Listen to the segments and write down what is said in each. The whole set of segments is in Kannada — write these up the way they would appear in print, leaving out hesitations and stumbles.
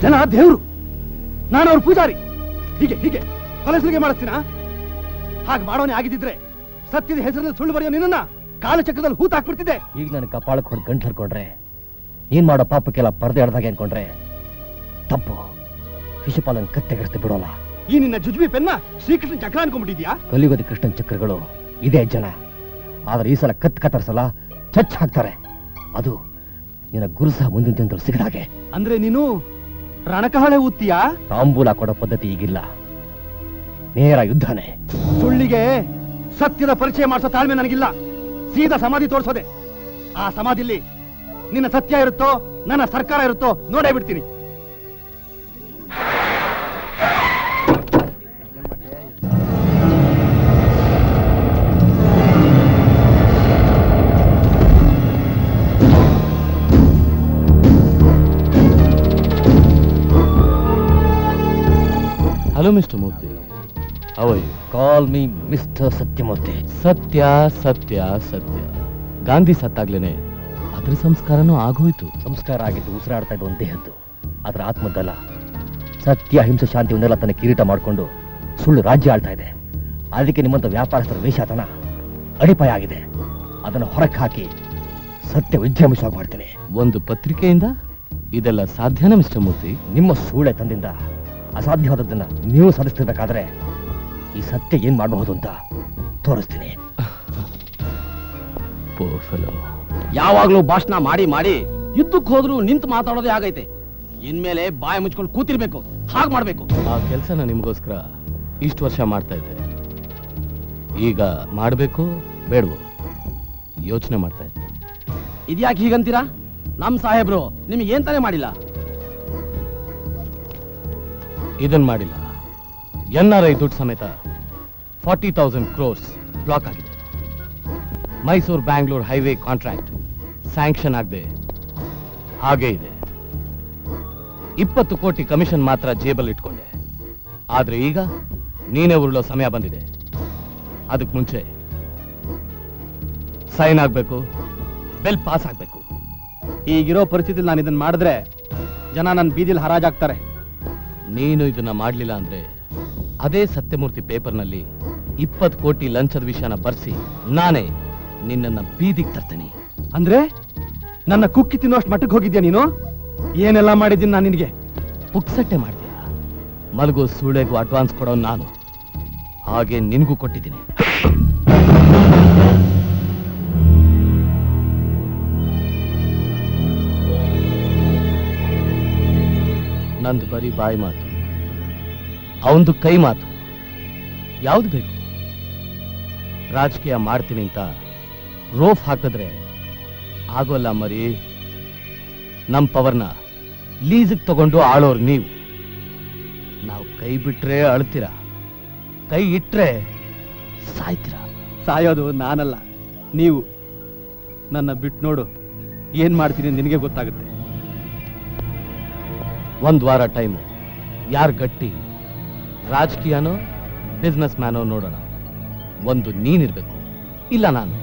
ಜನ ದೇವರು, ನಾನು ಅವ್ರ ಪೂಜಾರಿ. ಹೀಗೆ ಹೀಗೆ ಕೊಲೆಸಲಿಗೆ ಮಾಡಿಸ್ತೀನ? ಹಾಗೆ ಮಾಡೋನೇ ಆಗಿದ್ದಿದ್ರೆ ಸತ್ಯದ ಹೆಸರಲ್ಲಿ ಸುಳ್ಳು ಬರೆಯೋ ನಿನ್ನ ಕಾಲಚಕ್ರದಲ್ಲಿ ಹೂತ ಹಾಕ್ಬಿಡ್ತಿದ್ದೆ. ಈಗ ನನ್ನ ಕಪಾಳಕ್ಕೆ ಹೊಡೆದು ಗಂಟು ಹರ್ಕೊಂಡ್ರೆ ಏನ್ ಮಾಡೋ ಪಾಪಕ್ಕೆಲ್ಲ ಪರದೆ ಎಡ್ದಾಗೆ ಅನ್ಕೊಂಡ್ರೆ ತಪ್ಪು. ಶಿಶುಪಾಲನ್ ಕತ್ತೆಗರಿಸ್ತೆ ಬಿಡೋಲ್ಲ. ಈ ನಿನ್ನ ಜುಜುಬಿ ಪೆನ್ನ ಶ್ರೀಕೃಷ್ಣ ಚಕ್ರ ಅನ್ಕೊಂಡ್ಬಿಟ್ಟಿದ್ಯಾ? ಕಲಿಯುಗದ ಕೃಷ್ಣನ್ ಚಕ್ರಗಳು ಇದೇ ಜನ. ಆದ್ರೆ ಈ ಸಲ ಕತ್ತರಿಸಲ್ಲ, ಚಚ್ ಹಾಕ್ತಾರೆ. ಅದು ನಿನ್ನ ಗುರುಸಹ ಮುಂದಿನ ದಿನದಲ್ಲಿ ಸಿಗದಾಗೆ. ಅಂದ್ರೆ ನೀನು ರಣಕಹಳೆ ಊದ್ತೀಯಾ? ತಾಂಬೂಲ ಕೊಡೋ ಪದ್ಧತಿ ಈಗಿಲ್ಲ, ನೇರ ಯುದ್ಧನೇ. ಸುಳ್ಳಿಗೆ ಸತ್ಯದ ಪರಿಚಯ ಮಾಡಿಸೋ ತಾಳ್ಮೆ ನನಗಿಲ್ಲ. ಸೀದಾ ಸಮಾಧಿ ತೋರಿಸೋದೆ. ಆ ಸಮಾಧಿಲಿ ನಿನ್ನ ಸತ್ಯ ಇರುತ್ತೋ ನನ್ನ ಸರ್ಕಾರ ಇರುತ್ತೋ ನೋಡೇ ಬಿಡ್ತೀನಿ. Hello mister Murthy, how are you? Call me mister Satyamurthy. Satya Satya ಸತ್ಯ. ಗಾಂಧಿ ಸತ್ತಾಗ್ಲೇನೆ ಅದ್ರ ಸಂಸ್ಕಾರನೂ ಆಗೋಯ್ತು. ಸಂಸ್ಕಾರ ಆಗಿದ್ದು ಉಸಿರಾಡ್ತಾ ಇದ್ದ ಒಂದು ದೇಹದ್ದು, ಅದರ ಆತ್ಮದ್ದಲ್ಲ. ಸತ್ಯ ಹಿಂಸೆ ಶಾಂತಿಯನ್ನೆಲ್ಲ ತನ್ನ ಕಿರೀಟ ಮಾಡಿಕೊಂಡು ಸುಳ್ಳು ರಾಜ್ಯ ಆಳ್ತಾ ಇದೆ. ಅದಕ್ಕೆ ನಿಮ್ಮಂತ ವ್ಯಾಪಾರಸ್ಥರ ವೇಷಾತನ ಅಡಿಪಾಯ ಆಗಿದೆ. ಅದನ್ನು ಹೊರಕ್ಕೆ ಹಾಕಿ ಸತ್ಯ ವಿಜೃಂಭಿಸುವಾಗ ಮಾಡ್ತೇನೆ. ಒಂದು ಪತ್ರಿಕೆಯಿಂದ ಇದೆಲ್ಲ ಸಾಧ್ಯನಾ ಮಿಸ್ಟರ್ ಮೂರ್ತಿ? ನಿಮ್ಮ ಸೂಳೆ ತಂದಿಂದ ಅಸಾಧ್ಯವಾದದ್ದನ್ನ ನೀವು ಸಾಧಿಸ್ತಿರ್ಬೇಕಾದ್ರೆ ಈ ಸತ್ಯ ಏನ್ ಮಾಡಬಹುದು ಅಂತ ತೋರಿಸ್ತೀನಿ. ಯಾವಾಗ್ಲೂ ಭಾಷಣ ಮಾಡಿ ಮಾಡಿ ಯುದ್ಧಕ್ಕೆ ಹೋದ್ರು ನಿಂತು ಮಾತಾಡೋದೇ ಆಗೈತೆ. ಇನ್ಮೇಲೆ ಬಾಯಿ ಮುಚ್ಕೊಂಡು ಕೂತಿರ್ಬೇಕು. ಹಾಗೆ ಮಾಡ್ಬೇಕು. ಆ ಕೆಲಸನ ನಿಮಗೋಸ್ಕರ ಇಷ್ಟು ವರ್ಷ ಮಾಡ್ತಾ ಇದ್ದೆ. ಈಗ ಮಾಡಬೇಕು ಬೇಡವೋ ಯೋಚನೆ ಮಾಡ್ತಾ ಇದ್ದೆ. ಇದ್ಯಾಕೆ ಹೀಗಂತೀರಾ? ನಮ್ ಸಾಹೇಬ್ರು ನಿಮ್ಗೆ ಏನ್ ತಾನೇ ಮಾಡಿಲ್ಲ? ಇದನ್ ಮಾಡಿಲ್ಲ. NRI ದುಡ್ಡು ಸಮೇತ 40,000 crores ಬ್ಲಾಕ್ ಆಗಿದೆ. Mysuru Bangalore highway contract sanction ಆಗದೆ ಹಾಗೆ ಇದೆ. 20 ಕೋಟಿ ಕಮಿಷನ್ ಮಾತ್ರ ಜೇಬಲ್ಲಿ ಇಟ್ಕೊಂಡೆ. ಆದ್ರೆ ಈಗ ನೀನೇ ಉರುಳೋ ಸಮಯ ಬಂದಿದೆ. ಅದಕ್ಕೆ ಮುಂಚೆ ಸೈನ್ ಆಗ್ಬೇಕು, ಬಿಲ್ ಪಾಸ್ ಆಗ್ಬೇಕು. ಈಗಿರೋ ಪರಿಸ್ಥಿತಿಲಿ ನಾನು ಇದನ್ನ ಮಾಡಿದ್ರೆ ಜನ ನನ್ನ ಬೀದಿಲಿ ಹರಾಜಾಗ್ತಾರೆ. ನೀನು ಇದನ್ನ ಮಾಡ್ಲಿಲ್ಲ ಅಂದ್ರೆ ಅದೇ ಸತ್ಯಮೂರ್ತಿ ಪೇಪರ್ನಲ್ಲಿ 20 ಕೋಟಿ ಲಂಚದ ವಿಷಯನ ಬರ್ಸಿ ನಾನೇ ನಿನ್ನನ್ನ ಬೀದಿಗೆ ತರ್ತೇನೆ. ಅಂದ್ರೆ ನನ್ನ ಕುಕ್ಕಿ ತಿನ್ನೋಷ್ಟು ಮಟ್ಟಕ್ಕೆ ಹೋಗಿದ್ಯಾ ನೀನು? ಏನೆಲ್ಲ ಮಾಡಿದ್ದೀನಿ ನಾನು ನಿನಗೆ? ಪುಕ್ಸಟ್ಟೆ ಮಾಡ್ತೀಯ. ಮಲಗೋ ಸೂಳೆಗೂ ಅಡ್ವಾನ್ಸ್ ಕೊಡೋ ನಾನು, ಹಾಗೆ ನಿನ್ಗೂ ಕೊಟ್ಟಿದ್ದೀನಿ. ನಂದು ಬರೀ ಬಾಯಿ ಮಾತು, ಅವಂದು ಕೈ ಮಾತು. ಯಾವ್ದು ಬೇಕು? ರಾಜಕೀಯ ಮಾಡ್ತೀನಿ ಅಂತ ರೋಫ್ ಹಾಕಿದ್ರೆ ಆಗೋಲ್ಲ ಮರಿ. ನಮ್ ಪವರ್ನ ಲೀಸಿಗೆ ತಗೊಂಡು ಆಳೋರು ನೀವು. ನಾವು ಕೈ ಬಿಟ್ರೆ ಅಳ್ತೀರ, ಕೈ ಇಟ್ರೆ ಸಾಯ್ತೀರ. ಸಾಯೋದು ನಾನಲ್ಲ, ನೀವು. ನನ್ನ ಬಿಟ್ಟು ನೋಡು, ಏನ್ ಮಾಡ್ತೀನಿ ನಿನಗೆ ಗೊತ್ತಾಗುತ್ತೆ. 1 ವಾರ ಟೈಮು. ಯಾರು ಗಟ್ಟಿ, ರಾಜಕೀಯನೋ ಬಿಸ್ನೆಸ್ ಮ್ಯಾನೋ ನೋಡೋಣ. ಒಂದು ನೀನಿರ್ಬೇಕು, ಇಲ್ಲ ನಾನು.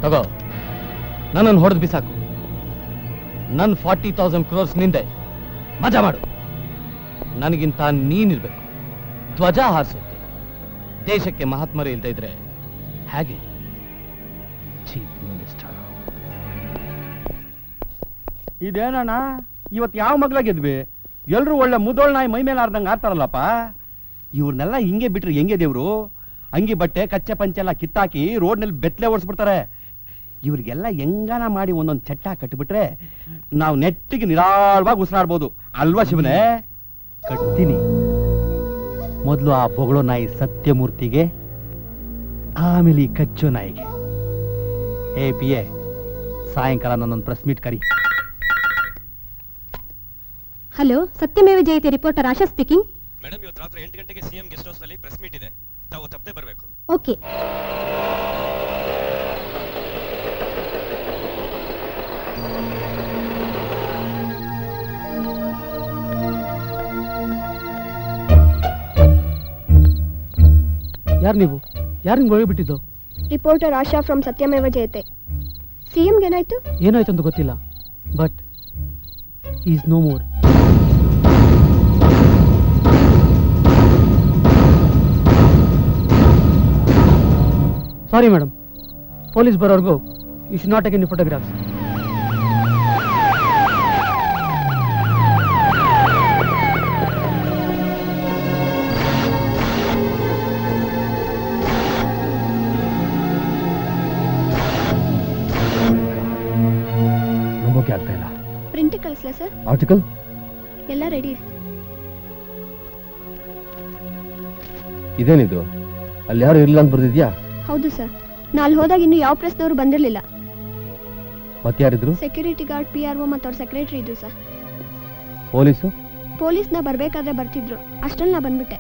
ತಗೋ, ನನ್ನನ್ನು ಹೊಡೆದು ಬಿಸಾಕು. ನನ್ನ 40,000 crores ನಿಂದೆ. ಮಜಾ ಮಾಡು. ನನಗಿಂತ ನೀನಿರ್ಬೇಕು. ಧ್ವಜ ಹಾರಿಸೋದು. ದೇಶಕ್ಕೆ ಮಹಾತ್ಮರು ಇಲ್ದೇ ಇದ್ರೆ ಹೇಗೆ? Chief minister. ಇದೇನಣ್ಣ, ಇವತ್ತು ಯಾವ ಮಗ್ಲ ಗೆದ್ವಿ? ಎಲ್ರು ಒಳ್ಳೆ ಮುದೋಳ್ ನಾಯಿ ಮೈ ಮೇಲೆ ಆರ್ದಂಗೆ ಆಡ್ತಾರಲ್ಲಪ್ಪ. ಇವ್ರನ್ನೆಲ್ಲ ಹಿಂಗೆ ಬಿಟ್ರೆ ಹೆಂಗೆ ದೇವ್ರು? ಅಂಗಿ ಬಟ್ಟೆ ಕಚ್ಚೆ ಪಂಚೆ ಎಲ್ಲ ಕಿತ್ತಾಕಿ ರೋಡ್ನಲ್ಲಿ ಬೆತ್ತಲೆ ಓಡಿಸ್ಬಿಡ್ತಾರೆ. ಇವ್ರಿಗೆಲ್ಲ ಹೆಂಗಾನ ಮಾಡಿ ಒಂದೊಂದು ಚಟ್ಟ ಕಟ್ಟಿಬಿಟ್ರೆ ನಾವು ನೆಟ್ಟಿಗೆ ನಿರಾಳವಾಗಿ ಉಸಿರಾಡ್ಬೋದು ಅಲ್ವಾ ಶಿವನೇ? ಕಟ್ತೀನಿ. ಮೊದಲು ಆ ಬೊಗಳೋ ನಾಯಿ ಸತ್ಯಮೂರ್ತಿಗೆ, ಆಮೇಲೆ ಈ ಕಚ್ಚೋ ನಾಯಿಗೆ. PA, ಸಾಯಂಕಾಲ ನನ್ನೊಂದು ಪ್ರೆಸ್ ಮೀಟ್ ಕರಿ. ಹಲೋ, ಸತ್ಯಮೇವ ಜಯತೆ ರಿಪೋರ್ಟರ್ ಆಶಾ ಸ್ಪೀಕಿಂಗ್. ಮೇಡಮ್, ಇವತ್ತು ರಾತ್ರಿ 8 ಗಂಟೆಗೆ ಸಿಎಂ ಗೆಸ್ಟ್ ಹೌಸ್ ನಲ್ಲಿ ಪ್ರೆಸ್ ಮೀಟ್ ಇದೆ. ತಾವು ತಪ್ಪದೆ ಬರಬೇಕು. ಓಕೆ. ಯಾರು ನೀವು? ಯಾರು ನಿಮ್ಗೆ ಹೋಗಿಬಿಟ್ಟಿದ್ದು? ರಿಪೋರ್ಟರ್ ಆಶಾ ಫ್ರಮ್ ಸತ್ಯಮೇವ ಜಯತೆ. ಸಿಎಂಗೆ ಏನಾಯ್ತು? ಏನಾಯ್ತು ಅಂತ ಗೊತ್ತಿಲ್ಲ, but is no more. Sorry madam, police ಬರೋರ್ಗು you should not take any photographs. ನಂಬೋಕೆ ಆಗ್ತಾ ಇಲ್ಲ. ಪ್ರಿಂಟ್ ಕಳಿಸ್ಲಾ ಸರ್? ಆರ್ಟಿಕಲ್ ಎಲ್ಲ ರೆಡಿ. ಇದೇನಿದು? ಅಲ್ಲಿ ಯಾರು ಇರಲಿಲ್ಲ ಅಂತ ಬರ್ದಿದ್ಯಾ? ಹೌದು ಸರ್. ನಾಳೆ ಹೋದಾಗ ಇನ್ನು ಯಾವ ಪ್ರೆಸ್ನವರು ಬಂದಿರಲಿಲ್ಲ. ಮತ್ತೆ ಯಾರಿದ್ರು? ಸೆಕ್ಯೂರಿಟಿ ಗಾರ್ಡ್, PRO ಮತ್ತು ಅವ್ರ ಸೆಕ್ರೆಟರಿ ಇದ್ರು ಸರ್. ಪೊಲೀಸು? ಪೊಲೀಸ್ನ ಬರ್ಬೇಕಾದ್ರೆ ಬರ್ತಿದ್ರು, ಅಷ್ಟರಲ್ಲಿ ನಾ ಬಂದ್ಬಿಟ್ಟೆ.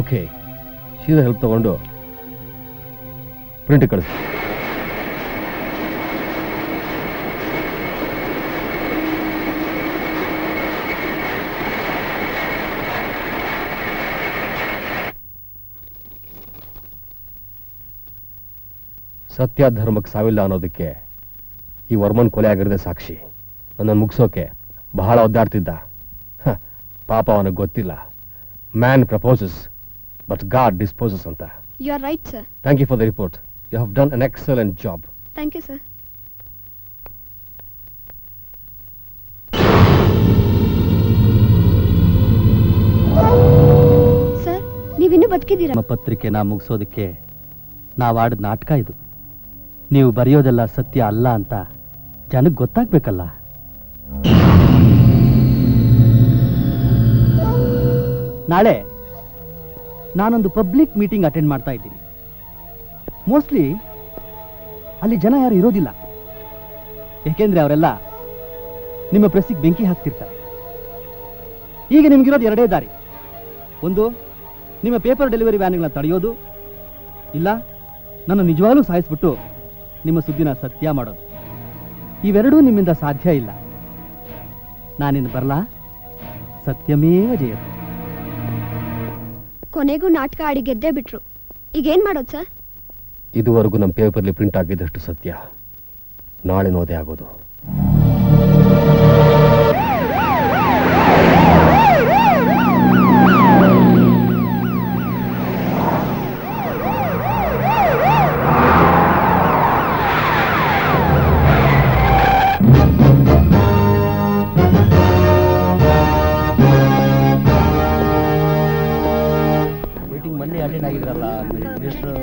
ಓಕೆ, ಸೀದಾ ಹೆಲ್ಪ್ ತಗೊಂಡು ಪ್ರಿಂಟ್ ಕಳಿಸಿ. ಸತ್ಯ ಧರ್ಮಕ್ಕೆ ಸಾವಿಲ್ಲ ಅನ್ನೋದಕ್ಕೆ ಈ ವರ್ಮನ್ ಕೊಲೆ ಆಗಿರದೆ ಸಾಕ್ಷಿ. ನನ್ನನ್ನು ಮುಗಿಸೋಕೆ ಬಹಳ ಒದ್ದಾಡ್ತಿದ್ದ. ಪಾಪ ಅವನಿಗೆ ಗೊತ್ತಿಲ್ಲ, man proposes but god disposes ಅಂತ. You are right sir. Thank you for the report. You have done an excellent job. Thank you sir. Sir, ನೀವಿನ್ನೂ ಬದುಕಿದ್ದೀರಾ? ನಮ್ಮ ಪತ್ರಿಕೆನ ಮುಗಿಸೋದಕ್ಕೆ ನಾವು ಆಡಿದ ನಾಟಕ ಇದು. ನೀವು ಬರೆಯೋದೆಲ್ಲ ಸತ್ಯ ಅಲ್ಲ ಅಂತ ಜನಕ್ಕೆ ಗೊತ್ತಾಗ್ಬೇಕಲ್ಲ. ನಾಳೆ ನಾನೊಂದು ಪಬ್ಲಿಕ್ ಮೀಟಿಂಗ್ ಅಟೆಂಡ್ ಮಾಡ್ತಾ ಇದ್ದೀನಿ. ಮೋಸ್ಟ್ಲಿ ಅಲ್ಲಿ ಜನ ಯಾರು ಇರೋದಿಲ್ಲ. ಯಾಕೆಂದ್ರೆ ಅವರೆಲ್ಲ ನಿಮ್ಮ ಪ್ರೆಸ್ಸಿಗೆ ಬೆಂಕಿ ಹಾಕ್ತಿರ್ತಾರೆ. ಈಗ ನಿಮ್ಗಿರೋದು ಎರಡೇ ದಾರಿ. ಒಂದು, ನಿಮ್ಮ ಪೇಪರ್ ಡೆಲಿವರಿ ವ್ಯಾನ್ಗಳನ್ನ ತಡೆಯೋದು, ಇಲ್ಲ ನನ್ನ ನಿಜವಾಗ್ಲೂ ಸಾಯಿಸ್ಬಿಟ್ಟು ನಿಮ್ಮ ಸುದ್ದಿನ ಸತ್ಯ ಮಾಡೋದು. ಇವೆರಡೂ ನಿಮ್ಮಿಂದ ಸಾಧ್ಯ ಇಲ್ಲ. ನಾನಿನ್ನು ಬರಲಾ? ಸತ್ಯಮೇವ ಜಯತೆ. ಕೊನೆಗೂ ನಾಟಕ ಆಡಿ ಗೆದ್ದೇ ಬಿಟ್ರು. ಈಗೇನ್ ಮಾಡೋದು ಸರ್? ಇದುವರೆಗೂ ನಮ್ಮ ಪೇಪರ್ಲಿ ಪ್ರಿಂಟ್ ಆಗಿದ್ದಷ್ಟು ಸತ್ಯ ನಾಳೆ ನೋದೇ ಆಗೋದು. ಮೊನ್ನೆ ಅಟೆಂಡ್ ಆಗಿದ್ರಲ್ಲ minister.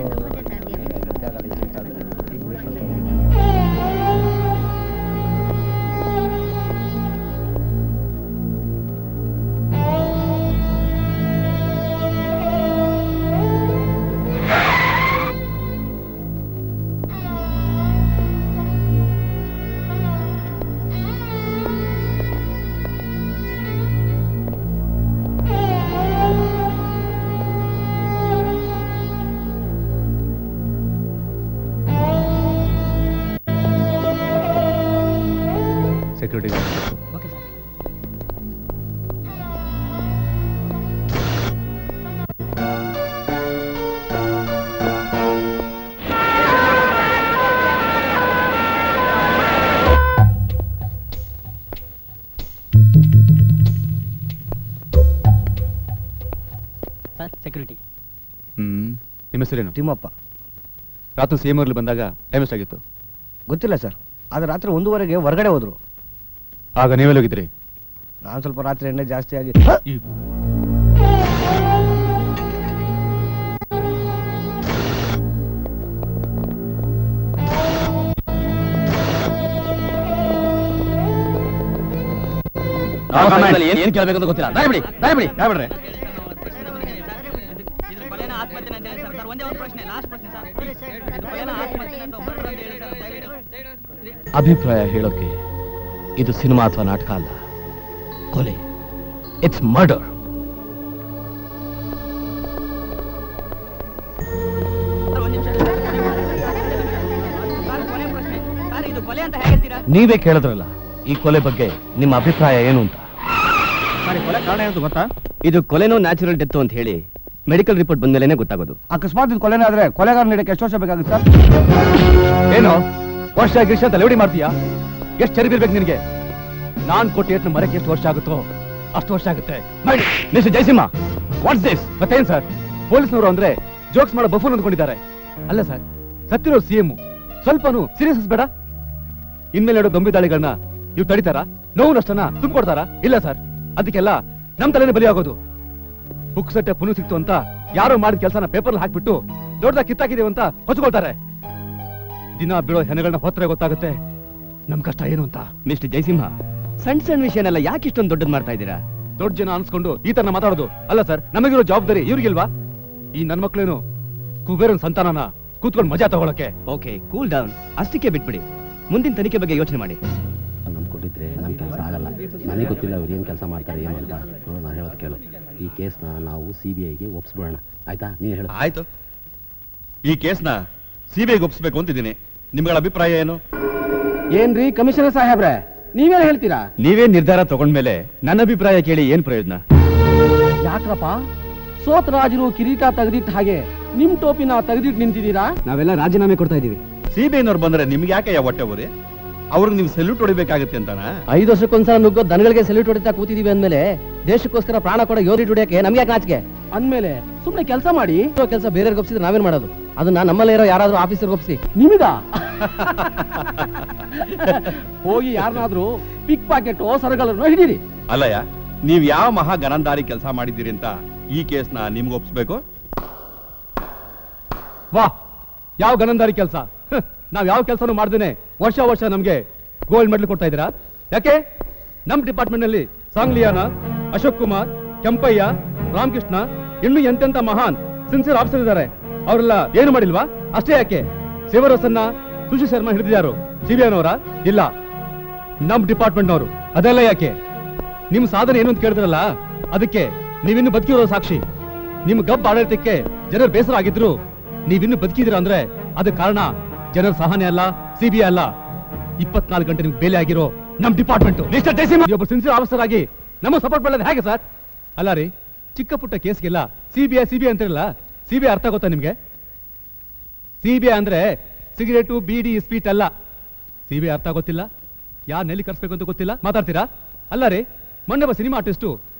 Security okay sir. Sir security. ನಿಮ್ಮ ಹೆಸರೇನು? ತಿಮ್ಮಪ್ಪ. ರಾತ್ರಿ CM ಅವ್ರಲ್ಲಿ ಬಂದಾಗ ಟೈಮ್ ಎಷ್ಟಾಗಿತ್ತು? ಗೊತ್ತಿಲ್ಲ ಸರ್, ಆದರೆ ರಾತ್ರಿ 1:15ಗೆ ಹೊರಗಡೆ ಹೋದ್ರು. ಆಗ ನೀವೆಲ್ಲ ಹೋಗಿದ್ರಿ? ನಾನು ಸ್ವಲ್ಪ ರಾತ್ರಿ ಎಣ್ಣೆ ಜಾಸ್ತಿ ಆಗಿ ಏನ್ ಕೇಳಬೇಕಂತ ಗೊತ್ತಿಲ್ಲ. ದಯವಿಡಿ ದಯವಿಡಿ ದಯವಿಡ್ರಿ. ಅಭಿಪ್ರಾಯ ಹೇಳೋಕೆ ಇದು ಸಿನಿಮಾ ಅಥವಾ ನಾಟಕ ಅಲ್ಲ, ಕೊಲೆ. It's murder. ನೀವೇ ಕೇಳಿದ್ರಲ್ಲ ಈ ಕೊಲೆ ಬಗ್ಗೆ ನಿಮ್ಮ ಅಭಿಪ್ರಾಯ ಏನು ಅಂತ. ಕೊಲೆ ಕಾರಣ ಏನು ಗೊತ್ತಾ? ಇದು ಕೊಲೆನೋ ನ್ಯಾಚುರಲ್ ಡೆತ್ ಅಂತ ಹೇಳಿ ಮೆಡಿಕಲ್ ರಿಪೋರ್ಟ್ ಬಂದ್ಮೇಲೆ ಗೊತ್ತಾಗೋದು. ಅಕಸ್ಮಾತ್ ಇದು ಕೊಲೆನೇ ಆದ್ರೆ ಕೊಲೆಗಾರ ನೀಡಕ್ಕೆ ಎಷ್ಟು ವರ್ಷ ಬೇಕಾಗುತ್ತೆ ಸರ್? ಏನು ವರ್ಷ ಗಿರ್ಷ ಅಂತ ಲೆವಡಿ ಮಾಡ್ತೀಯಾ? ಎಷ್ಟು ಚರಿಬಿರ್ಬೇಕು ನಿನಗೆ? ನಾನ್ ಕೊಟ್ಟು ಏಟ್ನ ಮರಕ್ಕೆ ಎಷ್ಟು ವರ್ಷ ಆಗುತ್ತೋ ಅಷ್ಟು ವರ್ಷ ಆಗುತ್ತೆ. Mister Jayasimha, what's this? ಮತ್ತೇನ್ ಸರ್, ಪೊಲೀಸ್ನವರು ಅಂದ್ರೆ ಜೋಕ್ಸ್ ಮಾಡೋ ಬಫೂನ್ ಅಂದ್ಕೊಂಡಿದ್ದಾರೆ. ಅಲ್ಲ ಸರ್, ಸತ್ತಿರೋ CM ಸ್ವಲ್ಪನೂ ಸೀರಿಯಸ್ ಬೇಡ. ಇನ್ಮೇಲೆ ಹೇಳೋ ಗಂಭೀರ ದಾಳಿಗಳನ್ನ ನೀವು ತಡಿತಾರಾ? ನೋವು ನಷ್ಟನ ತುಂಬಿಕೊಡ್ತಾರಾ? ಇಲ್ಲ ಸರ್, ಅದಕ್ಕೆಲ್ಲ ನಮ್ ತಲೆನೇ ಬಲಿಯಾಗೋದು. ಪುಕ್ಸಟ್ಟೆ ಪುನು ಸಿಕ್ತು ಅಂತ ಯಾರೋ ಮಾಡಿದ ಕೆಲಸನ ಪೇಪರ್ ಹಾಕ್ಬಿಟ್ಟು ದೊಡ್ಡದಾಗಿ ಕಿತ್ತಾಕಿದೇವು ಅಂತ ಹೊಚ್ಕೊಳ್ತಾರೆ. ದಿನ ಬೀಳೋ ಹೆಣಗಳನ್ನ ಹೊತ್ತರೆ ಗೊತ್ತಾಗುತ್ತೆ ನಮ್ ಕಷ್ಟ ಏನು ಅಂತ. ಮಿಸ್ಟರ್ ಜಯಸಿಂಹ, ಸಣ್ಣ ಸಣ್ಣ ವಿಷಯನೆಲ್ಲ ಯಾಕೆ ಇಷ್ಟೊಂದು ದೊಡ್ಡದು ಮಾಡ್ತಾ ಇದ್ದೀರಾ? ದೊಡ್ಡ ಜನ ಅನ್ಸ್ಕೊಂಡು ಈ ತರ ಮಾತಾಡೋದು ಅಲ್ಲ ಸರ್. ನಮಗಿರೋ ಜವಾಬ್ದಾರಿ ಇವ್ರಿಗಿಲ್ವಾ? ಈ ನನ್ ಮಕ್ಳೇನು ಕುಬೇರನ್ ಸಂತಾನನ ಕೂತ್ಕೊಂಡು ಮಜಾ ತಗೊಳಕ್ಕೆ? Okay, cool down. ಅಷ್ಟಕ್ಕೆ ಬಿಟ್ಬಿಡಿ. ಮುಂದಿನ ತನಿಖೆ ಬಗ್ಗೆ ಯೋಚನೆ ಮಾಡಿ. ಕೊಟ್ಟಿದ್ರೆ ನಮ್ಮ ಕೆಲಸ ಆಗಲ್ಲ. ನನಗೆ ಗೊತ್ತಿಲ್ಲ ಅವ್ರು ಏನು ಕೆಲಸ ಮಾಡ್ತಾರೆ ಏನು ಅಂತ. ನಾನು ಹೇಳೋದು ಕೇಳು, ಈ ಕೇಸ್ನ ನಾವು CBIಗೆ ಒಪ್ಪಿಸ್ಬಿಡೋಣ, ಆಯ್ತಾ? ನೀನು ಹೇಳು. ಆಯ್ತು, ಈ ಕೇಸ್ನ CBIಗೆ ಒಪ್ಪಿಸ್ಬೇಕು ಅಂತಿದ್ದೀನಿ. ನಿಮ್ಗಳ ಅಭಿಪ್ರಾಯ ಏನು? ಏನ್ರಿ ಕಮಿಷನರ್ ಸಾಹೇಬ್ರೆ, ನೀವೇನು ಹೇಳ್ತೀರಾ? ನೀವೇ ನಿರ್ಧಾರ ತಗೊಂಡ್ಮೇಲೆ ನನ್ನ ಅಭಿಪ್ರಾಯ ಕೇಳಿ ಏನ್ ಪ್ರಯೋಜನ? ಯಾಕ್ರಪ್ಪ ಸೋತ್ ರಾಜರು ಕಿರೀಟ ತೆಗೆದಿಟ್ಟ ಹಾಗೆ ನಿಮ್ ಟೋಪಿನ ತೆಗೆದಿಟ್ಟು ನಿಂತಿದ್ದೀರಾ? ನಾವೆಲ್ಲ ರಾಜೀನಾಮೆ ಕೊಡ್ತಾ ಇದೀವಿ. CBIನವ್ರು ಬಂದ್ರೆ ನಿಮ್ಗೆ ಯಾಕೆ ಹೊಟ್ಟೆ ಊರಿ? ಅವ್ರಿಗೆ ನೀವು ಸೆಲ್ಯೂಟ್ ಹೊಡಿಬೇಕಾಗತ್ತೆ ಅಂತಾನ? 5 ವರ್ಷಕ್ಕೊಂದ್ಸಲ ನುಗ್ಗೋ ದನಗಳಿಗೆ ಸೆಲ್ಯೂಟ್ ಹೊಡಿತಾ ಕೂತಿದೀವಿ ಅಂದ್ಮೇಲೆ ದೇಶಕ್ಕೋಸ್ಕರ ಪ್ರಾಣ ಕೊಡೋ ಯೋರಿ ಹೊಡಿಯಕ್ಕೆ ನಮ್ಗೆ ಯಾಕೆ ನಾಚಿಕೆ? ಅಂದ್ಮೇಲೆ ಸುಮ್ನೆ ಕೆಲಸ ಮಾಡಿ. ಕೆಲಸ ಬೇರೆಯವ್ರಿಗೆ ಒಪ್ಸಿದ್ರೆ ನಾವೇನ್ ಮಾಡೋದು? ಅದನ್ನ ನಮ್ಮಲ್ಲೇ ಇರೋ ಯಾರಾದ್ರೂ ಆಫೀಸರ್ ಒಪ್ಸಿ. ನಿಮಗ ಹೋಗಿ ಯಾರನ್ನಾದ್ರೂ ಪಿಕ್ ಪಾಕೆಟ್ ಸರಗಳನ್ನು ಹಿಡೀರಿ. ಅಲ್ಲಯ್ಯ, ನೀವ್ ಯಾವ ಮಹಾ ಗರಂದಾರಿ ಕೆಲಸ ಮಾಡಿದ್ದೀರಿ ಅಂತ ಈ ಕೇಸ್ನ ನಿಮ್ಗೆ ಒಪ್ಪಿಸ್ಬೇಕು? ವಾ, ಯಾವ ಗನಂದಾರಿ ಕೆಲಸ! ನಾವ್ ಯಾವ ಕೆಲಸನೂ ಮಾಡ್ದೇನೆ ವರ್ಷ ವರ್ಷ ನಮ್ಗೆ ಗೋಲ್ಡ್ ಮೆಡಲ್ ಕೊಡ್ತಾ ಇದ್ದೀರಾ? ಯಾಕೆ? ನಮ್ ಡಿಪಾರ್ಟ್ಮೆಂಟ್ ನಲ್ಲಿ ಸಾಂಗ್ಲಿಯಾನ, ಅಶೋಕ್ ಕುಮಾರ್, ಕೆಂಪಯ್ಯ, ರಾಮಕೃಷ್ಣ, ಇನ್ನು ಎಂತೆಂತ ಮಹಾನ್ ಸಿನ್ಸಿಯರ್ ಆಫೀಸರ್ ಇದ್ದಾರೆ. ಅವರೆಲ್ಲ ಏನು ಮಾಡಿಲ್ವಾ? ಅಷ್ಟೇ ಯಾಕೆ? ಶಿವರಸನ್ನ ಸುಶಿ ಶರ್ಮಾ ಹಿಡಿದಿದ್ದಾರು ಸಿಬಿಐನವರ? ಇಲ್ಲ, ನಮ್ ಡಿಪಾರ್ಟ್ಮೆಂಟ್ನವರು. ಅದೆಲ್ಲ ಯಾಕೆ? ನಿಮ್ ಸಾಧನೆ ಏನು ಅಂತ ಕೇಳಿದ್ರಲ್ಲ, ಅದಕ್ಕೆ ನೀವಿನ್ನು ಬದುಕಿರೋ ಸಾಕ್ಷಿ. ನಿಮ್ ಗಬ್ ಆಡಳಿತಕ್ಕೆ ಜನರು ಬೇಸರ ಆಗಿದ್ರು ನೀವಿನ್ನು ಬದುಕಿದಿರ ಅಂದ್ರೆ ಅದಕ್ಕೆ ಕಾರಣ ಜನರ ಸಹನೆ ಅಲ್ಲ, ಸಿಬಿಐ ಅಲ್ಲ, 24 ಗಂಟೆ ನಿಮ್ಗೆ ಬೇಲೆ ಆಗಿರೋ ನಮ್ ಡಿಪಾರ್ಟ್ಮೆಂಟ್. ಮಿಸ್ಟರ್ ಜಯಸಿಂಹ, ಒಬ್ಬ ಸಿನ್ಸಿಯರ್ ಆಫೀಸರ್ ಆಗಿ ನಮ್ಮ ಸಪೋರ್ಟ್ ಮಾಡೋದು ಹೇಗೆ ಸರ್? ಅಲ್ಲ ರೀ, ಚಿಕ್ಕ ಪುಟ್ಟ ಕೇಸ್ಗೆಲ್ಲ ಸಿಬಿಐ ಅಂತಿರಲ್ಲ, ಸಿಬಿಐ ಅರ್ಥ ಗೊತ್ತಾ ನಿಮ್ಗೆ? ಸಿಬಿಐ ಅಂದ್ರೆ ಸಿಗರೇಟು, ಬೀಡಿ, ಸ್ಪೀಟ್ ಅಲ್ಲ. ಸಿಬಿಐ ಅರ್ಥ ಗೊತ್ತಿಲ್ಲ, ಯಾರನ್ನೆಲ್ಲಿ ಕರ್ಸ್ಬೇಕು ಅಂತ ಗೊತ್ತಿಲ್ಲ, ಮಾತಾಡ್ತೀರಾ? ಅಲ್ಲ ರೀ, ಮೊನ್ನೆ ಒಬ್ಬ ಸಿನಿಮಾ ಆರ್ಟಿಸ್ಟು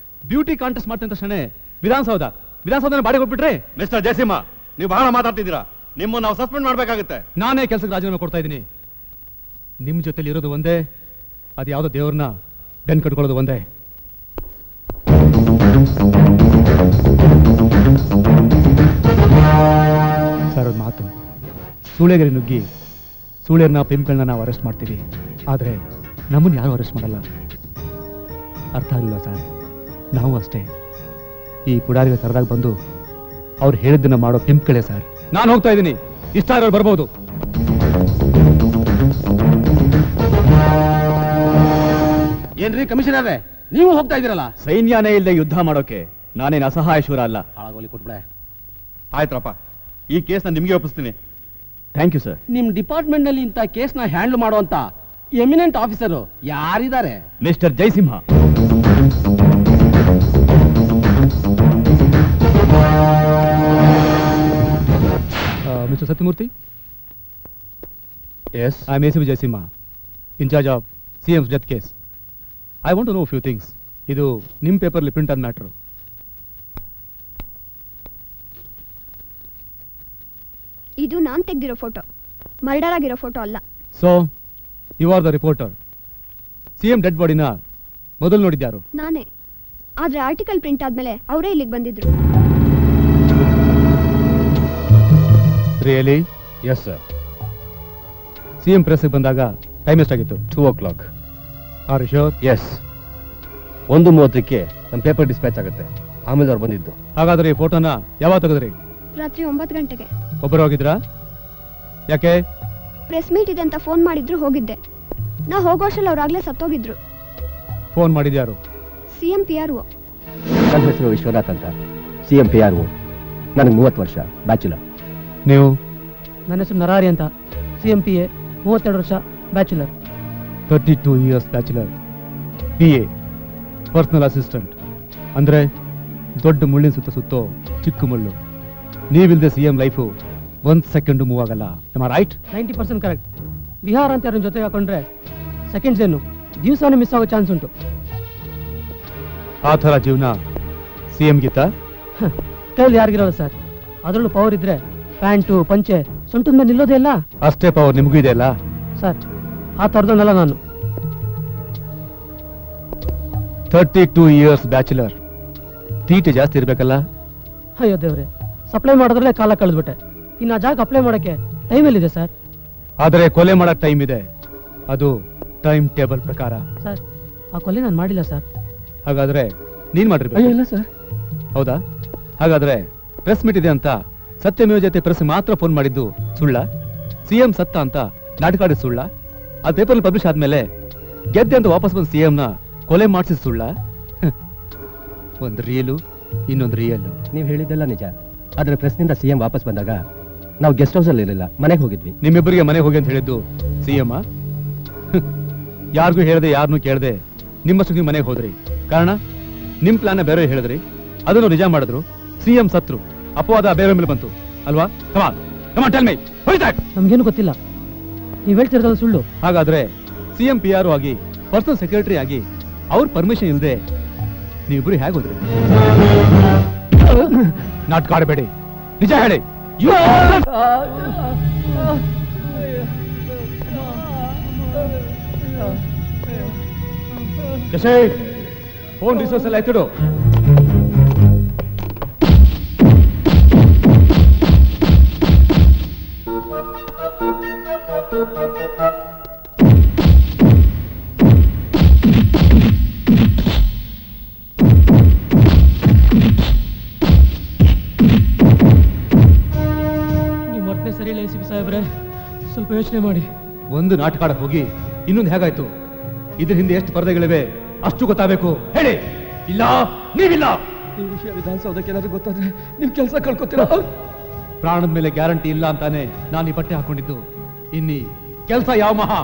ಬ್ಯೂಟಿ ಕಾಂಟೆಸ್ಟ್ ಮಾಡ್ತೀನಿ ತಕ್ಷಣ ವಿಧಾನಸೌಧ ಬಾಡಿ ಕೊಟ್ಬಿಟ್ರೆ. ಮಿಸ್ಟರ್ ಜಯಸಿಂಹ, ನೀವು ಬಹಳ ಮಾತಾಡ್ತಿದ್ದೀರಾ. ನಿಮ್ಮನ್ನು ನಾವು ಸಸ್ಪೆಂಡ್ ಮಾಡಬೇಕಾಗುತ್ತೆ. ನಾನೇ ಕೆಲಸಕ್ಕೆ ರಾಜೀನಾಮೆ ಕೊಡ್ತಾ ಇದ್ದೀನಿ. ನಿಮ್ ಜೊತೆಲಿ ಇರೋದು ಒಂದೇ, ಅದು ಯಾವುದೋ ದೇವ್ರನ್ನ ಬೆನ್ ಕಟ್ಕೊಳ್ಳೋದು ಒಂದೇ. ಸರ್, ಒಂದು ಮಾತು, ಸೂಳೆಗರಿ ನುಗ್ಗಿ ಸೂಳೆಯರ್ನ ಪಿಂಪ್ಗಳನ್ನ ನಾವು ಅರೆಸ್ಟ್ ಮಾಡ್ತೀವಿ, ಆದ್ರೆ ನಮ್ಮನ್ನು ಯಾರು ಅರೆಸ್ಟ್ ಮಾಡಲ್ಲ. ಅರ್ಥ ಆಗಲಿಲ್ಲ ಸರ್? ನಾವು ಅಷ್ಟೇ, ಈ ಪುಡಾರಿಗಳ ಕರೆದಾಗ ಬಂದು ಅವ್ರು ಹೇಳಿದ್ದನ್ನ ಮಾಡೋ ಪಿಂಪ್ಗಳೇ ಸರ್. ನಾನು ಹೋಗ್ತಾ ಇದ್ದೀನಿ, ಇಷ್ಟ ಇರೋರು ಬರ್ಬೋದು. ಏನ್ರಿ ಕಮಿಷನರ್, ನೀವು ಹೋಗ್ತಾ ಇದ್ದೀರಲ್ಲ? ಸೈನ್ಯನೇ ಇಲ್ಲದೆ ಯುದ್ಧ ಮಾಡೋಕೆ ನಾನೇನು ಅಸಹಾಯ ಶೂರ ಅಲ್ಲ. ಹಾಳಾಗೋಲಿ ಕೊಟ್ಬಿಡೆ. ಆಯ್ತ್ರಪ್ಪ, ಈ ಕೇಸ್ನ ನಿಮಗೆ ಒಪ್ಪಿಸ್ತೀನಿ. Thank you sir. ನಿಮ್ ಡಿಪಾರ್ಟ್ಮೆಂಟ್ ನಲ್ಲಿ ಇಂಥ ಕೇಸ್ನ ಹ್ಯಾಂಡಲ್ ಮಾಡುವಂತ ಎಮಿನೆಂಟ್ ಆಫೀಸರ್ ಯಾರಿದ್ದಾರೆ? Mister Jayasimha. Mister Satyamurthy. Yes, I am ACP Jayasimha, in charge of CM's death case. I want to know few things. ಇದು ನಿಮ್ಮ ಪೇಪರ್ಲಿ ಪ್ರಿಂಟ್ ಆದ ಮ್ಯಾಟ್ರು. ಇದು ನಾನ್ ತೆಗ್ದಿರೋ ಫೋಟೋ, ಮರ್ಡರ್ ಆಗಿರೋ ಫೋಟೋ ಅಲ್ಲ. So you are the reporter. CM dead ಬಾಡಿನ ಮೊದಲು ನೋಡಿದ್ಯಾರು? ನಾನೇ. ಆದ್ರೆ ಆರ್ಟಿಕಲ್ ಪ್ರಿಂಟ್ ಆದ್ಮೇಲೆ ಅವರೇ ಇಲ್ಲಿಗೆ ಬಂದಿದ್ರು. ರಿಯಲಿ? Yes sir. CM ಪ್ರೆಸ್ಗೆ ಬಂದಾಗ ಟೈಮ್ ಎಷ್ಟಾಗಿತ್ತು? 2 o'clock. Are you sure? Yes. 1:30ಕ್ಕೆ ನಮ್ಮ ಪೇಪರ್ ಡಿಸ್ಪ್ಯಾಚ್ ಆಗುತ್ತೆ. ಆಮೇಲೆ ಅವ್ರು ಬಂದಿದ್ದು. ಹಾಗಾದ್ರೆ ಈ ಫೋಟೋನ ಯಾವಾಗ ತೆಗೆದ್ರಿ? ರಾತ್ರಿ 9 ಗಂಟೆಗೆ. ಒಬ್ಬರು ಹೋಗಿದ್ರಾ? ಯಾಕೆ? ಪ್ರೆಸ್ ಮೀಟ್ ಇದೆ ಅಂತ ಫೋನ್ ಮಾಡಿದ್ರು, ಹೋಗಿದ್ದೆ. ನಾ ಹೋಗೋಷ್ಟರಲ್ಲಿ ಅವ್ರಾಗ್ಲೇ ಸತ್ತೋಗಿದ್ರು. ಫೋನ್ ಮಾಡಿದ್ಯಾರು? CM PRO. ನನ್ನ ಹೆಸರು ವಿಶ್ವನಾಥ್ ಅಂತ, CM PRO. ನನಗೆ 30 ವರ್ಷ, ಬ್ಯಾಚುಲರ್. ನೀವು? ನನ್ನ ಹೆಸರು ನರಾರಿ ಅಂತ, CM PA, 32 ವರ್ಷ, bachelor. 32 years bachelor. PA, personal assistant. ಅಂದ್ರೆ ದೊಡ್ಡ ಮುಳ್ಳಿನ ಸುತ್ತೋ ಚಿಕ್ಕ ಮುಳ್ಳು. ನೀವಿಲ್ದೆ CM ಲೈಫು 1 ಸೆಕೆಂಡ್ ಮೂವ್ ಆಗಲ್ಲ. ರೈಟ್? 90% ಕರೆಕ್ಟ್. ಬಿಹಾರ್ ಅಂತ ಯಾರನ್ನ ಜೊತೆಗೆ ಹಾಕೊಂಡ್ರೆ ಸೆಕೆಂಡ್ಸ್ ಏನು ದಿವಸನೇ ಮಿಸ್ ಆಗೋ ಚಾನ್ಸ್ ಉಂಟು. ಆ ಥರ ಜೀವನ CM ಗಿತ್ತ? ಕೈಲಿ ಯಾರಿಗಿರಲ್ಲ ಸರ್. ಅದರಲ್ಲೂ ಪವರ್ ಇದ್ರೆ ಪ್ಯಾಂಟು ಪಂಚೆ ಸೊಂಟದ ಮೇಲೆ ನಿಲ್ಲೋದೇ ಇಲ್ಲ. ಅಷ್ಟೇ ಪವರ್ ನಿಮಗೂ ಇದೆ ಅಲ್ಲ ಸರ್? ಆ ಥರದನ್ನಲ್ಲ ನಾನು. 32 years ಬ್ಯಾಚುಲರ್. ತೀಟೆ ಜಾಸ್ತಿ ಇರ್ಬೇಕಲ್ಲ? ಅಯ್ಯೋ ದೇವ್ರೆ, ಸಪ್ಲೈ ಮಾಡೋದ್ರಲ್ಲೇ ಕಾಲ ಕಳೆದ್ಬಿಟ್ಟೆ. ಇನ್ನು ಆ ಜಾಗ ಅಪ್ಲೈ ಮಾಡೋಕ್ಕೆ ಟೈಮ್ ಎಲ್ಲಿದೆ ಸರ್? ಆದರೆ ಕೊಲೆ ಮಾಡಕ್ ಟೈಮ್ ಇದೆ. ಅದು ಟೈಮ್ ಟೇಬಲ್ ಪ್ರಕಾರ. ಸರ್, ಆ ಕೊಲೆ ನಾನು ಮಾಡಿಲ್ಲ ಸರ್. ಹಾಗಾದ್ರೆ ನೀನ್ ಮಾಡಿರ್ಬೇಕು. ಅಯ್ಯೋ ಇಲ್ಲ ಸರ್. ಹೌದಾ? ಹಾಗಾದ್ರೆ ಪ್ರೆಸ್ ಮೀಟ್ ಇದೆ ಅಂತ ಸತ್ಯಮೇವ ಜೊತೆ ಪ್ರೆಸ್ ಮಾತ್ರ ಫೋನ್ ಮಾಡಿದ್ದು ಸುಳ್ಳ? CM ಸತ್ತ ಅಂತ ನಾಟಕ ಆಡಿದ ಸುಳ್ಳ? ಆ ಪೇಪರ್ ಪಬ್ಲಿಷ್ ಆದ್ಮೇಲೆ ಗೆದ್ದೆ ಅಂತ ವಾಪಸ್ ಬಂದು CM ನ ಕೊಲೆ ಮಾಡಿಸಿದ ಸುಳ್ಳ? ಒಂದು ರಿಯಲು, ಇನ್ನೊಂದು ರಿಯಲ್. ನೀವು ಹೇಳಿದ್ದೆಲ್ಲ ನಿಜ. ಆದ್ರೆ ಪ್ರೆಸ್ನಿಂದ CM ವಾಪಸ್ ಬಂದಾಗ ನಾವು ಗೆಸ್ಟ್ ಹೌಸ್ ಅಲ್ಲಿ ಇರಲಿಲ್ಲ, ಮನೆಗೆ ಹೋಗಿದ್ವಿ. ನಿಮ್ಮಿಬ್ಬರಿಗೆ ಮನೆಗೆ ಹೋಗಿ ಅಂತ ಹೇಳಿದ್ದು CM? ಯಾರಿಗೂ ಹೇಳದೆ, ಯಾರನ್ನೂ ಕೇಳದೆ ನಿಮ್ಮಷ್ಟು ನೀವು ಮನೆಗೆ ಹೋದ್ರಿ. ಕಾರಣ ನಿಮ್ ಪ್ಲಾನ್ ಬೇರೆ ಹೇಳಿದ್ರಿ, ಅದನ್ನು ನಿಜ ಮಾಡಿದ್ರು. CM ಸತ್ರು, ಅಪವಾದ ಬೇರೆ ಮೇಲೆ ಬಂತು ಅಲ್ವಾ? ನಮ್ಗೇನು ಗೊತ್ತಿಲ್ಲ, ನೀವ್ ಹೇಳ್ತಿರೋದು ಸುಳ್ಳು. ಹಾಗಾದ್ರೆ CM PRO ಆಗಿ, ಪರ್ಸನಲ್ ಸೆಕ್ರೆಟರಿ ಆಗಿ ಅವ್ರ ಪರ್ಮಿಷನ್ ಇಲ್ಲದೆ ನೀವಿಬ್ರು ಹೇಗೆ ಹೋದ್ರಿ? ನಾಟಕ ಆಡಬೇಡಿ, ನಿಜ ಹೇಳಿ. ಫೋನ್ ರಿಸೋರ್ಸ್ ಎಲ್ಲ ಎತ್ತಿಡು. ನಿಮ್ಮ ವರ್ತನೆ ಸರಿ ಇಲ್ಲ ACP ಸಾಹೇಬ್ರೆ. ಸ್ವಲ್ಪ ಯೋಚನೆ ಮಾಡಿ. ಒಂದು ನಾಟಕ ಆಡಕ್ ಹೋಗಿ ಇನ್ನೊಂದು ಹೇಗಾಯ್ತು? ಇದ್ರ ಹಿಂದೆ ಎಷ್ಟು ಪರದೆಗಳಿವೆ ಅಷ್ಟು ಗೊತ್ತಾಗಬೇಕು. ಹೇಳಿ. ಇಲ್ಲ, ನೀವಿಲ್ಲ. ಈ ವಿಷಯ ವಿಧಾನಸೌಧಕ್ಕೆ ಏನಾದ್ರು ಗೊತ್ತಾದ್ರೆ ನಿಮ್ ಕೆಲಸ ಕಳ್ಕೊತೀರಾ? ಪ್ರಾಣದ ಮೇಲೆ ಗ್ಯಾರಂಟಿ ಇಲ್ಲ ಅಂತಾನೆ ನಾನು ಈ ಬಟ್ಟೆ ಹಾಕೊಂಡಿದ್ದು. ಇನ್ನಿ ಕೆಲಸ ಯಾವ ಮಹಾ?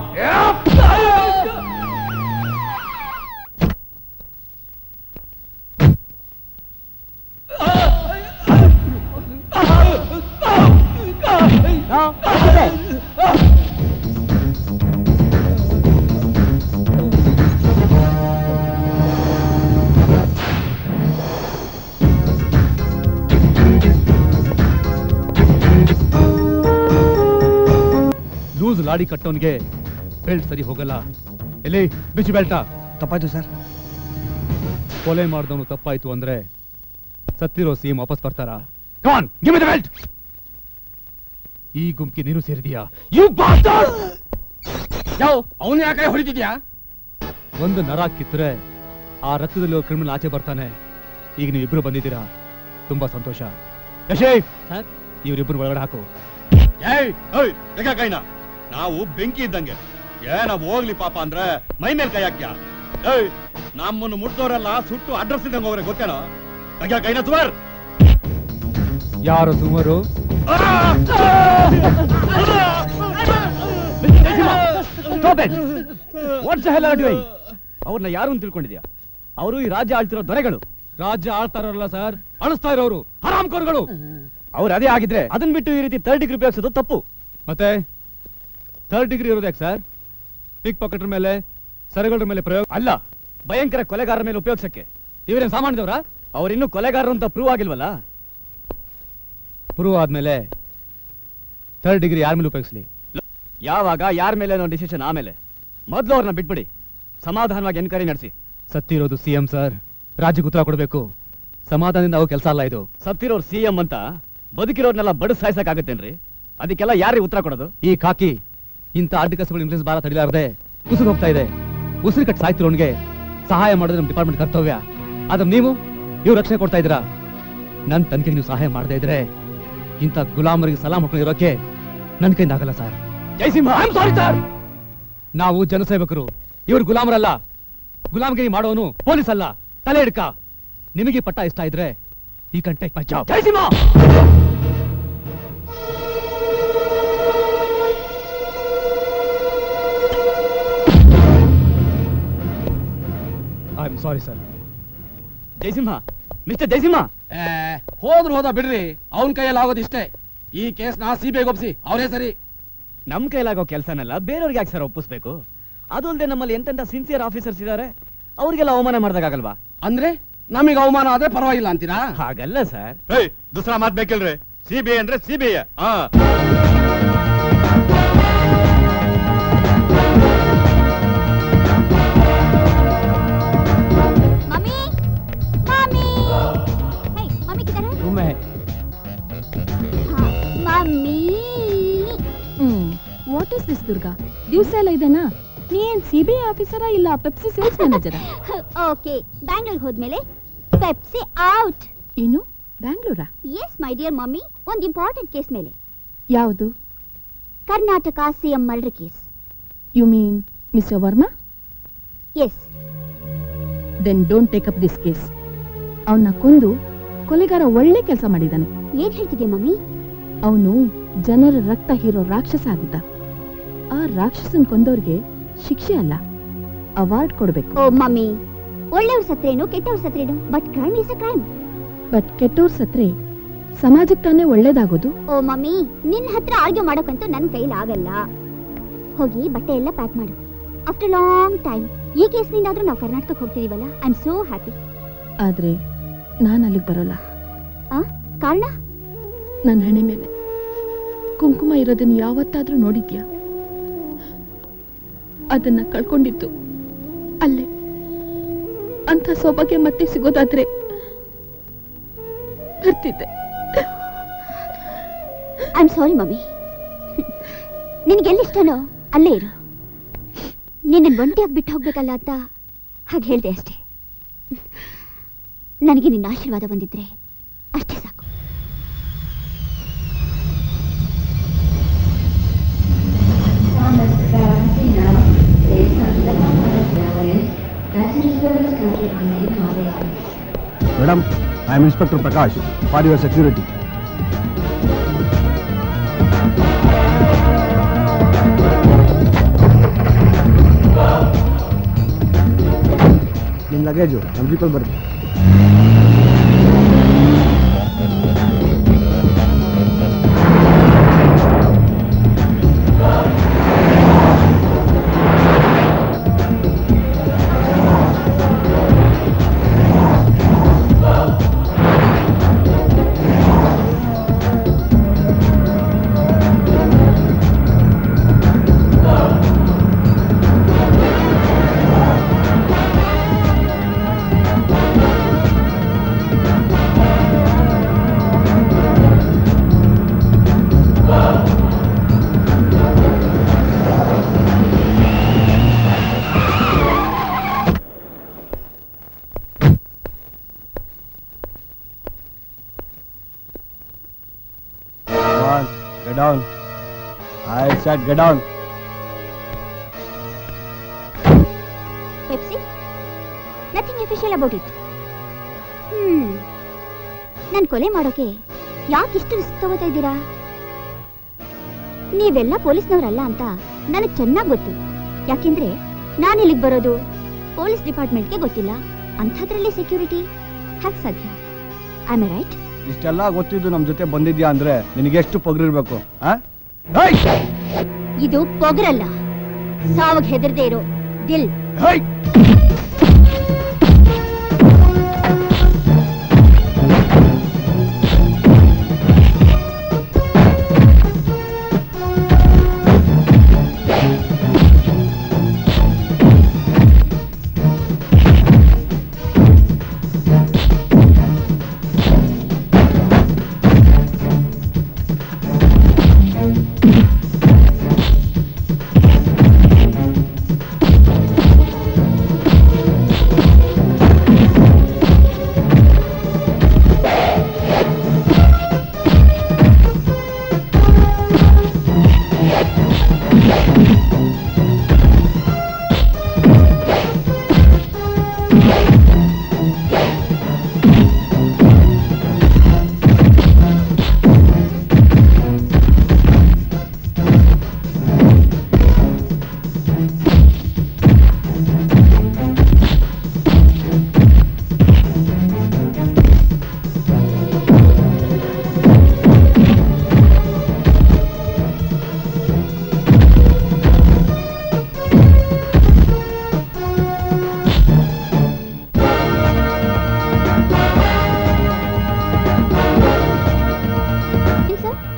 ಲೂಸ್ ಲಾಡಿ ಕಟ್ಟೋನ್ಗೆ ಬೆಲ್ಟ್ ಸರಿ ಹೋಗಲ್ಲ. ಎಲ್ಲಿ ಬಿಚ್ಚು ಬೆಲ್ಟ. ತಪ್ಪಾಯ್ತು ಸರ್. ಕೊಲೆ ಮಾಡಿದವನು ತಪ್ಪಾಯ್ತು ಅಂದ್ರೆ ಸತ್ತಿರೋ ಸಿಎಂ ವಾಪಸ್ ಬರ್ತಾರಾ? Come on, give me the belt. ಈ ಗುಂಪಿ ನೀನು ಸೇರಿದೀಯಾ? You bastard! ಅವನು ಯಾಕೆ ಹೊಡಿತಿದ್ಯಾ? ಒಂದು ನರ ಕಿತ್ತರೆ ಆ ರಕ್ತದಲ್ಲಿ ಕ್ರಿಮಿನಲ್ ಆಚೆ ಬರ್ತಾನೆ. ಈಗ ನೀವಿಬ್ರು ಬಂದಿದ್ದೀರಾ, ತುಂಬಾ ಸಂತೋಷ. ಯಶೇ, ಇವರಿಬ್ರು ಒಳಗಡೆ ಹಾಕು. ಕೈನ ನಾವು ಬೆಂಕಿ ಇದ್ದಂಗೆ ನಾವು ಹೋಗ್ಲಿ ಪಾಪ ಅಂದ್ರೆ ಮೈ ಮೇಲೆ ಕೈ ಹಾಕ್ಯ. ನಮ್ಮನ್ನು ಮುಟ್ದವರೆಲ್ಲ ಸುಟ್ಟು ಅಡ್ರೆಸ್ ಇದ್ದಂಗೆ ಹೋಗ್ರೆ ಗೊತ್ತೇನೋ? ಕೈನ ಸುಮಾರ್. ಯಾರು ಸುಮಾರು? ಅವ್ರನ್ನ ಯಾರು ಅಂತ ತಿಳ್ಕೊಂಡಿದ್ಯಾ? ಅವರು ಈ ರಾಜ್ಯ ಆಳ್ತಿರೋ ದೊರೆಗಳು. ರಾಜ್ಯ ಆಳ್ತಾ ಇರೋಲ್ಲ ಸರ್, ಅಳಿಸ್ತಾ ಇರೋರು ಹರಾಮ್ಕೋರ್ಗಳು. ಅವ್ರು ಅದೇ ಆಗಿದ್ರೆ ಅದನ್ನ ಬಿಟ್ಟು ಈ ರೀತಿ 3rd ಡಿಗ್ರಿ ಉಪಯೋಗಿಸೋದು ತಪ್ಪು. ಮತ್ತೆ 3rd ಡಿಗ್ರಿ ಇರೋದು ಯಾಕೆ ಸರ್? ಪಿಕ್ ಪಾಕೆಟರ್ ಮೇಲೆ, ಸರಗಳ ಮೇಲೆ ಪ್ರಯೋಗ ಅಲ್ಲ, ಭಯಂಕರ ಕೊಲೆಗಾರರ ಮೇಲೆ ಉಪಯೋಗಿಸಕ್ಕೆ. ಇವರೇನು ಸಾಮಾನ್ಯದವ್ರ? ಅವ್ರಿನ್ನೂ ಕೊಲೆಗಾರರು ಅಂತ ಪ್ರೂವ್ ಆಗಿಲ್ವಲ್ಲ. ಪ್ರೂವ್ ಆದ್ಮೇಲೆ 3rd ಡಿಗ್ರಿ ಯಾರ ಮೇಲೆ ಉಪಯೋಗಿಸ್ಲಿ? ಯಾವಾಗ ಯಾರ ಮೇಲೆ ಅನ್ನೋ ಡಿಸಿಷನ್ ಆಮೇಲೆ. ಮೊದಲು ಅವ್ರನ್ನ ಬಿಟ್ಬಿಡಿ, ಸಮಾಧಾನವಾಗಿ ಎನ್ಕ್ವೈರಿ ನಡೆಸಿ. ಸತ್ತಿರೋದು ಸಿಎಂ ಸರ್, ರಾಜ್ಯಕ್ಕೆ ಉತ್ತರ ಕೊಡಬೇಕು. ಸಮಾಧಾನದಿಂದ ಆಗೋ ಕೆಲಸ ಅಲ್ಲ ಇದು. ಸತ್ತಿರೋರು ಸಿಎಂ ಅಂತ ಬದುಕಿರೋರ್ನೆಲ್ಲ ಬಡ ಸಾಯಿಸಕ್ಕಾಗತ್ತೇನ್ರಿ? ಅದಕ್ಕೆಲ್ಲ ಯಾರಿಗೆ ಉತ್ತರ ಕೊಡೋದು? ಈ ಕಾಕಿ ಇಂಥ ಅಡ್ಡ ಕಸಗಳು ಇಂಗ್ಲಿಷ್ ಭಾರ ತಡಿಲಾರದೆ ಉಸಿರು ಹೋಗ್ತಾ ಇದೆ. ಉಸಿರು ಕಟ್ಟಿ ಸಾಯ್ತಿರೋನ್ಗೆ ಸಹಾಯ ಮಾಡೋದು ನಮ್ಮ ಡಿಪಾರ್ಟ್ಮೆಂಟ್ ಕರ್ತವ್ಯ. ಆದ್ರೆ ನೀವು ರಕ್ಷಣೆ ಕೊಡ್ತಾ ಇದ್ದೀರಾ. ನನ್ನ ತನಿಖೆಗೆ ನೀವು ಸಹಾಯ ಮಾಡದೇ ಇದ್ರೆ ಇಂಥ ಗುಲಾಮರಿಗೆ ಸಲಾಂ ಮಾಡ್ಕೊಂಡು ಇರೋಕೆ ನನ್ನ ಕೈಯಿಂದ ಆಗಲ್ಲ sir. Jayasimha, I am sorry sir. ನಾವು ಜನಸೇವಕರು, ಇವರು ಗುಲಾಮರಲ್ಲ. ಗುಲಾಮಗಿರಿ ಮಾಡೋನು ಪೊಲೀಸ್ ಅಲ್ಲ, ತಲೆ ಹಿಡ್ಕ. ನಿಮಗೆ ಪಟ್ಟ ಇಷ್ಟ ಇದ್ರೆ ಈ can take my job. Jayasimha, I am sorry sir. Jayasimha, mister Jayasimha. ಹೋದ ಬಿಡ್ರಿ, ಅವನ್ ಕೈಯಲ್ಲಿ ಆಗೋದು ಇಷ್ಟೇ. ಈ ಕೇಸ್ನ ಸಿಬಿಐಗೆ ಒಪ್ಪಿಸಿ, ಅವರೇ ಸರಿ. ನಮ್ ಕೈಲಾಗೋ ಕೆಲಸನೆಲ್ಲ ಬೇರೆಯವ್ರಿಗೆ ಯಾಕೆ ಸರ್ ಒಪ್ಪಿಸ್ಬೇಕು? ಅದು ಅಲ್ಲದೆ ನಮ್ಮಲ್ಲಿ ಎಂತೆಂತ ಸಿನ್ಸಿಯರ್ ಆಫೀಸರ್ಸ್ ಇದ್ದಾರೆ, ಅವ್ರಿಗೆಲ್ಲ ಅವಮಾನ ಮಾಡ್ದಾಗಲ್ವಾ? ಅಂದ್ರೆ ನಮಗೆ ಅವಮಾನ ಆದ್ರೆ ಪರವಾಗಿಲ್ಲ ಅಂತೀರಾ? ಹಾಗಲ್ಲ ಸರ್. ದೂಸರಾ ಮಾತ್ ಬೇಕಿಲ್ರಿ. ಸಿಬಿಐ ಅಂದ್ರೆ CBI. Mummy mummy hey mummy किधर है? रूम में है. Mummy what is this Durga? ದಿವಸ ಎಲ್ಲ ಇದೆನಾ? ನೀನ್ ಸಿಬಿಐ ಆಫೀಸರಾ ಇಲ್ಲ ಪೆಪ್ಸಿ ಸೇಲ್ಸ್ ಮ್ಯಾನೇಜರಾ? ಓಕೆ, ಬ್ಯಾಂಗ್ಳೂರ್ ಹೋದ್ಮೇಲೆ ಪೆಪ್ಸಿ ಔಟ್. ಏನು ಬ್ಯಾಂಗ್ಳೂರಾ? ಎಸ್ ಮೈ ಡಿಯರ್ ಮಮ್ಮಿ, ಒಂದು ಇಂಪಾರ್ಟೆಂಟ್ ಕೇಸ್ ಮೇಲೆ. ಯಾವುದು? Karnataka CM murder case. You mean mister Varma? Yes. Then don't take up this case. ಅವನ್ನ ಕೊಂದು ಕೊಲೆಗಾರ ಒಳ್ಳೆ ಕೆಲಸ ಮಾಡಿದ್ದಾನೆ. ಏನ್ ಹೇಳ್ತಿದ್ಯಾ ಮಮ್ಮಿ? ಅವನು ಜನರ ರಕ್ತ ಹೀರೋ ರಾಕ್ಷಸ ಆಗಿದ್ದ. ಆ ರಾಕ್ಷಸನ್ ಕೊಂದವ್ರಿಗೆ ಶಿಕ್ಷೆ ಅಲ್ಲ, ಅವಾರ್ಡ್ ಕೊಡ್ಬೇಕು. ಓ ಮಮ್ಮಿ, ಒಳ್ಳೆಯವ್ರ ಸತ್ರೇನು ಕೆಟ್ಟವ್ರ ಸತ್ರೇನು, but crime is a crime. But ಕೆಟ್ಟವ್ರ ಸತ್ರೆ ಸಮಾಜಕ್ಕೆ ತಾನೇ ಒಳ್ಳೇದಾಗೋದು. ಓ ಮಮ್ಮಿ, ನಿನ್ನ ಹತ್ರ ಆರ್ಗ್ಯೂ ಮಾಡೋಕಂತೂ ನನ್ನ ಕೈಲಿ ಆಗಲ್ಲ. ಹೋಗಿ ಬಟ್ಟೆ ಎಲ್ಲ ಪ್ಯಾಕ್ ಮಾಡು. ಆಫ್ಟರ್ ಲಾಂಗ್ ಟೈಮ್ ಈ ಕೇಸ್ನಿಂದಾದ್ರೂ ನಾವು ಕರ್ನಾಟಕಕ್ಕೆ ಹೋಗ್ತಿದೀವಲ್ಲ, ಐ ಆಮ್ ಸೋ ಹ್ಯಾಪಿ. ಆದ್ರೆ ನಾನು ಅಲ್ಲಿಗೆ ಬರೋಲ್ಲ. ಕಾರಣ? ನನ್ನ ಹಣೆ ಮೇಲೆ ಕುಂಕುಮ ಇರೋದನ್ನ ಯಾವತ್ತಾದ್ರೂ ನೋಡಿದ್ಯಾ? ಅದನ್ನ ಕಳ್ಕೊಂಡಿದ್ದು ಅಲ್ಲೇ. ಅಂತ ಸೌಭಾಗ್ಯ ಮತ್ತೆ ಸಿಗೋದಾದ್ರೆ ಬರ್ತಿದ್ದೆ. I am sorry mummy. ನಿನಗೆಲ್ಲಿಷ್ಟನೋ ಅಲ್ಲೇ ಇರು. ನಿನ್ನ ಒಂಟಿಯಾಗಿ ಬಿಟ್ಟು ಹೋಗ್ಬೇಕಲ್ಲ ಅಂತ ಹಾಗೆ ಹೇಳ್ದೆ ಅಷ್ಟೇ. ನನಗೆ ನಿನ್ನ ಆಶೀರ್ವಾದ ಬಂದಿದ್ರೆ ಅಷ್ಟೇ ಸಾಕು. Madam, I am inspector Prakash for your security. ನಿಮ್ಮ ಲಗೇಜು ನಮ್ಮ ಜೀಪಲ್ಲಿ ಬರುತ್ತೆ. Get down. I said get down. Pepsi? Nothing official about it. ನಾನು ಕೊಲೆ ಮಾಡೋಕೆ ಯಾಕೆ ಇಷ್ಟು ರಿಸ್ಕ್ ತಗೋತಾ ಇದ್ದೀರಾ? ನೀವೆಲ್ಲ ಪೊಲೀಸ್ನವರಲ್ಲ ಅಂತ ನನಗೆ ಚೆನ್ನಾಗಿ ಗೊತ್ತು. ಯಾಕೆಂದ್ರೆ ನಾನು ಇಲ್ಲಿಗೆ ಬರೋದು ಪೊಲೀಸ್ ಡಿಪಾರ್ಟ್ಮೆಂಟ್ಗೆ ಗೊತ್ತಿಲ್ಲ. ಅಂಥದ್ರಲ್ಲಿ ಸೆಕ್ಯೂರಿಟಿ ಹಾಗೆ ಸಾಧ್ಯ? I am right? ಇಷ್ಟೆಲ್ಲ ಗೊತ್ತಿದ್ದು ನಮ್ಮ ಜೊತೆ ಬಂದಿದ್ಯಾ ಅಂದ್ರೆ ನಿನಗೆ ಎಷ್ಟು ಪೊಗರಿರ್ಬೇಕು? ಇದು ಪೊಗರಲ್ಲ, ಸಾವಾಗ ಹೆದರದೇ ಇರೋ ದಿಲ್.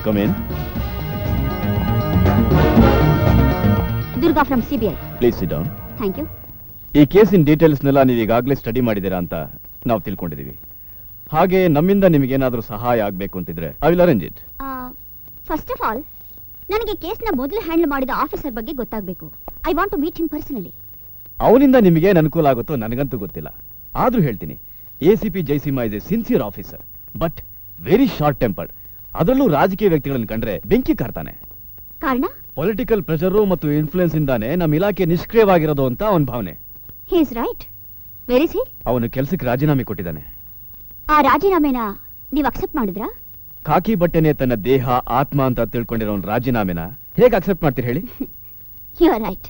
Come in. Durga from CBI. Please sit down. Thank you. ಈ ಕೇಸಿನ ಡೀಟೇಲ್ಸ್ನೆಲ್ಲ ನೀವು ಈಗಾಗಲೇ ಸ್ಟಡಿ ಮಾಡಿದ್ದೀರಾ ಅಂತ ನಾವು ತಿಳ್ಕೊಂಡಿದ್ದೀವಿ. ಹಾಗೆ ನಮ್ಮಿಂದ ನಿಮಗೇನಾದರೂ ಸಹಾಯ ಆಗಬೇಕು ಅಂತಿದ್ರೆ I will arrange it. First of all ನನಗೆ ಕೇಸ್ನ ಮೊದಲು ಹ್ಯಾಂಡಲ್ ಮಾಡಿದ ಆಫೀಸರ್ ಬಗ್ಗೆ ಗೊತ್ತಾಗಬೇಕು. I want to meet him personally. ಅವನಿಂದ ನಿಮಗೇನು ಅನುಕೂಲ ಆಗುತ್ತೋ ನನಗಂತೂ ಗೊತ್ತಿಲ್ಲ. ಆದರೂ ಹೇಳ್ತೀನಿ, ACP Jayasimha is a sincere officer but very short tempered. ಅದರಲ್ಲೂ ರಾಜಕೀಯ ವ್ಯಕ್ತಿಗಳನ್ನು ಕಂಡ್ರೆ ಬೆಂಕಿ ಕಾರ್ತಾನೆ. ಕಾರಣ? ಪೊಲಿಟಿಕಲ್ ಪ್ರೆಷರು ಮತ್ತು ಇನ್ಫ್ಲೂಯೆನ್ಸ್ ಇಂದಾನೆ ನಮ್ಮ ಇಲಾಖೆ ನಿಷ್ಕ್ರಿಯವಾಗಿರೋದು ಅಂತ ಅವನ ಭಾವನೆ. He is right. Where is he? ಅವನು ಕೆಲಸಕ್ಕೆ ರಾಜೀನಾಮೆ ಕೊಟ್ಟಿದ್ದಾನೆ. ಆ ರಾಜೀನಾಮೆನ ನೀವು ಅಕ್ಸೆಪ್ಟ್ ಮಾಡಿದ್ರಾ? ಖಾಕಿ ಬಟ್ಟೆನೆ ತನ್ನ ದೇಹ ಆತ್ಮ ಅಂತ ತಿಳ್ಕೊಂಡಿರೋ ರಾಜೀನಾಮೆನ ಹೇಗೆ ಅಕ್ಸೆಪ್ಟ್ ಮಾಡ್ತೀರಿ ಹೇಳಿ? You are right.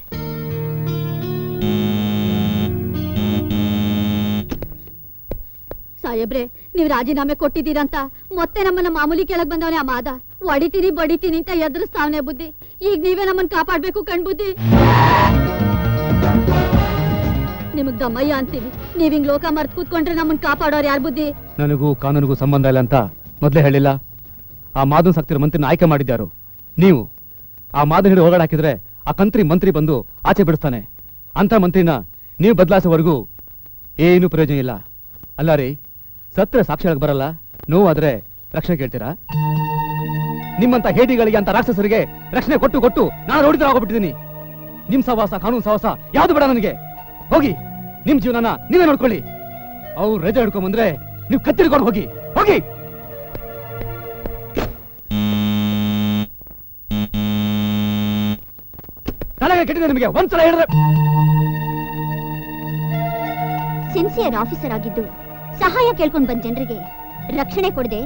ಸಾಹೇಬ್ರೆ, ನೀವು ರಾಜೀನಾಮೆ ಕೊಟ್ಟಿದ್ದೀರಂತ ಮತ್ತೆ ನಮ್ಮನ್ನ ಮಾಮೂಲಿ ಕೆಳಗ್ ಬಂದವನೇ ಆ ಮಾದ. ಹೊಡಿತೀನಿ ಬಡಿತೀನಿ ಅಂತ ಎದುರಿಸ್ತಾವನೆ ಬುದ್ಧಿ. ಈಗ ನೀವೇ ನಮ್ಮನ್ನ ಕಾಪಾಡ್ಬೇಕು ಕಣ್ಬುದ್ಧಿ. ನಿಮಗ್ ದಮ್ಮಯ್ಯ ಅಂತೀವಿ, ನೀವ್ ಹಿಂಗ್ ಲೋಕ ಮರ್ತ್ ಕೂತ್ಕೊಂಡ್ರೆ ನಮ್ಮನ್ನ ಕಾಪಾಡೋರು ಯಾರು ಬುದ್ಧಿ? ನನಗೂ ಕಾನೂನಿಗೂ ಸಂಬಂಧ ಇಲ್ಲ ಅಂತ ಮೊದಲೇ ಹೇಳಿಲ್ಲ. ಆ ಮಾದನ್ ಸಕ್ತಿರ ಮಂತ್ರಿನ ಆಯ್ಕೆ ಮಾಡಿದ್ಯಾರು? ನೀವು. ಆ ಮಾದನ್ ಹಿಡಿದು ಹೊರಗಡೆ ಹಾಕಿದ್ರೆ ಆ ಮಂತ್ರಿ ಬಂದು ಆಚೆ ಬಿಡಿಸ್ತಾನೆ. ಅಂತ ಮಂತ್ರಿನ ನೀವು ಬದಲಾಯಿಸೋವರೆಗೂ ಏನು ಪ್ರಯೋಜನ ಇಲ್ಲ. ಅಲ್ಲ ರೀ, ಸತ್ರ ಸಾಕ್ಷಿಯಾಗಿ ಬರಲ್ಲ, ನೋವಾದ್ರೆ ರಕ್ಷಣೆ ಕೇಳ್ತೀರಾ? ನಿಮ್ಮಂತ ಹೇಡಿಗಳಿಗೆ ಅಂತ ರಾಕ್ಷಸರಿಗೆ ರಕ್ಷಣೆ ಕೊಟ್ಟು ಕೊಟ್ಟು ನಾನು ನೋಡಿದ್ರೆ ಆಗೋಗ್ಬಿಟ್ಟಿದ್ದೀನಿ. ನಿಮ್ ಸವಾಸ ಕಾನೂನು ಸವಾಸ ಯಾವ್ದು ಬೇಡ ನನಗೆ. ಹೋಗಿ ನಿಮ್ ಜೀವನನ ನೀವೇ ನೋಡ್ಕೊಳ್ಳಿ. ಅವ್ರು ರಜೆ ಹಿಡ್ಕೊಂಡ್ ಬಂದ್ರೆ ನೀವು ಕತ್ತಿರ್ಕೊಂಡು ಹೋಗಿ ಹೋಗಿ. ತಲೆಗೆ ಕೆಟ್ಟಿದೆ ನಿಮಗೆ ಒಂದ್ಸಲ ಹೇಳಿದ್ರೆ. ಸಿನ್ಸಿಯರ್ ಆಫೀಸರ್ ಆಗಿದ್ದು ಸಹಾಯ ಕೇಳ್ಕೊಂಡ್ ಬಂದ ಜನರಿಗೆ ರಕ್ಷಣೆ ಕೊಡದೆ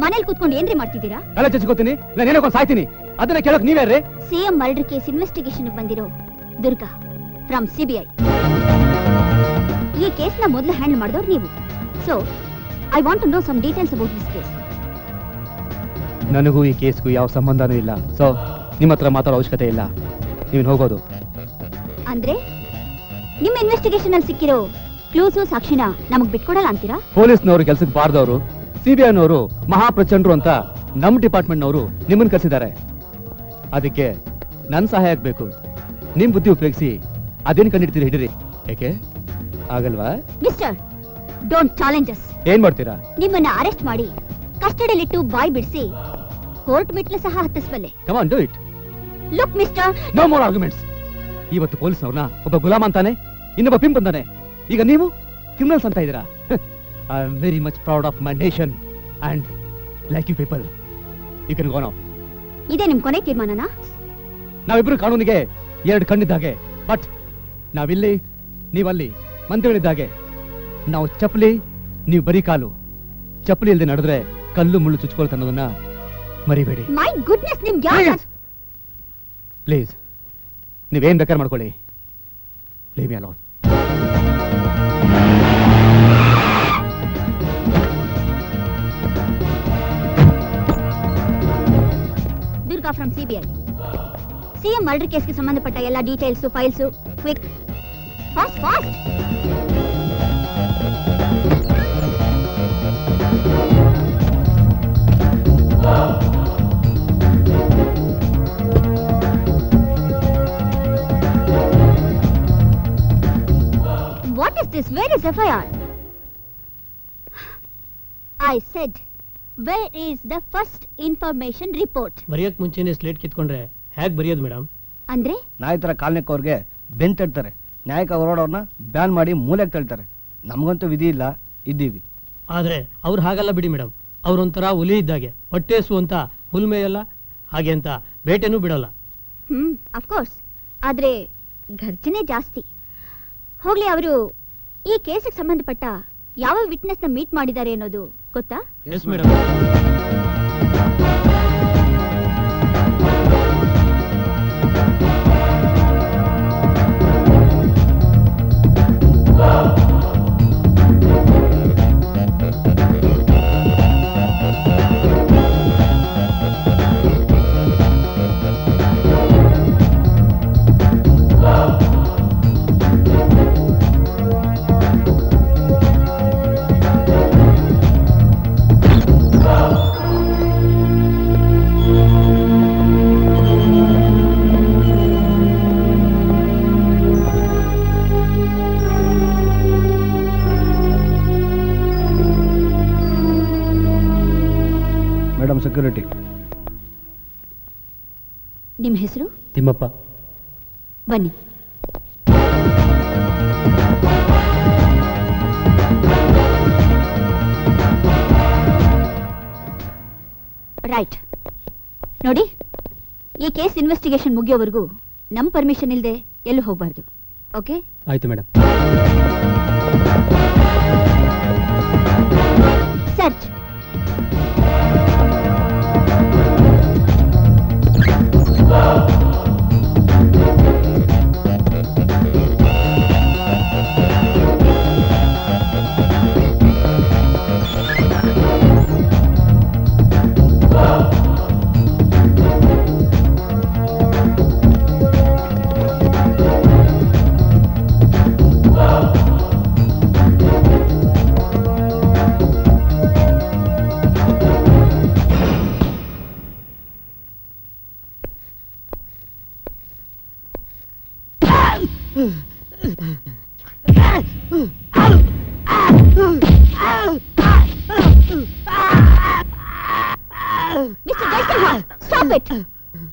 ಮನೇಲಿ ಕೂತ್ಕೊಂಡು ಏನ್ರಿ ಮಾಡ್ತಿದ್ದೀರಾ? ತಲೆ ಚಚ್ಕೋತೀನಿ, ನಾನು ಏನೋ ಸಾಯ್ತೀನಿ. ಅದನ್ನ ಕೇಳಕ್ ನೀವ್ಯಾರ್ರಿ? ಸಿಎಂ ಮರ್ಡರ್ ಕೇಸ್ ಇನ್ವೆಸ್ಟಿಗೇಷನ್ ಬಂದಿರೋ ದುರ್ಗಾ ಫ್ರಮ್ ಸಿಬಿಐ. ಈ ಕೇಸ್ ನ ಮೊದಲು ಹ್ಯಾಂಡಲ್ ಮಾಡಿದವ್ರು ನೀವು. So I want to know some details about this case. ನನಗೂ ಈ ಕೇಸ್ಗೂ ಯಾವ ಸಂಬಂಧನೂ ಇಲ್ಲ. ಸೊ ನಿಮ್ಮ ಹತ್ರ ಮಾತಾಡೋ ಅವಶ್ಯಕತೆ ಇಲ್ಲ. ನೀವು ಹೋಗೋದು. ಅಂದ್ರೆ ನಿಮ್ಮ ಇನ್ವೆಸ್ಟಿಗೇಷನ್ ಅಲ್ಲಿ ಸಿಕ್ಕಿರೋ ಕ್ಲೂಸು ಸಾಕ್ಷಿನ ನಮಗ್ ಬಿಟ್ಕೊಡಲ್ಲ ಅಂತೀರಾ? ಪೊಲೀಸ್ನವರು ಕೆಲ್ಸಕ್ಕೆ ಬಾರ್ದವರು, ಸಿಬಿಐನವರು ಮಹಾಪ್ರಚಂಡ್ರು ಅಂತ ನಮ್ಮ ಡಿಪಾರ್ಟ್ಮೆಂಟ್ನವರು ನಿಮ್ಮನ್ನ ಕರೆಸಿದ್ದಾರೆ. ಅದಕ್ಕೆ ನನ್ನ ಸಹಾಯ ಆಗ್ಬೇಕು. ನಿಮ್ ಬುದ್ಧಿ ಉಪಯೋಗಿಸಿ ಅದೇನ್ ಕಂಡಿಡ್ತೀರಿ ಹಿಡಿರಿ. ಯಾಕೆ ಆಗಲ್ವಾ? Mister, don't challenge us. ಏನ್ ಮಾಡ್ತೀರಾ? ನಿಮ್ಮನ್ನ ಅರೆಸ್ಟ್ ಮಾಡಿ ಕಸ್ಟಡಿಯಲ್ಲಿಟ್ಟು ಬಾಯ್ ಬಿಡಿಸಿ ಕೋರ್ಟ್ ಮೆಟ್ಲು ಸಹ ಹತ್ತಿಸಬಲ್ಲೆ. Come on, do it. Look mister, no more arguments. ಇವತ್ತು ಪೊಲೀಸ್ನವ್ರನ್ನ ಒಬ್ಬ ಗುಲಾಮ್ ಅಂತಾನೆ, ಇನ್ನೊಬ್ಬ ಪಿಂಪ್ ಅಂತಾನೆ. ಈಗ ನೀವು ಕ್ರಿಮಿನಲ್ಸ್ ಅಂತ ಇದ್ದೀರಾ. I am very much proud of my nation and like you people. You can go now. ಇದೇ ನಿಮ್ ಕೊನೆ ತೀರ್ಮಾನನಾ? ನಾವಿಬ್ರು ಕಾನೂನಿಗೆ ಎರಡು ಕಣ್ಣಿದ್ದಾಗೆ. ಬಟ್ ನಾವಿಲ್ಲಿ, ನೀವಲ್ಲಿ ಮಂತ್ರಿಗಳಿದ್ದಾಗೆ. ನಾವು ಚಪ್ಪಲಿ, ನೀವು ಬರೀ ಕಾಲು. ಚಪ್ಪಲಿ ಇಲ್ಲದೆ ನಡೆದ್ರೆ ಕಲ್ಲು ಮುಳ್ಳು ಚುಚ್ಕೊಳ್ತ ಅನ್ನೋದನ್ನ ಮರಿಬೇಡಿ. ಮೈ ಗುಡ್ನೆಸ್, ನಿಮ್ ಯಾರು? ಪ್ಲೀಸ್, ನೀವೇನ್ ಬೇಕಾದ್ರೆ ಮಾಡ್ಕೊಳ್ಳಿ. Leave me alone. Durga from CBI. CM murder ಕೇಸ್ಗೆ ಸಂಬಂಧಪಟ್ಟ ಎಲ್ಲ details, files, quick, fast fast. What is this? Where is FIR? I said, where is the first information report? ಬರೆಯಕ್ ಮುಂಚೆನೆ ಸ್ಲೇಟ್ ಕಿತ್ಕೊಂಡ್ರೆ ಹೇಗೆ ಬರೆಯೋದು ಮೇಡಮ್? ಅಂದ್ರೆ ನಾಯಿತರ ಕಾಲನಿಕ್ಕವ್ರಿಗೆ ಬೆನ್ ತಳ್ತಾರೆ, ನ್ಯಾಯಕ್ಕೆ ಹೊರಡೋರ್ನ ಬ್ಯಾನ್ ಮಾಡಿ ಮೂಲೆಗೆ ತಳ್ತಾರೆ. ನಮಗಂತೂ ವಿಧಿ ಇಲ್ಲ, ಇದ್ದೀವಿ. ಆದ್ರೆ ಅವ್ರು ಹಾಗಲ್ಲ ಬಿಡಿ ಮೇಡಮ್. ಅವ್ರೊಂಥರ ಹುಲಿ ಇದ್ದಾಗೆ, ಹೊಟ್ಟೆಸು ಅಂತ ಹುಲ್ಮೇಯಲ್ಲ, ಹಾಗೆ ಅಂತ ಬೇಟೆನೂ ಬಿಡಲ್ಲ. ಅಫ್ಕೋರ್ಸ್. ಆದ್ರೆ ಗರ್ಜನೆ ಜಾಸ್ತಿ. ಹೋಗ್ಲಿ, ಅವರು ಈ ಕೇಸಿಗೆ ಸಂಬಂಧಪಟ್ಟ ಯಾವ ವಿಟ್ನೆಸ್ ನ ಮೀಟ್ ಮಾಡಿದ್ದಾರೆ ಅನ್ನೋದು ಗೊತ್ತಾ? Yes madam. Madam, security. ನಿಮ್ಮ ಹೆಸರು? ತಿಮ್ಮಪ್ಪ. ಬನ್ನಿ. ರೈಟ್. ನೋಡಿ, ಈ ಕೇಸ್ ಇನ್ವೆಸ್ಟಿಗೇಷನ್ ಮುಗಿಯೋವರೆಗೂ ನಮ್ಮ ಪರ್ಮಿಷನ್ ಇಲ್ಲದೆ ಎಲ್ಲೂ ಹೋಗಬಾರ್ದು. ಓಕೆ? ಆಯ್ತು ಮೇಡಮ್. ಸರ್ಚ್.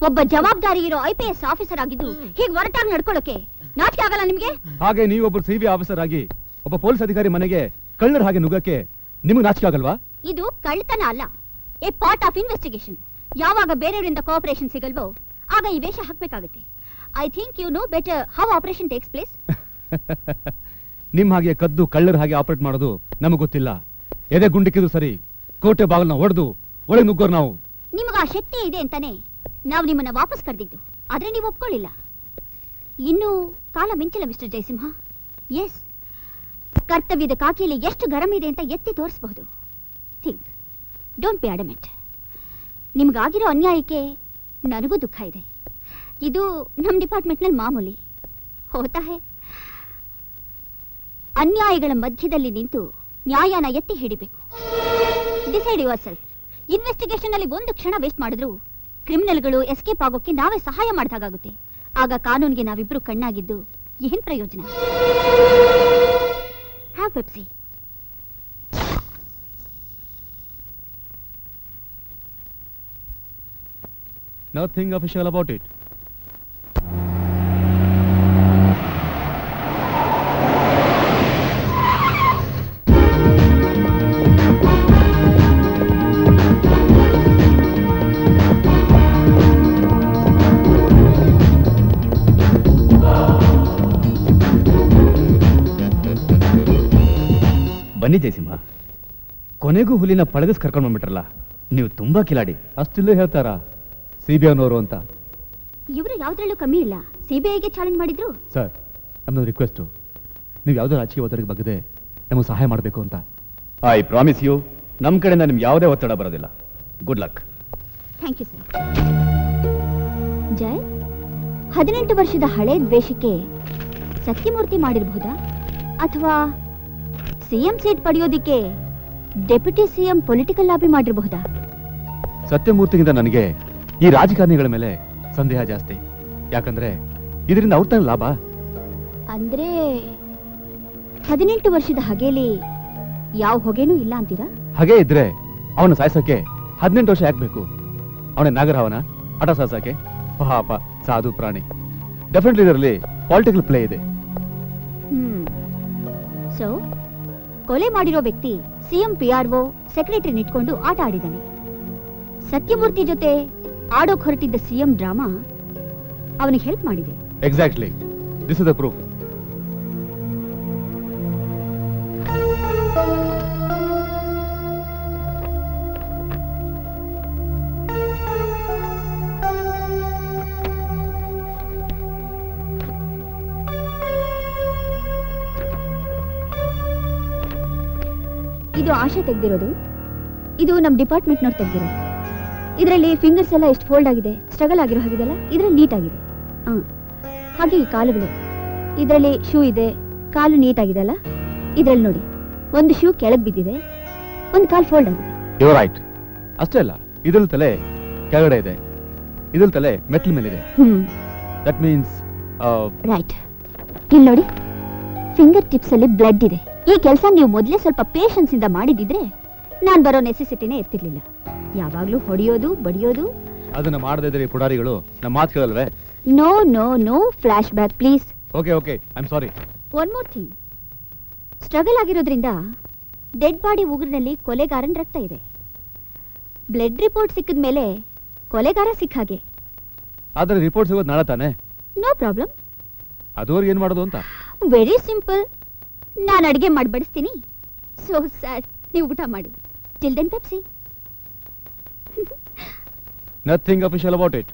ಒಬ್ಬ ಜವಾಬ್ದಾರಿ ಇರೋ IPS ಆಫೀಸರ್ ಆಗಿದ್ದು ಹೀಗೆ ಹೊರಟಾಗಿ ನಡ್ಕೊಳ್ಳೋಕೆ ನಾಚಿಕೆ ಆಗಲ್ಲ ನಿಮ್ಗೆ? ಹಾಗೆ ನೀವೊಬ್ಬರು ಸಿಬಿಐ ಆಫೀಸರ್ ಆಗಿ ಒಬ್ಬ ಪೊಲೀಸ್ ಅಧಿಕಾರಿ ಮನೆಗೆ ಕಳ್ಳರ ಹಾಗೆ ನುಗ್ಗಕ್ಕೆ ನಿಮಗೆ ನಾಚಿಕೆ ಆಗಲ್ವಾ? ಇದು ಕಳ್ಳತನ ಅಲ್ಲ, ಎ ಪಾರ್ಟ್ ಆಫ್ ಇನ್ವೆಸ್ಟಿಗೇಷನ್. ಯಾವಾಗ ಬೇರೆಯವರಿಂದ ಕೋಆಪರೇಷನ್ ಸಿಗಲ್ವೋ ಆಗ ಈ ವೇಷ ಹಾಕ್ಬೇಕಾಗುತ್ತೆ. I think you know better how operation takes place. ನಿಮ್ ಹಾಗೆ ಕದ್ದು ಕಳ್ಳರ ಹಾಗೆ ಆಪರೇಟ್ ಮಾಡೋದು ನಮಗೆ ಗೊತ್ತಿಲ್ಲ. ಎದೆ ಗುಂಡಿಕ್ಕಿದ್ರು ಸರಿ, ಕೋಟೆ ಬಾಗಿಲನ್ನ ಒಡೆದು ಒಳಗೆ ನುಗ್ಗೋರು ನಾವು. ನಿಮಗೆ ಆ ಶಕ್ತಿ ಇದೆ ಅಂತಾನೆ ನಾವು ನಿಮ್ಮನ್ನ ವಾಪಸ್ ಕರೆದಿದ್ದು, ಆದ್ರೆ ನೀವು ಒಪ್ಕೊಳ್ಳಿಲ್ಲ. ಇನ್ನು ಕಾಲ ಮಿಂಚಿಲ್ಲ ಮಿಸ್ಟರ್ ಜಯಸಿಂಹ. ಎಸ್, ಕರ್ತವ್ಯದ ಕಾಕಿಯಲ್ಲಿ ಎಷ್ಟು ಗರಂ ಇದೆ ಅಂತ ಎತ್ತಿ ತೋರಿಸಬಹುದು. Think, don't be adamant. ನಿಮ್ಗಾಗಿರೋ ಅನ್ಯಾಯಕ್ಕೆ ನನಗೂ ದುಃಖ ಇದೆ. ಇದು ನಮ್ಮ ಡಿಪಾರ್ಟ್ಮೆಂಟ್ನಲ್ಲಿ ಮಾಮೂಲಿ ಹೋತಾ ಹೇ. ಅನ್ಯಾಯಗಳ ಮಧ್ಯದಲ್ಲಿ ನಿಂತು ನ್ಯಾಯನ ಎತ್ತಿ ಹಿಡಿಬೇಕು. Decide your self. ಇನ್ವೆಸ್ಟಿಗೇಷನ್ ಅಲ್ಲಿ ಒಂದು ಕ್ಷಣ ವೇಸ್ಟ್ ಮಾಡಿದ್ರು ಕ್ರಿಮಿನಲ್ಗಳು ಎಸ್ಕೇಪ್ ಆಗೋಕೆ ನಾವೇ ಸಹಾಯ ಮಾಡಿದಾಗುತ್ತೆ. ಆಗ ಕಾನೂನಿಗೆ ನಾವಿಬ್ರು ಕಣ್ಣಾಗಿದ್ದು ಏನ್ ಪ್ರಯೋಜನ? Have Pepsi. Nothing official about it. ಬನ್ನಿ ಜಯಸಿಂಹ, ಕೊನೆಗೂ ಹುಲಿನ ಪಳಗಿಸ್ ಕರ್ಕೊಂಡು ಬಂದ್ಬಿಟ್ರಲ್ಲ, ನೀವು ತುಂಬಾ ಕಿಲಾಡಿ. ಅಷ್ಟಿಲ್ಲೇ ಹೇಳ್ತಾರ ಸಿಬಿಐನವರು ಅಂತ? ಇವರು ಯಾವ್ದ್ರಲ್ಲೂ ಕಮ್ಮಿ ಇಲ್ಲ. ಸಿಬಿಐಗೆ ಚಾಲೆಂಜ್ ಮಾಡಿದ್ರು. ಸರ್, ನಮ್ದೊಂದು ರಿಕ್ವೆಸ್ಟ್, ನೀವು ಯಾವುದೋ ರಾಜಕೀಯ ಒತ್ತಡಕ್ಕೆ ಬಗ್ಗದೆ ನಮಗೆ ಸಹಾಯ ಮಾಡಬೇಕು ಅಂತ. ಐ ಪ್ರಾಮಿಸ್ ಯು, ನಮ್ಮ ಕಡೆಯಿಂದ ನಿಮ್ಗೆ ಯಾವುದೇ ಒತ್ತಡ ಬರೋದಿಲ್ಲ. Good luck. Thank you sir. Jay, 18 ವರ್ಷದ ಹಳೆ ದ್ವೇಷಕ್ಕೆ ಸತ್ಯಮೂರ್ತಿ ಮಾಡಿರಬಹುದಾ, ಅಥವಾ ಸಿಎಂ ಸೀಟ್ ಪಡೆಯೋದಿಕ್ಕೆ ಡೆಪ್ಯೂಟಿ ಸಿಎಂ ಪೊಲಿಟಿಕಲ್ ಲಾಬಿ ಮಾಡಿರಬಹುದಾ? ಸತ್ಯಮೂರ್ತಿಗಿಂತ ನನಗೆ ಈ ರಾಜಕಾರಣಿಗಳ ಮೇಲೆ ಸಂದೇಹ ಜಾಸ್ತಿ. ಯಾಕಂದ್ರೆ ಇದರಿಂದ ಅವ್ರ ತಾನೇ ಲಾಭ. ಅಂದ್ರೆ 18 ವರ್ಷದ ಹಗೇಲಿ ಯಾವ ಹೊಗೆನೂ ಇಲ್ಲ ಅಂತೀರಾ? ಹಾಗೆ ಇದ್ರೆ ಅವನ ಸಾಯಿಸೋಕೆ 18 ವರ್ಷ ಯಾಕಬೇಕು? ಅವನ ನಾಗರಹವನ ಹಠ ಸಾಯಿಸೋಕೆ? ಪಾಪ ಸಾಧು ಪ್ರಾಣಿ. ಡೆಫಿನೆಟ್ಲಿ ಇದರಲ್ಲಿ ಪೊಲಿಟಿಕಲ್ ಪ್ಲೇ ಇದೆ. ಸೊ ಕೊಲೆ ಮಾಡಿರೋ ವ್ಯಕ್ತಿ ಸಿಎಂ PRO ಸೆಕ್ರೆಟರಿ ನಿಟ್ಕೊಂಡು ಆಟ ಆಡಿದ್ದಾನೆ. ಸತ್ಯಮೂರ್ತಿ ಜೊತೆ ಆಡೋಕ್ ಹೊರಟಿದ್ದ ಸಿಎಂ ಡ್ರಾಮಾ ಅವನಿಗೆ ಹೆಲ್ಪ್ ಮಾಡಿದೆ. Exactly, this is the proof. ಇದು ಆಶಾ ತೆಗ್ದಿರೋದು, ಇದು ನಮ್ಮ ಡಿಪಾರ್ಟ್ಮೆಂಟ್ನವ್ರು ತೆಗ್ದಿರೋದು. ಇದರಲ್ಲಿ ಫಿಂಗರ್ಸ್ ಎಲ್ಲ ಎಷ್ಟು ಫೋಲ್ಡ್ ಆಗಿದೆ, ಸ್ಟ್ರಗಲ್ ಆಗಿರೋ ಹಾಗಿದೆಲ್ಲ, ಇದರಲ್ಲಿ ನೀಟ್ ಆಗಿದೆ. ಹಾಗೆ ಈ ಕಾಲುಗಳು, ಇದರಲ್ಲಿ ಶೂ ಇದೆ, ಕಾಲು ನೀಟ್ ಆಗಿದೆ ಅಲ್ಲ. ಇದರಲ್ಲಿ ನೋಡಿ, ಒಂದು ಶೂ ಕೆಳಗೆ ಬಿದ್ದಿದೆ, ಒಂದು ಕಾಲು ಫೋಲ್ಡ್ ಆಗಿದೆ. You right. ಅಷ್ಟೇ ಅಲ್ಲ, ಇದ್ರಲ್ಲಿ ತಲೆ ಕೆಳಗಡೆ ಇದೆ, ಇದ್ರಲ್ಲಿ ತಲೆ ಮೆಟ್ಲ ಮೇಲಿದೆ. That means right. ಇಲ್ಲಿ ನೋಡಿ, ಫಿಂಗರ್ ಟಿಪ್ಸ್ ಅಲ್ಲಿ ಬ್ಲಡ್ ಇದೆ. ಈ ಕೆಲಸ ನೀವು ಮೊದಲೇ ಸ್ವಲ್ಪ ಪೇಷನ್ಸ್ ಇಂದ ಮಾಡಿದಿದ್ರೆ ನಾನ್ ಬರೋ ನೆಸೆಸಿಟಿನೇ ಇರ್ತಿರ್ಲಿಲ್ಲ. ಯಾವಾಗ್ಲೂ ಹೊಡೆಯೋದು ಬಡಿಯೋದು. ಅದನ್ನ ಮಾಡದೇ ಇದ್ರೆ ಪುಡಾರಿಗಳು ನಮ್ಮ ಮಾತು ಕೇಳಲ್ವೇ? No no no flash back please. Okay okay, I am sorry. One more thing, struggle ಆಗಿರೋದ್ರಿಂದ ಡೆಡ್ ಬಾಡಿ ಉಗುರಿನಲ್ಲಿ ಕೊಲೆಗಾರನ್ ರಕ್ತ ಇದೆ. ಬ್ಲಡ್ ರಿಪೋರ್ಟ್ ಸಿಕ್ಕಿದ ಮೇಲೆ ಕೊಲೆಗಾರ ಸಿಕ್ಕ ಹಾಗೆ. ಆದ್ರೆ ರಿಪೋರ್ಟ್ ಸಿಗೋದು ನಾಳೆ ತಾನೆ? No problem. ಅದುವರೆಗೆ ಏನ್ ಮಾಡೋದು ಅಂತ? Very simple. ನಾನು ಅಡಿಗೆ ಮಾಡಿ ಬಡಿಸ್ತೀನಿ. So sad. ನೀವು ಊಟ ಮಾಡಿ. Till then Pepsi. Nothing official about it.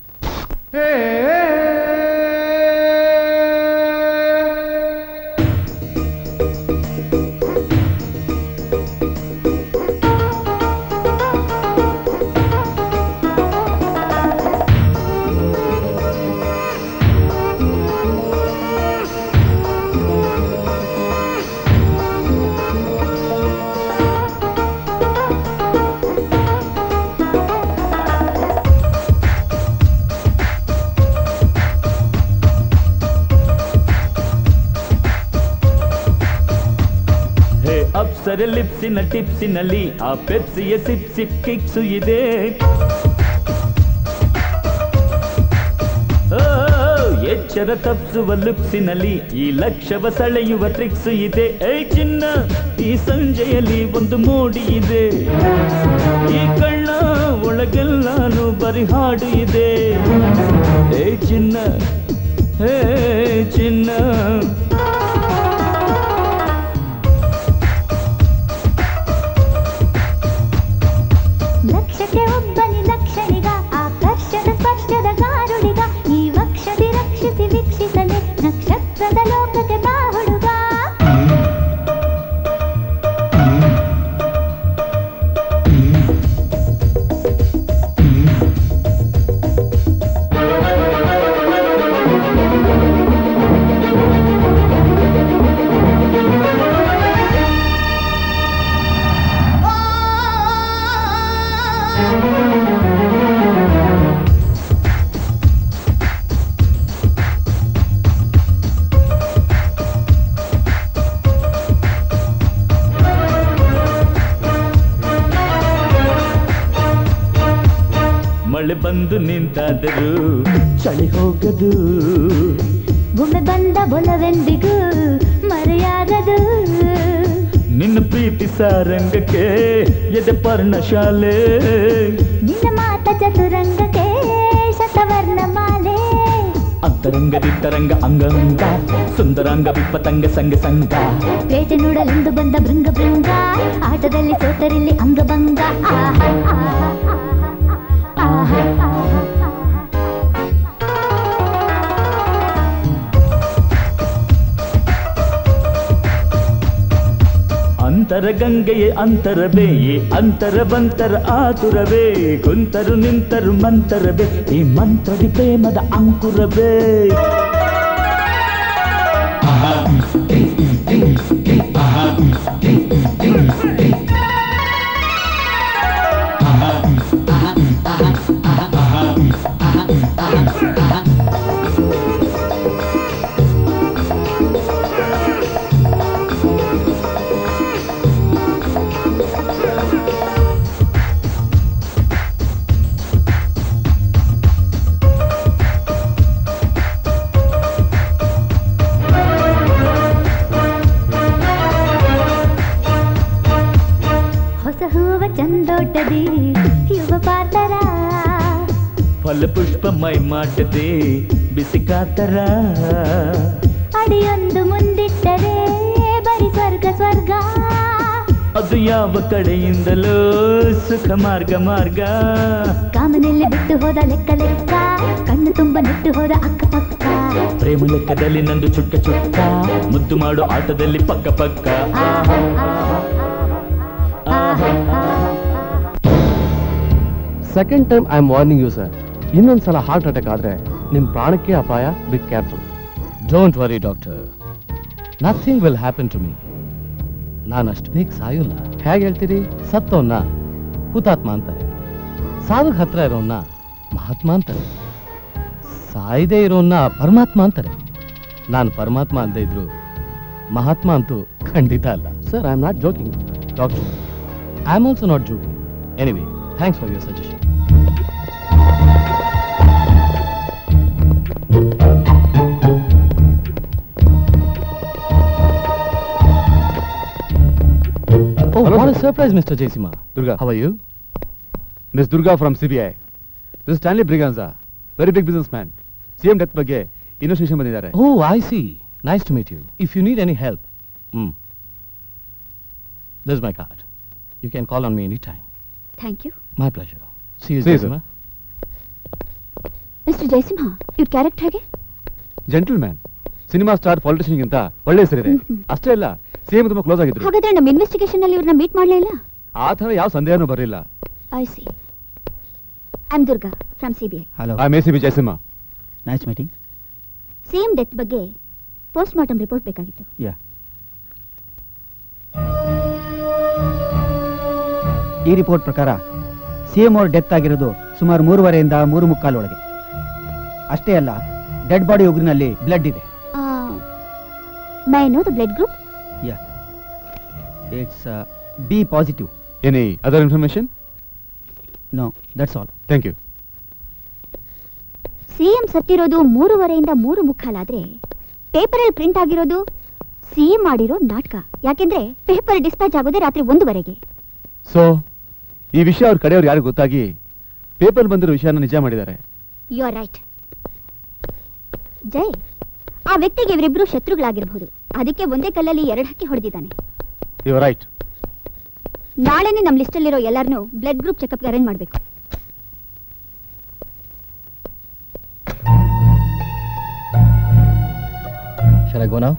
ಅಪ್ಸರ ಲಿಪ್ಸಿನ ಟಿಪ್ಸಿನಲ್ಲಿ ಆ ಪೆಪ್ಸಿಯ ಸಿಪ್ ಸಿಪ್ ಕಿಕ್ಸು ಇದೆ. ಎಚ್ಚರ ತಪ್ಪಿಸುವ ಲುಕ್ಸಿನಲ್ಲಿ ಈ ಲಕ್ಷವ ಸೆಳೆಯುವ ಟ್ರಿಕ್ಸು ಇದೆ. ಏ ಚಿನ್ನ, ಈ ಸಂಜೆಯಲ್ಲಿ ಒಂದು ಮೋಡಿ ಇದೆ. ಈ ಕಣ್ಣ ಒಳಗೆಲ್ಲಾನು ಬರಿ ಹಾಡು ಇದೆ. ಏ ಚಿನ್ನ, ಹೇ ಚಿನ್ನ. ಬಂದು ನಿಂತಾದರೂ ಚಳಿ ಹೋಗದು. ಒಮ್ಮೆ ಬಂದ ಬೊಲವೆಂದಿಗೂ ಮರೆಯಾಗದು. ನಿನ್ನ ಪ್ರೀತಿ ಸಾರಂಗಕ್ಕೆ ಎದೆ ಪರ್ಣಶಾಲೆ, ನಿನ್ನ ಮಾತ ಚತುರಂಗಕ್ಕೆ ಶತವರ್ಣ ಮಾಲೆ. ಅಂತರಂಗ ದಿಟ್ಟರಂಗ ಅಂಗಂಗ ಸುಂದರಾಂಗ ವಿಪ್ಪತಂಗ ಸಂಗ ಸಂಗ. ಪೇಟೆ ನೋಡಲೆಂದು ಬಂದ ಭೃಂಗ ಭೃಂಗ, ಆಟದಲ್ಲಿ ಸೋತರಿಲ್ಲಿ ಅಂಗಭಂಗ. ಆಹಾ ಆಹಾ ಆಹಾ. ಅಂತರ ಗಂಗೆಯೇ ಅಂತರವೇ, ಅಂತರ ಬಂತರ ಆತುರವೇ. ಕುಂತರು ನಿಂತರು ಮಂತರವೇ, ಈ ಮಂತ್ರದಿ ಪ್ರೇಮದ ಅಂಕುರವೇ. ಚಂದೋಟದಿ ಯುವ ಪಾತರ, ಫಲ ಪುಷ್ಪ ಮೈ ಮಾಡದೆ ಬಿಸಿ ಕಾತರ. ಅಡಿಯೊಂದು ಮುಂದಿಟ್ಟರೆ ಬರಿ ಸ್ವರ್ಗ ಸ್ವರ್ಗ, ಅದು ಯಾವ ಕಡೆಯಿಂದಲೋ ಸುಖ ಮಾರ್ಗ ಮಾರ್ಗ. ಕಾಮನೆಲ್ಲಿ ಬಿಟ್ಟು ಹೋದ ಲೆಕ್ಕ ಲೆಕ್ಕ, ಕಣ್ಣು ತುಂಬ ನೆಟ್ಟು ಹೋದ ಅಕ್ಕ ಪಕ್ಕ. ಪ್ರೇಮ ಲೆಕ್ಕದಲ್ಲಿ ನಂದು ಚುಟ್ಟ ಚುಟ್ಟ, ಮುದ್ದು ಮಾಡೋ ಆಟದಲ್ಲಿ ಪಕ್ಕ ಪಕ್ಕ. Second time I am warning you sir. ಇನ್ನೊಂದ್ಸಲ ಹಾರ್ಟ್ ಅಟ್ಯಾಕ್ ಆದ್ರೆ ನಿಮ್ ಪ್ರಾಣಕ್ಕೆ ಅಪಾಯ. Be careful. Don't worry doctor, nothing will happen to me. ನಾನು ಅಷ್ಟು ಬೇಗ ಸಾಯೋಲ್ಲ. ಹೇಗೆ ಹೇಳ್ತೀರಿ? ಸತ್ತವನ್ನ ಹುತಾತ್ಮ ಅಂತಾರೆ, ಸಾವಿಗೆ ಹತ್ರ ಇರೋನ್ನ ಮಹಾತ್ಮ ಅಂತಾರೆ, ಸಾಯದೇ ಇರೋನ್ನ ಪರಮಾತ್ಮ ಅಂತಾರೆ. ನಾನು ಪರಮಾತ್ಮ ಅಲ್ಲದೆ ಇದ್ರು ಮಹಾತ್ಮ ಅಂತೂ ಖಂಡಿತ ಅಲ್ಲ. Sir, I am not joking. Doctor, I am also not joking. Anyway, thanks for your suggestion. Oh, what a surprise, Mr. Jaisima. Durga. How are you? Miss Durga from CBI. This is Stanley Briganza, very big businessman. CM death ಬಗ್ಗೆ ಇನ್ವೆಸ್ಟಿಗೇಷನ್ ಬಂದಿದ್ದಾರೆ. Oh, I see. Nice to meet you. If you need any help, this is my card. You can call on me anytime. Thank you. My pleasure. See you, See you, Jaisima. Mister Jayasimha, ಇವ್ರ ಕ್ಯಾರೆಕ್ಟರ್ ಹೇಗೆ? ಜೆಂಟಲ್ಮ್ಯಾನ್, ಸಿನಿಮಾ ಸ್ಟಾರ್ ಪಾಲಿಟಿಷಿಯನ್ ಗಿಂತ ಒಳ್ಳೆ ಹೆಸರಿದೆ. ಅಷ್ಟೇ ಅಲ್ಲ, ಸಿಎಂ ತುಂಬಾ ಕ್ಲೋಸ್ ಆಗಿದ್ರು. ಹಾಗಾದ್ರೆ ನಮ್ಮ ಇನ್ವೆಸ್ಟಿಗೇಷನ್ ಅಲ್ಲಿ ಇವ್ರನ್ನ ಮೀಟ್ ಮಾಡಲೇ ಇಲ್ಲ? ಆ ಥರ ಯಾವ ಸಂದೇಹನೂ ಬರಲಿಲ್ಲ. I C. I am Durga from CBI. Hello, I am ACP Jayasimha. Nice meeting. CM death ಬಗ್ಗೆ ಪೋಸ್ಟ್ ಮಾರ್ಟಮ್ ರಿಪೋರ್ಟ್ ಬೇಕಾಗಿತ್ತು. ಯಾ, ಈ ರಿಪೋರ್ಟ್ ಪ್ರಕಾರ ಸಿಎಂ ಅವ್ರ ಡೆತ್ ಆಗಿರೋದು ಸುಮಾರು 3:15 ಇಂದ 3:45 ಒಳಗೆ. ಅಷ್ಟೇ ಅಲ್ಲ, ಡೆಡ್ ಬಾಡಿ ಉಗುರಿನಲ್ಲಿ ಬ್ಲಡ್ ಇದೆ. May know the blood group? Yeah, it's B positive. Any other information? No, that's all. Thank you. CM ಸತ್ತಿರೋದು 3:15 ಇಂದ 3:45 ಪೇಪರಲ್ಲಿ ಪ್ರಿಂಟ್ ಆಗಿರೋದು ಸಿಎಂ ಮಾಡಿರೋ ನಾಟಕ. ಯಾಕೆಂದ್ರೆ ಪೇಪರ್ ಡಿಸ್ಪ್ಯಾಚ್ ಆಗೋದೇ ರಾತ್ರಿ 1:00 ಸೊ ಈ ವಿಷಯ ಅವ್ರ ಕಡೆಯವ್ರು ಯಾರು ಗೊತ್ತಾಗಿ ಪೇಪರ್ ಬಂದಿರೋ ವಿಷಯನ ನಿಜ ಮಾಡಿದ್ದಾರೆ. You are right. ಜಯ್, ಆ ವ್ಯಕ್ತಿಗೆ ಇವರಿಬ್ರು ಶತ್ರುಗಳಾಗಿರಬಹುದು. ಅದಕ್ಕೆ ಒಂದೇ ಕಲ್ಲಲ್ಲಿ 2 ಹಕ್ಕಿ ಹೊಡೆದಿದ್ದಾನೆ. You are right. ನಾಳೆನೇ ನಮ್ಮ ಲಿಸ್ಟಲ್ಲಿರೋ ಎಲ್ಲರನ್ನೂ ಬ್ಲಡ್ ಗ್ರೂಪ್ ಚೆಕಪ್ಗೆ ಅರೇಂಜ್ ಮಾಡಬೇಕು. Shall I go now?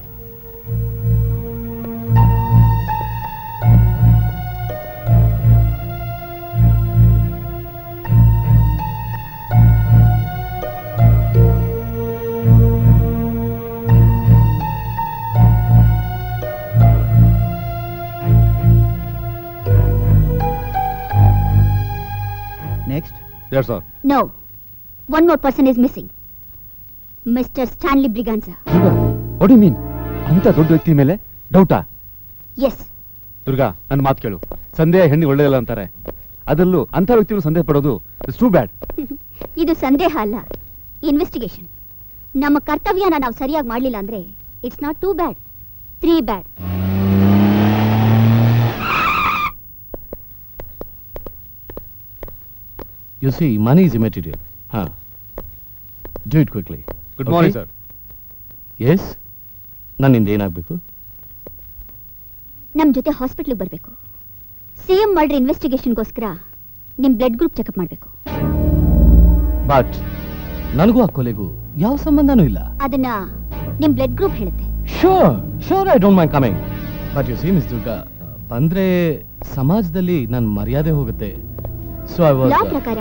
Next. That's all. No. One more person is missing. Mr. Stanley Briganza. What do you mean? ಅಂತ ದೊಡ್ಡ ವ್ಯಕ್ತಿ ಮೇಲೆ ಡೌಟಾ? Yes. ದುರ್ಗಾ, ನನ್ನ ಮಾತು ಕೇಳು. ಸಂದೇಹ ಹೆಣ್ಣಿಗೆ ಒಳ್ಳೆಯಲ್ಲ ಅಂತಾರೆ. ಅದರಲ್ಲೂ ಅಂತ ವ್ಯಕ್ತಿಗಳು ಸಂದೇಹ ಪಡೋದು ಇಟ್ಸ್ ಟೂ ಬ್ಯಾಡ್. ಇದು ಸಂದೇಹ ಅಲ್ಲ, ಇನ್ವೆಸ್ಟಿಗೇಷನ್. ನಮ್ಮ ಕರ್ತವ್ಯನ ನಾವು ಸರಿಯಾಗಿ ಮಾಡಲಿಲ್ಲ ಅಂದ್ರೆ it's not 2 bad, 3 bad. You see, money is immaterial. Huh. Do it quickly. Good morning sir. Yes? ನನ್ನಿಂದ ಏನಾಗಬೇಕು? ನಮ್ಮ ಜೊತೆ ಹಾಸ್ಪಿಟ್ಲಿಗೆ ಬರಬೇಕು. ಸಿಎಂ ಮರ್ಡರ್ ಇನ್ವೆಸ್ಟಿಗೇಷನ್ಗೋಸ್ಕರ ನಿಮ್ಮ ಬ್ಲಡ್ ಗ್ರೂಪ್ ಚೆಕಪ್ ಮಾಡಬೇಕು. ಬಟ್ ನನಗೂ ಆ ಕೊಲೆಗೂ ಯಾವ ಸಂಬಂಧನೂ ಇಲ್ಲ. ಅದನ್ನ ನಿಮ್ಮ ಬ್ಲಡ್ ಗ್ರೂಪ್ ಹೇಳುತ್ತೆ. Sure I don't mind coming. But U C miss Durga, ಬಂದ್ರೆ ಸಮಾಜದಲ್ಲಿ ನನ್ನ ಮರ್ಯಾದೆ ಹೋಗುತ್ತೆ. So I was ಲಾ ಪ್ರಕಾರ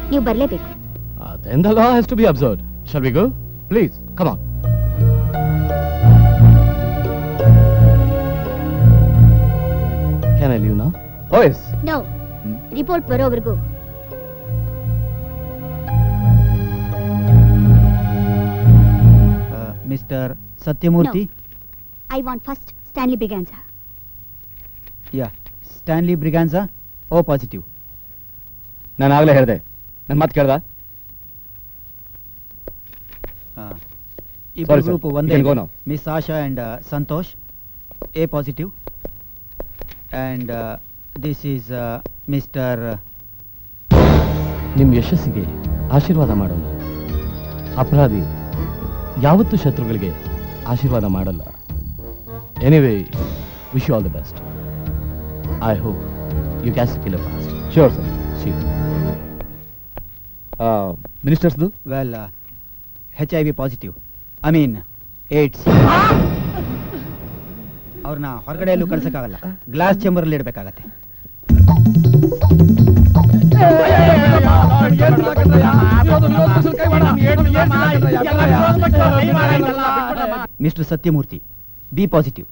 ನೀವು ಬರಲೇಬೇಕು. Then the law has to be observed. Shall we go? Please, come on. Can I leave now? Oh yes. No, report ಬರೋವರೆಗೂ. Mister Satyamurthy. I want first Stanley Braganza. Yeah, Stanley Braganza O positive. ನಾನು ಆಗಲೇ ಹೇಳಿದೆ, ನನ್ನ ಮಾತು ಕೇಳ್ದ? ಇಬ್ಬರು ಗ್ರೂಪ್ ಒಂದೇ. Miss Asha and Santosh A positive. And this is mister. ನಿಮ್ಮ ಯಶಸ್ಸಿಗೆ ಆಶೀರ್ವಾದ ಮಾಡೋಣ. ಅಪರಾಧಿ ಯಾವತ್ತೂ ಶತ್ರುಗಳಿಗೆ ಆಶೀರ್ವಾದ ಮಾಡಲ್ಲ. Anyway, wish you all the best. I hope you catch the killer fast. Sure sir. ಮಿನಿಸ್ಟರ್ಸ್ದು? Well, HIV positive, I mean AIDS. ಅವ್ರನ್ನ ಹೊರಗಡೆ ಎಲ್ಲೂ ಕಳ್ಸಕ್ಕಾಗಲ್ಲ, ಗ್ಲಾಸ್ ಚೇಂಬರಲ್ಲಿ ಇಡಬೇಕಾಗತ್ತೆ. Mister Satyamurthy B positive.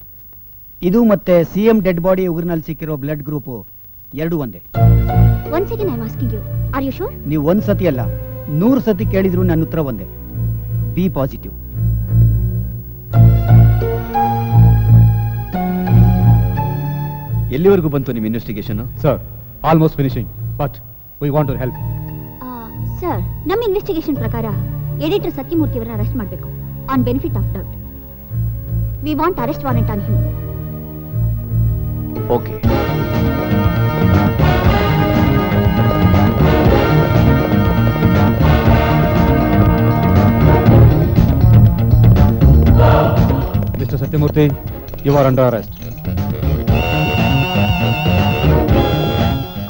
ಇದು ಮತ್ತೆ ಸಿಎಂ ಡೆಡ್ ಬಾಡಿ ಉಗುರಿನಲ್ಲಿ ಸಿಕ್ಕಿರೋ ಬ್ಲಡ್ ಗ್ರೂಪ್ ಎರಡು ಒಂದೇ. Once again I am asking you, are you sure? ನೀವು ಒಂದ್ ಸತಿ ಅಲ್ಲ 100 ಸತಿ ಕೇಳಿದ್ರು ನನ್ನ ಉತ್ತರ ಒಂದೇ, ಬಿ ಪಾಸಿಟಿವ್. ಎಲ್ಲಿವರೆಗೂ ಬಂತು ನಿಮ್ಮ investigation? Sir, almost finishing, but we want to help. Sir, ನಮ್ಮ ಇನ್ವೆಸ್ಟಿಗೇಷನ್ ಪ್ರಕಾರ ಎಡಿಟರ್ ಸತ್ಯಮೂರ್ತಿ ಅವರನ್ನ ಅರೆಸ್ಟ್ ಮಾಡಬೇಕು on benefit of doubt. We want arrest warrant on him. Okay. Mister Satyamurthy, you are under arrest.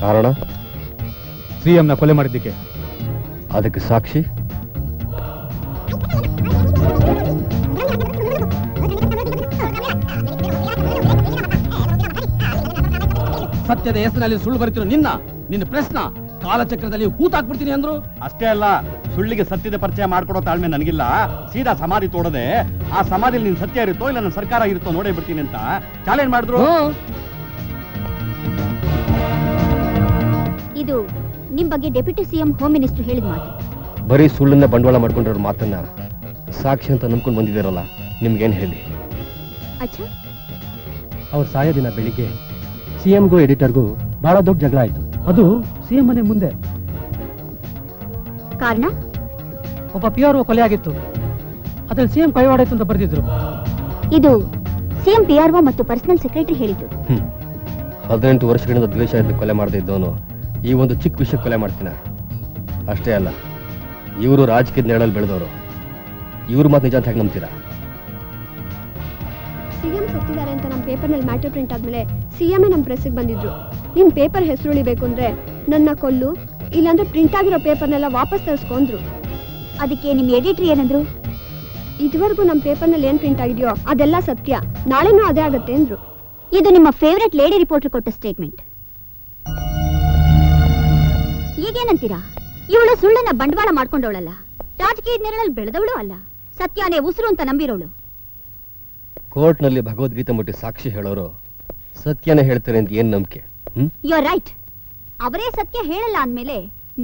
ಕಾರಣ? ಸಿಎಂನ ಕೊಲೆ ಮಾಡಿದ್ದಕ್ಕೆ. ಅದಕ್ಕೆ ಸಾಕ್ಷಿ? ಸತ್ಯದ ಹೆಸರಿನಲ್ಲಿ ಸುಳ್ಳು ಬರುತ್ತಿರೋ ನಿನ್ನ ಪ್ರಶ್ನ ಕಾಲಚಕ್ರದಲ್ಲಿ ಹೂತಾಕ್ಬಿಡ್ತೀನಿ ಅಂದ್ರು. ಅಷ್ಟೇ ಅಲ್ಲ, ಸುಳ್ಳಿಗೆ ಸತ್ಯದ ಪರಿಚಯ ಮಾಡ್ಕೊಡೋ ತಾಳ್ಮೆ ನನಗಿಲ್ಲ. ಸೀದಾ ಸಮಾಧಿ ತೋಡದೆ ಆ ಸಮಾಧಿಯಲ್ಲಿ ನಿನ್ ಸತ್ಯ ಇರುತ್ತೋ ಇಲ್ಲ ನನ್ನ ಸರ್ಕಾರ ಇರುತ್ತೋ ನೋಡೇ ಬಿಡ್ತೀನಿ ಅಂತ ಚಾಲೆಂಜ್ ಮಾಡಿದ್ರು. ಇದು ನಿಮ್ ಬಗ್ಗೆ ಡೆಪ್ಯೂಟಿ ಸಿಎಂ ಹೋಮ್ ಮಿನಿಸ್ಟರ್ ಹೇಳಿದ ಮಾತು. ಬರೀ ಸುಳ್ಳನ್ನ ಬಂಡವಾಳ ಮಾಡ್ಕೊಂಡಿರೋ ಮಾತನ್ನ ಸಾಕ್ಷಿ ಅಂತ ನಂಬ್ಕೊಂಡು ಬಂದಿದ್ದಾರಲ್ಲ, ನಿಮ್ಗೇನು ಹೇಳಿ? ಅಚ್ಚಾ, ಅವ್ರು ಸಾಯೋ ದಿನ ಬೆಳಿಗ್ಗೆ ಸಿಎಂಗೂ ಎಡಿಟರ್ಗೂ ಬಹಳ ದೊಡ್ಡ ಜಗಳ ಆಯ್ತು. ಅದು ಸಿಎಂ ಮನೆ ಮುಂದೆ. ಕಾರಣ? ಒಬ್ಬ PRO ಕೊಲೆ ಆಗಿತ್ತು, ಅದ್ರಲ್ಲಿ ಸಿಎಂ ಕೈವಾಡಾಯ್ತು ಅಂತ ಬರೆದಿದ್ರು. ಇದು ಸಿಎಂ PRO ಮತ್ತು ಪರ್ಸನಲ್ ಸೆಕ್ರೆಟರಿ ಹೇಳಿದ್ದು. 18 ವರ್ಷಗಳಿಂದ ದ್ವೇಷ ಇದ್ದು ಕೊಲೆ ಮಾಡದೇ ಇದ್ದವನು ಈ ಒಂದು ಚಿಕ್ಕ ವಿಷಯ ಕೊಲೆ ಮಾಡ್ತೀನ? ಅಷ್ಟೇ ಅಲ್ಲ, ಇವರು ರಾಜಕೀಯದ ನೆರಳಲ್ಲಿ ಬೆಳೆದವರು. ಇವ್ರ ಮಾತು ನಿಜ ಅಂತ ಹೇಗೆ ನಂಬ್ತೀರಾ? ಸಿಎಂ ಸತ್ತಿದ್ದಾರೆ ಅಂತ ನಮ್ಮ ಪೇಪರ್ನಲ್ಲಿ ಮ್ಯಾಟರ್ ಪ್ರಿಂಟ್ ಆದ್ಮೇಲೆ ಸಿಎಂఏ ನಮ್ಮ ಪ್ರೆಸ್ಸಿಗೆ ಬಂದಿದ್ರು. ನಿಮ್ ಪೇಪರ್ ಹೆಸರು ಉಳಿಬೇಕು ಅಂದ್ರೆ ನನ್ನ ಕೊಲ್ಲು, ಇಲ್ಲಾಂದ್ರೆ ಪ್ರಿಂಟ್ ಆಗಿರೋ ಪೇಪರ್ನೆಲ್ಲ ವಾಪಸ್ ತರಿಸ್ಕೊಂಡ್ರು. ಅದಕ್ಕೆ ನಿಮ್ ಎಡಿಟರ್ ಏನಂದ್ರು? ಇದುವರೆಗೂ ನಮ್ಮ ಪೇಪರ್ನಲ್ಲಿ ಏನ್ ಪ್ರಿಂಟ್ ಆಗಿದೆಯೋ ಅದೆಲ್ಲ ಸತ್ಯ, ನಾಳೆನೂ ಅದೇ ಆಗತ್ತೆ ಅಂದ್ರು. ಇದು ನಿಮ್ಮ ಫೇವರೆಟ್ ಲೇಡಿ ರಿಪೋರ್ಟರ್ ಕೊಟ್ಟ ಸ್ಟೇಟ್ಮೆಂಟ್. ಈಗೇನಂತೀರಾ? ಇವಳು ಸುಳ್ಳನ್ನ ಬಂಡವಾಳ ಮಾಡ್ಕೊಂಡವಳಲ್ಲ, ರಾಜಕೀಯ ನೆರಳಲ್ಲಿ ಬೆಳೆದವಳು ಅಲ್ಲ, ಸತ್ಯನೇ ಉಸಿರು ಅಂತ ನಂಬಿರೋಳು. ಕೋರ್ಟ್ನಲ್ಲಿ ಭಗವದ್ಗೀತೆ ಮುಟ್ಟಿ ಸಾಕ್ಷಿ ಹೇಳೋರು ಸತ್ಯನೇ ಹೇಳ್ತಾರೆ ಅಂತ ಏನ್ ನಂಬಿಕೆ? You are right. ಅವರೇ ಸತ್ಯ ಹೇಳಲ್ಲ ಅಂದ್ಮೇಲೆ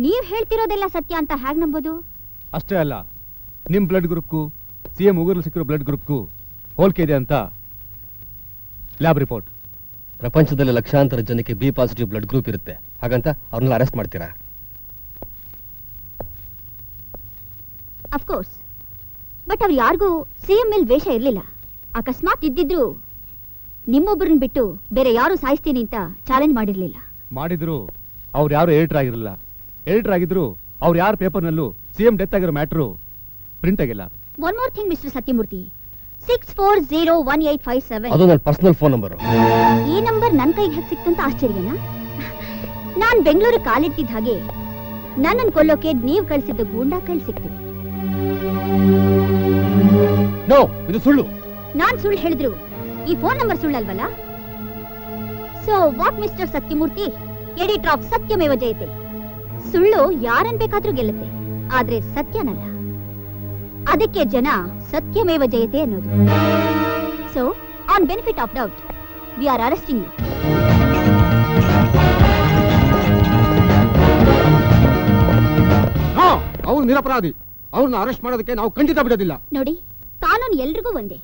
ನೀವ್ ಹೇಳ್ತಿರೋದೆಲ್ಲ ಸತ್ಯ ಅಂತ ಹೇಗ್ ನಂಬೋದು? ಅಷ್ಟೇ ಅಲ್ಲ, ನಿಮ್ ಬ್ಲಡ್ ಗ್ರೂಪ್ಗೂ ಸಿಎಂ ಉಗುರಲ್ಲಿ ಸಿಕ್ಕಿರೋ ಬ್ಲಡ್ ಗ್ರೂಪ್ಗೂ ಹೋಲಿಕೆ ಇದೆ ಅಂತ ಲ್ಯಾಬ್ ರಿಪೋರ್ಟ್. ಪ್ರಪಂಚದಲ್ಲಿ ಲಕ್ಷಾಂತರ ಜನಕ್ಕೆ ಬಿ ಪಾಸಿಟಿವ್ ಬ್ಲಡ್ ಗ್ರೂಪ್ ಇರುತ್ತೆ, ಹಾಗಂತ ಅವ್ರನ್ನೆಲ್ಲ ಅರೆಸ್ಟ್ ಮಾಡ್ತೀರಾ? ಅಫ್ಕೋರ್ಸ್, ಬಟ್ ಅವ್ರು ಯಾರಿಗೂ ಸಿಎಂ ಮೇಲೆ ದ್ವೇಷ ಇರಲಿಲ್ಲ. ಅಕಸ್ಮಾತ್ ಇದ್ದಿದ್ರು ನಿಮ್ಮೊಬ್ಬರನ್ನ ಬಿಟ್ಟು ಬೇರೆ ಯಾರು ಸಾಯಿಸ್ತೀನಿ ಅಂತ ಚಾಲೆಂಜ್ ಮಾಡಿರ್ಲಿಲ್ಲ. ಮಾಡಿದ್ರು ಅವ್ರು ಯಾರು ಎಡಿಟರ್ ಆಗಿರಲಿಲ್ಲ. ಎಡಿಟರ್ ಆಗಿದ್ರು ಅವ್ರು ಯಾರ ಪೇಪರ್ನಲ್ಲೂ ಸಿಎಂ ಡೆತ್ ಆಗಿರೋ ಮ್ಯಾಟ್ರು ಪ್ರಿಂಟ್ ಆಗಿಲ್ಲ. One more thing mister Sathyamurthy, 64018557 ಅದು ನನ್ನ ಪರ್ಸನಲ್ ಫೋನ್ ನಂಬರ್. ಈ ನಂಬರ್ ನನ್ನ ಕೈಗೆ ಹೇಗೆ ಸಿಕ್ತು ಅಂತ ಆಶ್ಚರ್ಯನಾ? ನಾನ್ ಬೆಂಗಳೂರು ಕಾಲಿಟ್ಟಿದ್ದ ಹಾಗೆ ನನ್ನನ್ನು ಕೊಲ್ಲೋಕೆ ನೀವು ಕಳಿಸಿದ್ದ ಗೂಂಡಾ ಕೈಲಿ ಸಿಕ್ತು. ನೋ, ಇದು ಸುಳ್ಳು. ನಾನ್ ಸುಳ್ಳು ಹೇಳಿದ್ರು ಈ ಫೋನ್ ನಂಬರ್ ಸುಳ್ಳಲ್ವಲ್ಲ? So what mister Satyamurthy, editor of Satyameva Jayate. ಸುಳ್ಳು ಯಾರನ್ ಬೇಕಾದ್ರೂ ಗೆಲ್ಲುತ್ತೆ, ಆದ್ರೆ ಸತ್ಯನಲ್ಲ. ಅದಕ್ಕೆ ಜನ ಸತ್ಯಮೇವ ಜಯತೆ ಅನ್ನೋದು. So on benefit of doubt, we are arresting you. ಅವ್ರು ನಿರಪರಾಧಿ. ಅವ್ರನ್ನ ಅರೆಸ್ಟ್ ಮಾಡೋದಕ್ಕೆ ನಾವು ಖಂಡಿತ ಬಿಡೋದಿಲ್ಲ. ನೋಡಿ, ಕಾನೂನು ಎಲ್ರಿಗೂ ಒಂದೇ.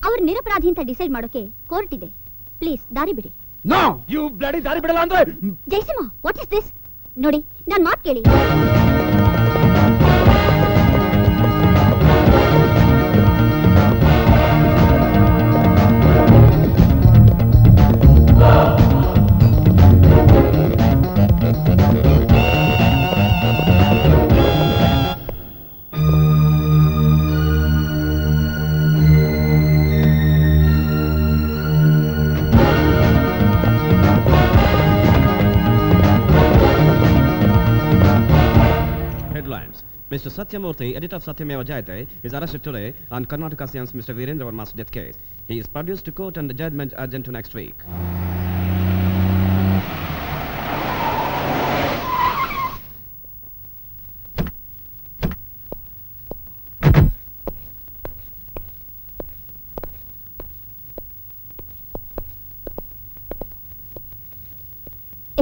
ಅವ್ರು ನಿರಪರಾಧಿ ಅಂತ ಡಿಸೈಡ್ ಮಾಡೋಕೆ ಕೋರ್ಟ್ ಇದೆ. ಪ್ಲೀಸ್ ದಾರಿ ಬಿಡಿ. ನೋ, ಯು ಬ್ಲಡಿ ದಾರಿ ಬಿಡಲ್ಲ ಅಂದ್ರೆ. Jayasimha, what is this? ನೋಡಿ, ನನ್ನ ಮಾತು ಕೇಳಿ. Mr. Satyamurthy, editor of Satyameva Jayate, is arrested today on Karnataka CM's Mr. Virendra Verma's death case. He is produced to court and the judgment urgent to next week.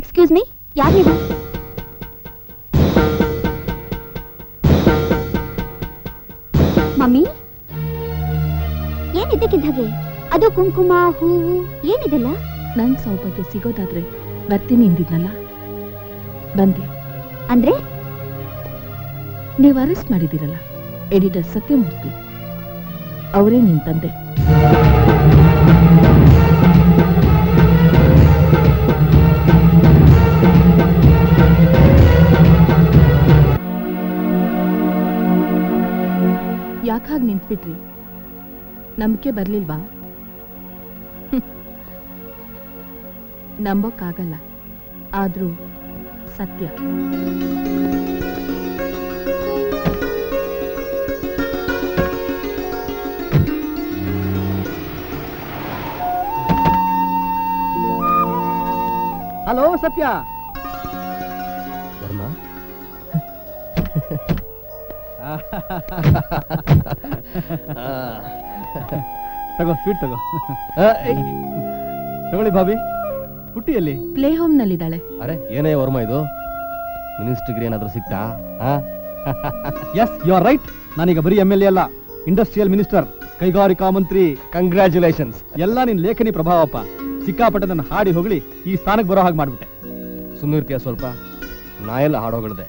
Excuse me, ಯಾರು ನೀವು? ಮಮ್ಮಿ, ಏನಿದ್ದಕ್ಕಿದ್ದ ಹಾಗೆ? ಅದು ಕುಂಕುಮ, ಹೂವು ಏನಿದೆಲ್ಲ? ನನ್ ಸೌಭಾಗ್ಯ ಸಿಗೋದಾದ್ರೆ ಬರ್ತೀನಿ ಎಂದಿದ್ನಲ್ಲ, ಬಂದೆ. ಅಂದ್ರೆ ನೀವು ಅರೆಸ್ಟ್ ಮಾಡಿದಿರಲ್ಲ ಎಡಿಟರ್ ಸತ್ಯಮೂರ್ತಿ, ಅವರೇ ನಿನ್ ತಂದೆ. ಯಾಕಾಗ ನಿಂತ್ಬಿಟ್ರಿ? ನಂಬಿಕೆ ಬರ್ಲಿಲ್ವಾ? ನಂಬೋಕ್ಕಾಗಲ್ಲ, ಆದ್ರೂ ಸತ್ಯ. ಹಲೋ ಸತ್ಯ. ವರ್ಮಾ, ತಗೋ ಸ್ವೀಟ್ ತಗೋ. ತಗೊಳ್ಳಿ ಭಾಬಿ. ಪುಟ್ಟಿಯಲ್ಲಿ ಪ್ಲೇ ಹೋಮ್ ನಲ್ಲಿದ್ದಾಳೆ. ಅರೆ ಏನೇ ವರ್ಮಾ ಇದು, ಮಿನಿಸ್ಟ್ರಿಗೆ ಏನಾದ್ರೂ ಸಿಕ್ತಾ? Yes, you are right. ನಾನೀಗ ಬರೀ MLA ಅಲ್ಲ, ಇಂಡಸ್ಟ್ರಿಯಲ್ ಮಿನಿಸ್ಟರ್, ಕೈಗಾರಿಕಾ ಮಂತ್ರಿ. ಕಂಗ್ರ್ಯಾಚುಲೇಷನ್ಸ್. ಎಲ್ಲ ನಿನ್ ಲೇಖನಿ ಪ್ರಭಾವಪ್ಪ. ಸಿಕ್ಕಾಪಟ್ಟೆ ನನ್ನ ಹಾಡಿ ಹೊಗಳಿ ಈ ಸ್ಥಾನಕ್ಕೆ ಬರೋ ಹಾಗೆ ಮಾಡ್ಬಿಟ್ಟೆ. ಸುಮ್ಮನಿರ್ತೀಯ ಸ್ವಲ್ಪ? ನಾ ಎಲ್ಲ ಹಾಡೋಗಳದೆ.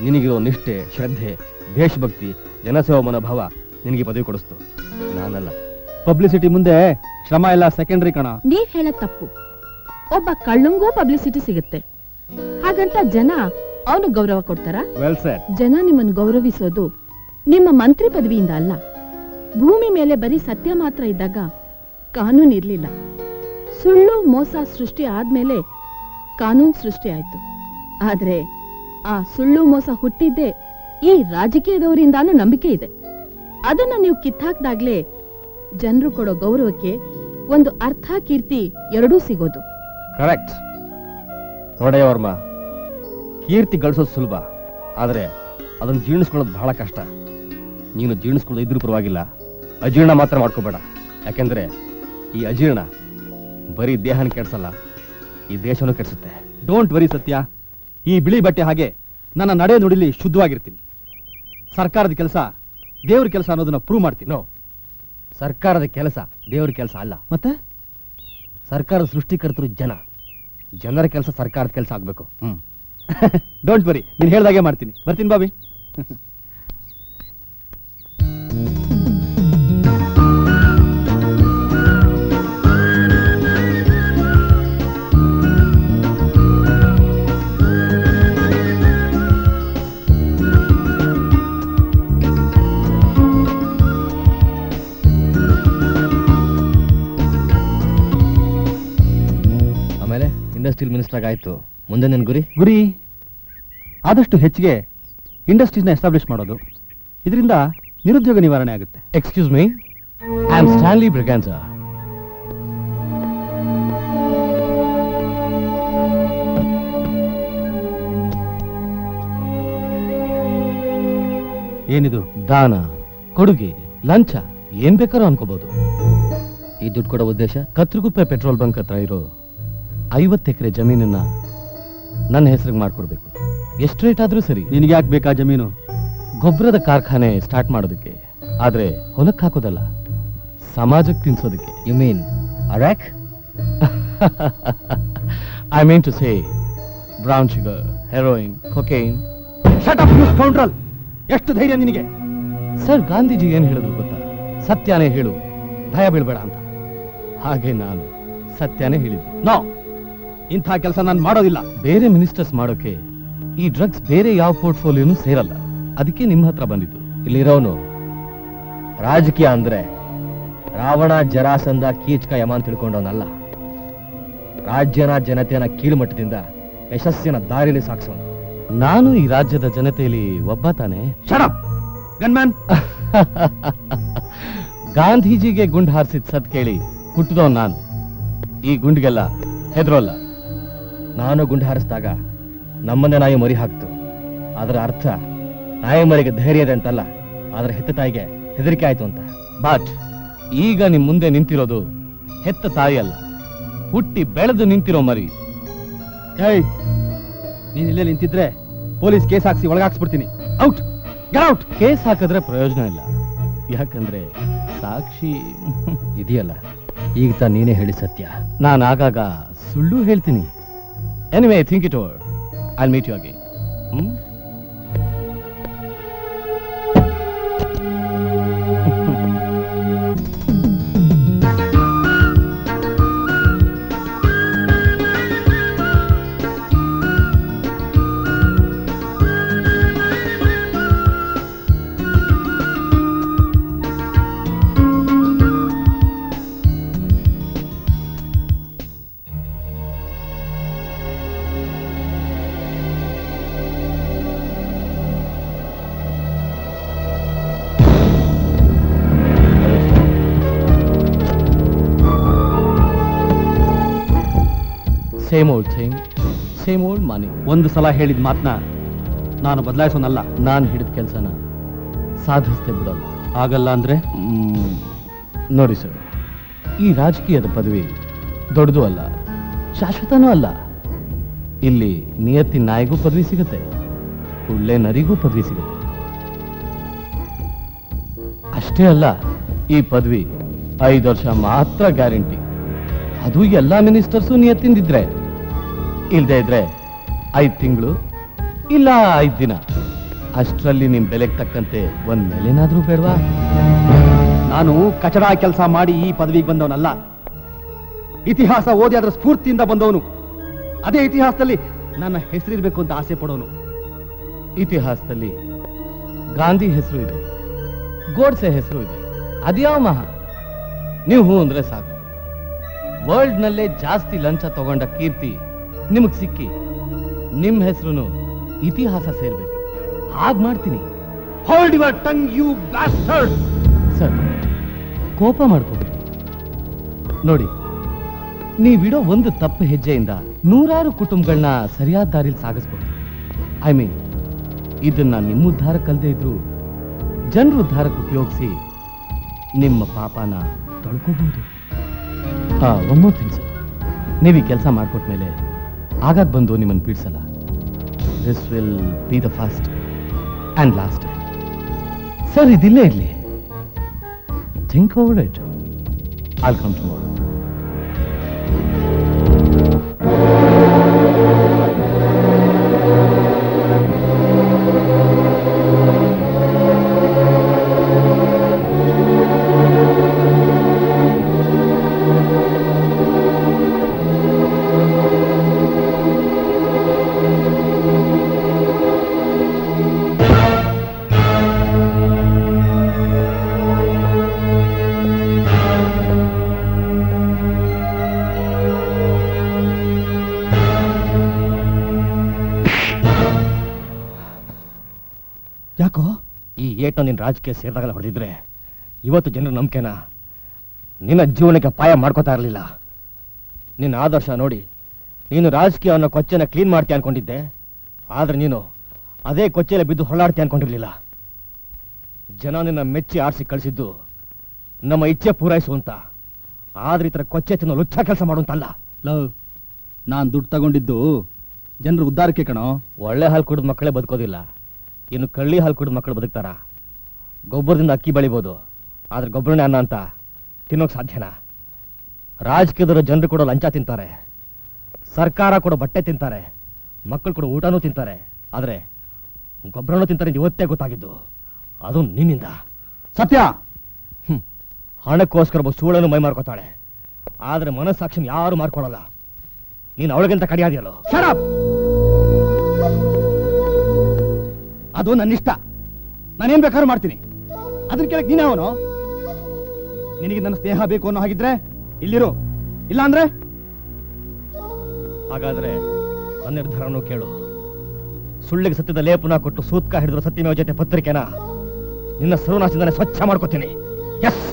ನಿನಗಿರೋ ನಿಷ್ಠೆ, ಶ್ರದ್ಧೆ, ದೇಶಭಕ್ತಿ, ಜನಸೇವಾ ಮನೋಭಾವ ನಿನಗೆ ಪದವಿ ಕೊಡಿಸ್ತು, ನಾನಲ್ಲ. ಪಬ್ಲಿಸಿಟಿ ಮುಂದೆ ಶ್ರಮ ಎಲ್ಲ ಸೆಕೆಂಡರಿ ಕಣ. ನೀವ್ ಹೇಳದ್ ತಪ್ಪು. ಒಬ್ಬ ಕಳ್ಳಂಗೂ ಪಬ್ಲಿಸಿಟಿ ಸಿಗುತ್ತೆ, ಹಾಗಂತ ಜನ ಅವನು ಗೌರವ ಕೊಡ್ತಾರ? Well shed. ಜನ ನಿಮ್ಮನ್ನು ಗೌರವಿಸೋದು ನಿಮ್ಮ ಮಂತ್ರಿ ಪದವಿಯಿಂದ ಅಲ್ಲ. ಭೂಮಿ ಮೇಲೆ ಬರೀ ಸತ್ಯ ಮಾತ್ರ ಇದ್ದಾಗ ಕಾನೂನು ಇರ್ಲಿಲ್ಲ. ಸುಳ್ಳು ಮೋಸ ಸೃಷ್ಟಿ ಆದ್ಮೇಲೆ ಕಾನೂನು ಸೃಷ್ಟಿ ಆಯ್ತು. ಆದ್ರೆ ಆ ಸುಳ್ಳು ಮೋಸ ಹುಟ್ಟಿದ್ದೇ ಈ ರಾಜಕೀಯದವರಿಂದಾನು ನಂಬಿಕೆ ಇದೆ. ಅದನ್ನ ನೀವು ಕಿತ್ತಾಕ್ದಾಗ್ಲೇ ಜನರು ಕೊಡೋ ಗೌರವಕ್ಕೆ ಒಂದು ಅರ್ಥ, ಕೀರ್ತಿ ಎರಡೂ ಸಿಗೋದು. ಕರೆಕ್ಟ್. ನೋಡೇ ವರ್ಮಾ, ಕೀರ್ತಿ ಗಳಿಸೋದು ಸುಲಭ, ಆದ್ರೆ ಅದನ್ನು ಜೀರ್ಣಿಸ್ಕೊಳ್ಳೋದು ಬಹಳ ಕಷ್ಟ. ನೀನು ಜೀರ್ಣಿಸ್ಕೊಳ್ಳೋದು ಇದ್ರೂ ಪರವಾಗಿಲ್ಲ, ಅಜೀರ್ಣ ಮಾತ್ರ ಮಾಡ್ಕೋಬೇಡ. ಯಾಕೆಂದ್ರೆ ಈ ಅಜೀರ್ಣ ಬರೀ ದೇಹನ ಕೆಡ್ಸಲ್ಲ, ಈ ದೇಶನೂ ಕೆಡಿಸುತ್ತೆ. ಡೋಂಟ್ ವರಿ ಸತ್ಯ, ಈ ಬಿಳಿ ಬಟ್ಟೆ ಹಾಗೆ ನನ್ನ ನಡೆ ನುಡಿಲಿ ಶುದ್ಧವಾಗಿರ್ತೀನಿ. ಸರ್ಕಾರದ ಕೆಲಸ ದೇವ್ರ ಕೆಲಸ ಅನ್ನೋದನ್ನ ಪ್ರೂವ್ ಮಾಡ್ತೀನಿ. ನೋ, ಸರ್ಕಾರದ ಕೆಲಸ ದೇವ್ರ ಕೆಲಸ ಅಲ್ಲ. ಮತ್ತೆ ಸರ್ಕಾರದ ಸೃಷ್ಟಿಕರ್ತರು ಜನ, ಜನರ ಕೆಲಸ ಸರ್ಕಾರದ ಕೆಲಸ ಆಗ್ಬೇಕು. ಡೋಂಟ್ ವರಿ, ನೀನ್ ಹೇಳ್ದಾಗೆ ಮಾಡ್ತೀನಿ. ಬರ್ತೀನಿ ಬಾಬಿ. ಇಂಡಸ್ಟ್ರಿಯಲ್ ಮಿನಿಸ್ಟರ್ ಆಗಾಯ್ತು, ಮುಂದೆ ನನ್ನ ಗುರಿ ಆದಷ್ಟು ಹೆಚ್ಚಿಗೆ ಇಂಡಸ್ಟ್ರೀಸ್ನ ಎಸ್ಟಾಬ್ಲಿಷ್ ಮಾಡೋದು. ಇದರಿಂದ ನಿರುದ್ಯೋಗ ನಿವಾರಣೆ ಆಗುತ್ತೆ. Excuse me, I am Stanley Braganza. ಏನಿದು? ದಾನ, ಕೊಡುಗೆ, ಲಂಚ, ಏನ್ ಬೇಕಾದ್ರೂ ಅನ್ಕೋಬಹುದು. ಈ ದುಡ್ಡು ಕೊಡೋ ಉದ್ದೇಶ? ಕತ್ರಗುಪ್ಪೆ ಪೆಟ್ರೋಲ್ ಬಂಕ್ ಹತ್ರ ಇರೋ 50 ಎಕರೆ ಜಮೀನನ್ನ ನನ್ನ ಹೆಸರಿಗೆ ಮಾಡ್ಕೊಡ್ಬೇಕು. ಎಷ್ಟು ರೇಟ್ ಆದ್ರೂ ಸರಿ. ನಿನಗೆ ಯಾಕೆ ಬೇಕಾ ಜಮೀನು? ಗೊಬ್ಬರದ ಕಾರ್ಖಾನೆ ಸ್ಟಾರ್ಟ್ ಮಾಡೋದಕ್ಕೆ, ಆದ್ರೆ ಹೊಲಕ್ಕೆ ಹಾಕೋದಲ್ಲ, ಸಮಾಜಕ್ಕೆ ತಿನ್ಸೋದಕ್ಕೆ. You mean arrack? I mean to say brown sugar, heroin, cocaine. Shut up you scoundrel! ಎಷ್ಟು ಧೈರ್ಯ ನಿನಗೆ? ಸರ್, ಗಾಂಧೀಜಿ ಏನ್ ಹೇಳಿದ್ರು ಗೊತ್ತಾ? ಸತ್ಯನೇ ಹೇಳು, ಭಯ ಬೀಳ್ಬೇಡ ಅಂತ. ಹಾಗೆ ನಾನು ಸತ್ಯನೇ ಹೇಳಿದ್ದು. ನೋ, ಇಂಥ ಕೆಲಸ ನಾನು ಮಾಡೋದಿಲ್ಲ. ಬೇರೆ ಮಿನಿಸ್ಟರ್ಸ್ ಮಾಡೋಕೆ ಈ ಡ್ರಗ್ಸ್ ಬೇರೆ ಯಾವ ಪೋರ್ಟ್ಫೋಲಿಯೋನು ಸೇರಲ್ಲ. ಅದಕ್ಕೆ ನಿಮ್ಮ ಹತ್ರ ಬಂದಿದ್ದು. ಇಲ್ಲಿರೋನು ರಾಜಕೀಯ ಅಂದ್ರೆ ರಾವಣ, ಜರಾಸಂಧ, ಕೀಚಕ, ಯಮ ಅಂತ ತಿಳ್ಕೊಂಡವನಲ್ಲ. ರಾಜ್ಯನ ಜನತೆಯನ್ನ ಕೀಳುಮಟ್ಟದಿಂದ ಯಶಸ್ಸಿನ ದಾರಿಯಲ್ಲಿ ಸಾಗಿಸೋನು. ನಾನು ಈ ರಾಜ್ಯದ ಜನತೆಯಲ್ಲಿ ಒಬ್ಬ ತಾನೆ. ಗನ್ಮ್ಯಾನ್. ಗಾಂಧೀಜಿಗೆ ಗುಂಡು ಹಾರಿಸಿದ ಸತ್ ಕೇಳಿ ಹುಟ್ಟಿದವ್ ನಾನು. ಈ ಗುಂಡಿಗೆಲ್ಲ ಹೆದರೋಲ್ಲ. ನಾನು ಗುಂಡು ಹಾರಿಸಿದಾಗ ನಮ್ಮನ್ನೇ ನಾಯಿ ಮರಿ ಹಾಕ್ತು. ಅದರ ಅರ್ಥ ನಾಯಿ ಮರಿಗೆ ಧೈರ್ಯ ಇದೆ ಅಂತಲ್ಲ, ಆದ್ರೆ ಹೆತ್ತ ತಾಯಿಗೆ ಹೆದರಿಕೆ ಆಯ್ತು ಅಂತ. ಬಟ್ ಈಗ ನಿಮ್ ಮುಂದೆ ನಿಂತಿರೋದು ಹೆತ್ತ ತಾಯಿ ಅಲ್ಲ, ಹುಟ್ಟಿ ಬೆಳೆದು ನಿಂತಿರೋ ಮರಿ. ಏಯ್, ನೀನ್ ಇಲ್ಲೇ ನಿಂತಿದ್ರೆ ಪೊಲೀಸ್ ಕೇಸ್ ಹಾಕ್ಸಿ ಒಳಗಾಕ್ಸ್ಬಿಡ್ತೀನಿ. Out, get out. ಕೇಸ್ ಹಾಕಿದ್ರೆ ಪ್ರಯೋಜನ ಇಲ್ಲ, ಯಾಕಂದ್ರೆ ಸಾಕ್ಷಿ ಇದೆಯಲ್ಲ. ಈಗ ತಾ ನೀನೇ ಹೇಳಿ ಸತ್ಯ. ನಾನು ಆಗಾಗ ಸುಳ್ಳು ಹೇಳ್ತೀನಿ. Anyway, think it over. I'll meet you again. Same old thing, same old money. ಒಂದು ಸಲ ಹೇಳಿದ ಮಾತನ್ನ ನಾನು ಬದಲಾಯಿಸೋನಲ್ಲ. ನಾನು ಹಿಡಿದ ಕೆಲಸನ ಸಾಧಿಸ್ತೇ ಬಿಡೋಲ್ಲ. ಆಗಲ್ಲ ಅಂದ್ರೆ? ನೋಡಿ ಸರ್, ಈ ರಾಜಕೀಯದ ಪದವಿ ದೊಡ್ಡದು ಅಲ್ಲ, ಶಾಶ್ವತನೂ ಅಲ್ಲ. ಇಲ್ಲಿ ನಿಯತ್ತಿನ ನಾಯಿಗೂ ಪದವಿ ಸಿಗುತ್ತೆ, ಒಳ್ಳೆ ನರಿಗೂ ಪದವಿ ಸಿಗುತ್ತೆ. ಅಷ್ಟೇ ಅಲ್ಲ, ಈ ಪದವಿ 5 ವರ್ಷ ಮಾತ್ರ ಗ್ಯಾರಂಟಿ. ಅದು ಎಲ್ಲ ಮಿನಿಸ್ಟರ್ಸು ನಿಯತ್ತಿಂದಿದ್ರೆ. ಇಲ್ದೇ ಇದ್ರೆ 5 ತಿಂಗಳು ಇಲ್ಲ 5 ದಿನ. ಅಷ್ಟರಲ್ಲಿ ನಿಮ್ ಬೆಲೆಗೆ ತಕ್ಕಂತೆ ಒಂದ್ ಮೇಲೇನಾದ್ರೂ ಬೇಡವಾ? ನಾನು ಕಚಡ ಕೆಲಸ ಮಾಡಿ ಈ ಪದವಿಗೆ ಬಂದವನಲ್ಲ. ಇತಿಹಾಸ ಓದಿ ಅದರ ಸ್ಫೂರ್ತಿಯಿಂದ ಬಂದವನು. ಅದೇ ಇತಿಹಾಸದಲ್ಲಿ ನನ್ನ ಹೆಸರಿರ್ಬೇಕು ಅಂತ ಆಸೆ ಪಡೋನು. ಇತಿಹಾಸದಲ್ಲಿ ಗಾಂಧಿ ಹೆಸರು ಇದೆ, ಗೋಡ್ಸೆ ಹೆಸರು ಇದೆ. ಅದ್ಯಾವ ಮಹಾ? ನೀವು ಹೂ ಅಂದ್ರೆ ಸಾಕು. ವರ್ಲ್ಡ್ ನಲ್ಲೇ ಜಾಸ್ತಿ ಲಂಚ ತಗೊಂಡ ಕೀರ್ತಿ ನಿಮಗ್ ಸಿಕ್ಕಿ ನಿಮ್ ಹೆಸರು ಇತಿಹಾಸ ಸೇರ್ಬೇಕು. ಹಾಗ್ ಮಾಡ್ತೀನಿ. Hold your tongue you bastard. Sir, ಕೋಪ ಮಾಡ್ಕೋಬೇಡಿ. ನೋಡಿ, ನೀವಿಡೋ ಒಂದು ತಪ್ಪು ಹೆಜ್ಜೆಯಿಂದ 100 ಕುಟುಂಬಗಳನ್ನ ಸರಿಯಾದ ದಾರಿಲಿ ಸಾಗಿಸ್ಬೋದು. ಐ ಮೀನ್, ಇದನ್ನ ನಿಮ್ಮ ಉದ್ಧಾರಕ್ಕಲ್ದೇ ಇದ್ರು ಜನರ ಉದ್ಧಾರಕ್ಕೆ ಉಪಯೋಗಿಸಿ ನಿಮ್ಮ ಪಾಪನ ತೊಳ್ಕೋಬಹುದು. ಒನ್ ಮೋರ್ ಥಿಂಗ್ ಸರ್, ನೀವು ಈ ಕೆಲಸ ಮಾಡ್ಕೊಟ್ಮೇಲೆ ಆಗಾಗ ಬಂದು ನಿಮ್ಮನ್ನು ಪೀಡಿಸಲ್ಲ. This will be the first and last time. Sir, ಇದಿಲ್ಲೇ ಇರಲಿ. Think over it. I'll come tomorrow. ಯಾಕೋ ಈ ಏಟು ನಿನ್ನ ರಾಜಕೀಯ ಸೇರಿದಾಗಲ್ಲ ಹೊಡೆದಿದ್ರೆ ಇವತ್ತು ಜನರ ನಂಬಿಕೆನ ನಿನ್ನ ಜೀವನಕ್ಕೆ ಅಪಾಯ ಮಾಡ್ಕೋತಾ ಇರಲಿಲ್ಲ. ನಿನ್ನ ಆದರ್ಶ ನೋಡಿ ನೀನು ರಾಜಕೀಯ ಅನ್ನೋ ಕೊಚ್ಚೆನ ಕ್ಲೀನ್ ಮಾಡ್ತೀಯ ಅನ್ಕೊಂಡಿದ್ದೆ. ಆದ್ರೆ ನೀನು ಅದೇ ಕೊಚ್ಚೆಲೆ ಬಿದ್ದು ಹೊರಳಾಡ್ತೀಯ ಅನ್ಕೊಂಡಿರ್ಲಿಲ್ಲ. ಜನ ನಿನ್ನ ಮೆಚ್ಚಿ ಆರಿಸಿ ಕಳಿಸಿದ್ದು ನಮ್ಮ ಇಚ್ಛೆ ಪೂರೈಸು ಅಂತ. ಆದ್ರೆ ಈ ಥರ ಕೊಚ್ಚೆ ತಿನ್ನೋ ಲುಚ್ಚ ಕೆಲಸ ಮಾಡುವಂತಲ್ಲ. ಲವ್, ನಾನು ದುಡ್ಡು ತಗೊಂಡಿದ್ದು ಜನರ ಉದ್ಧಾರಕ್ಕೆ ಕಣೋ. ಒಳ್ಳೆ ಹಾಲು ಕುಡಿದ ಮಕ್ಕಳೇ ಬದುಕೋದಿಲ್ಲ, ಇನ್ನು ಕಳ್ಳಿ ಹಾಲು ಕುಡಿದ ಮಕ್ಕಳು ಬದುಕ್ತಾರ? ಗೊಬ್ಬರದಿಂದ ಅಕ್ಕಿ ಬೆಳಿಬೋದು, ಆದ್ರೆ ಗೊಬ್ಬರನೇ ಅನ್ನ ಅಂತ ತಿನ್ನೋಕೆ ಸಾಧ್ಯನಾ? ರಾಜಕೀಯದವರು ಜನರು ಕೂಡ ಲಂಚ ತಿಂತಾರೆ, ಸರ್ಕಾರ ಕೂಡ ಬಟ್ಟೆ ತಿಂತಾರೆ, ಮಕ್ಕಳು ಕೂಡ ಊಟನೂ ತಿಂತಾರೆ, ಆದರೆ ಗೊಬ್ಬರನೂ ತಿಂತಾರೆ ಅಂತ ಇವತ್ತೇ ಗೊತ್ತಾಗಿದ್ದು. ಅದು ನಿನ್ನಿಂದ. ಸತ್ಯ, ಹಣಕ್ಕೋಸ್ಕರ ಒಬ್ಬ ಸೂಳನ್ನು ಮೈ ಮಾರ್ಕೋತಾಳೆ, ಆದ್ರೆ ಮನಸ್ಸಾಕ್ಷಿನ ಯಾರು ಮಾರ್ಕೊಳ್ಳಲ್ಲ. ನೀನು ಅವಳಿಗಿಂತ ಕಡಿಯಾದಿಯಲ್ಲೋ. ಅದು ನನ್ನಿಷ್ಟ, ನಾನೇನ್ ಬೇಕಾದ್ರೂ ಮಾಡ್ತೀನಿ. ಅದನ್ನ ಕೇಳಕ್ ನೀನೇ ಅವನು. ನಿನಗೆ ನನ್ನ ಸ್ನೇಹ ಬೇಕು ಅನ್ನೋ ಹಾಗಿದ್ರೆ ಇಲ್ಲಿರು, ಇಲ್ಲ ಅಂದ್ರೆ ಹಾಗಾದ್ರೆ ನನ್ನ ನಿರ್ಧಾರನೂ ಕೇಳು. ಸುಳ್ಳಿಗೆ ಸತ್ಯದ ಲೇಪನ ಕೊಟ್ಟು ಸೂತ್ಕ ಹಿಡಿದ್ರು ಸತ್ಯಮೇವ ಜೊತೆ ಪತ್ರಿಕೆನ ನಿನ್ನ ಸರ್ವನಾಶದಿಂದಾನೆ ಸ್ವಚ್ಛ ಮಾಡ್ಕೋತೀನಿ. ಎಸ್.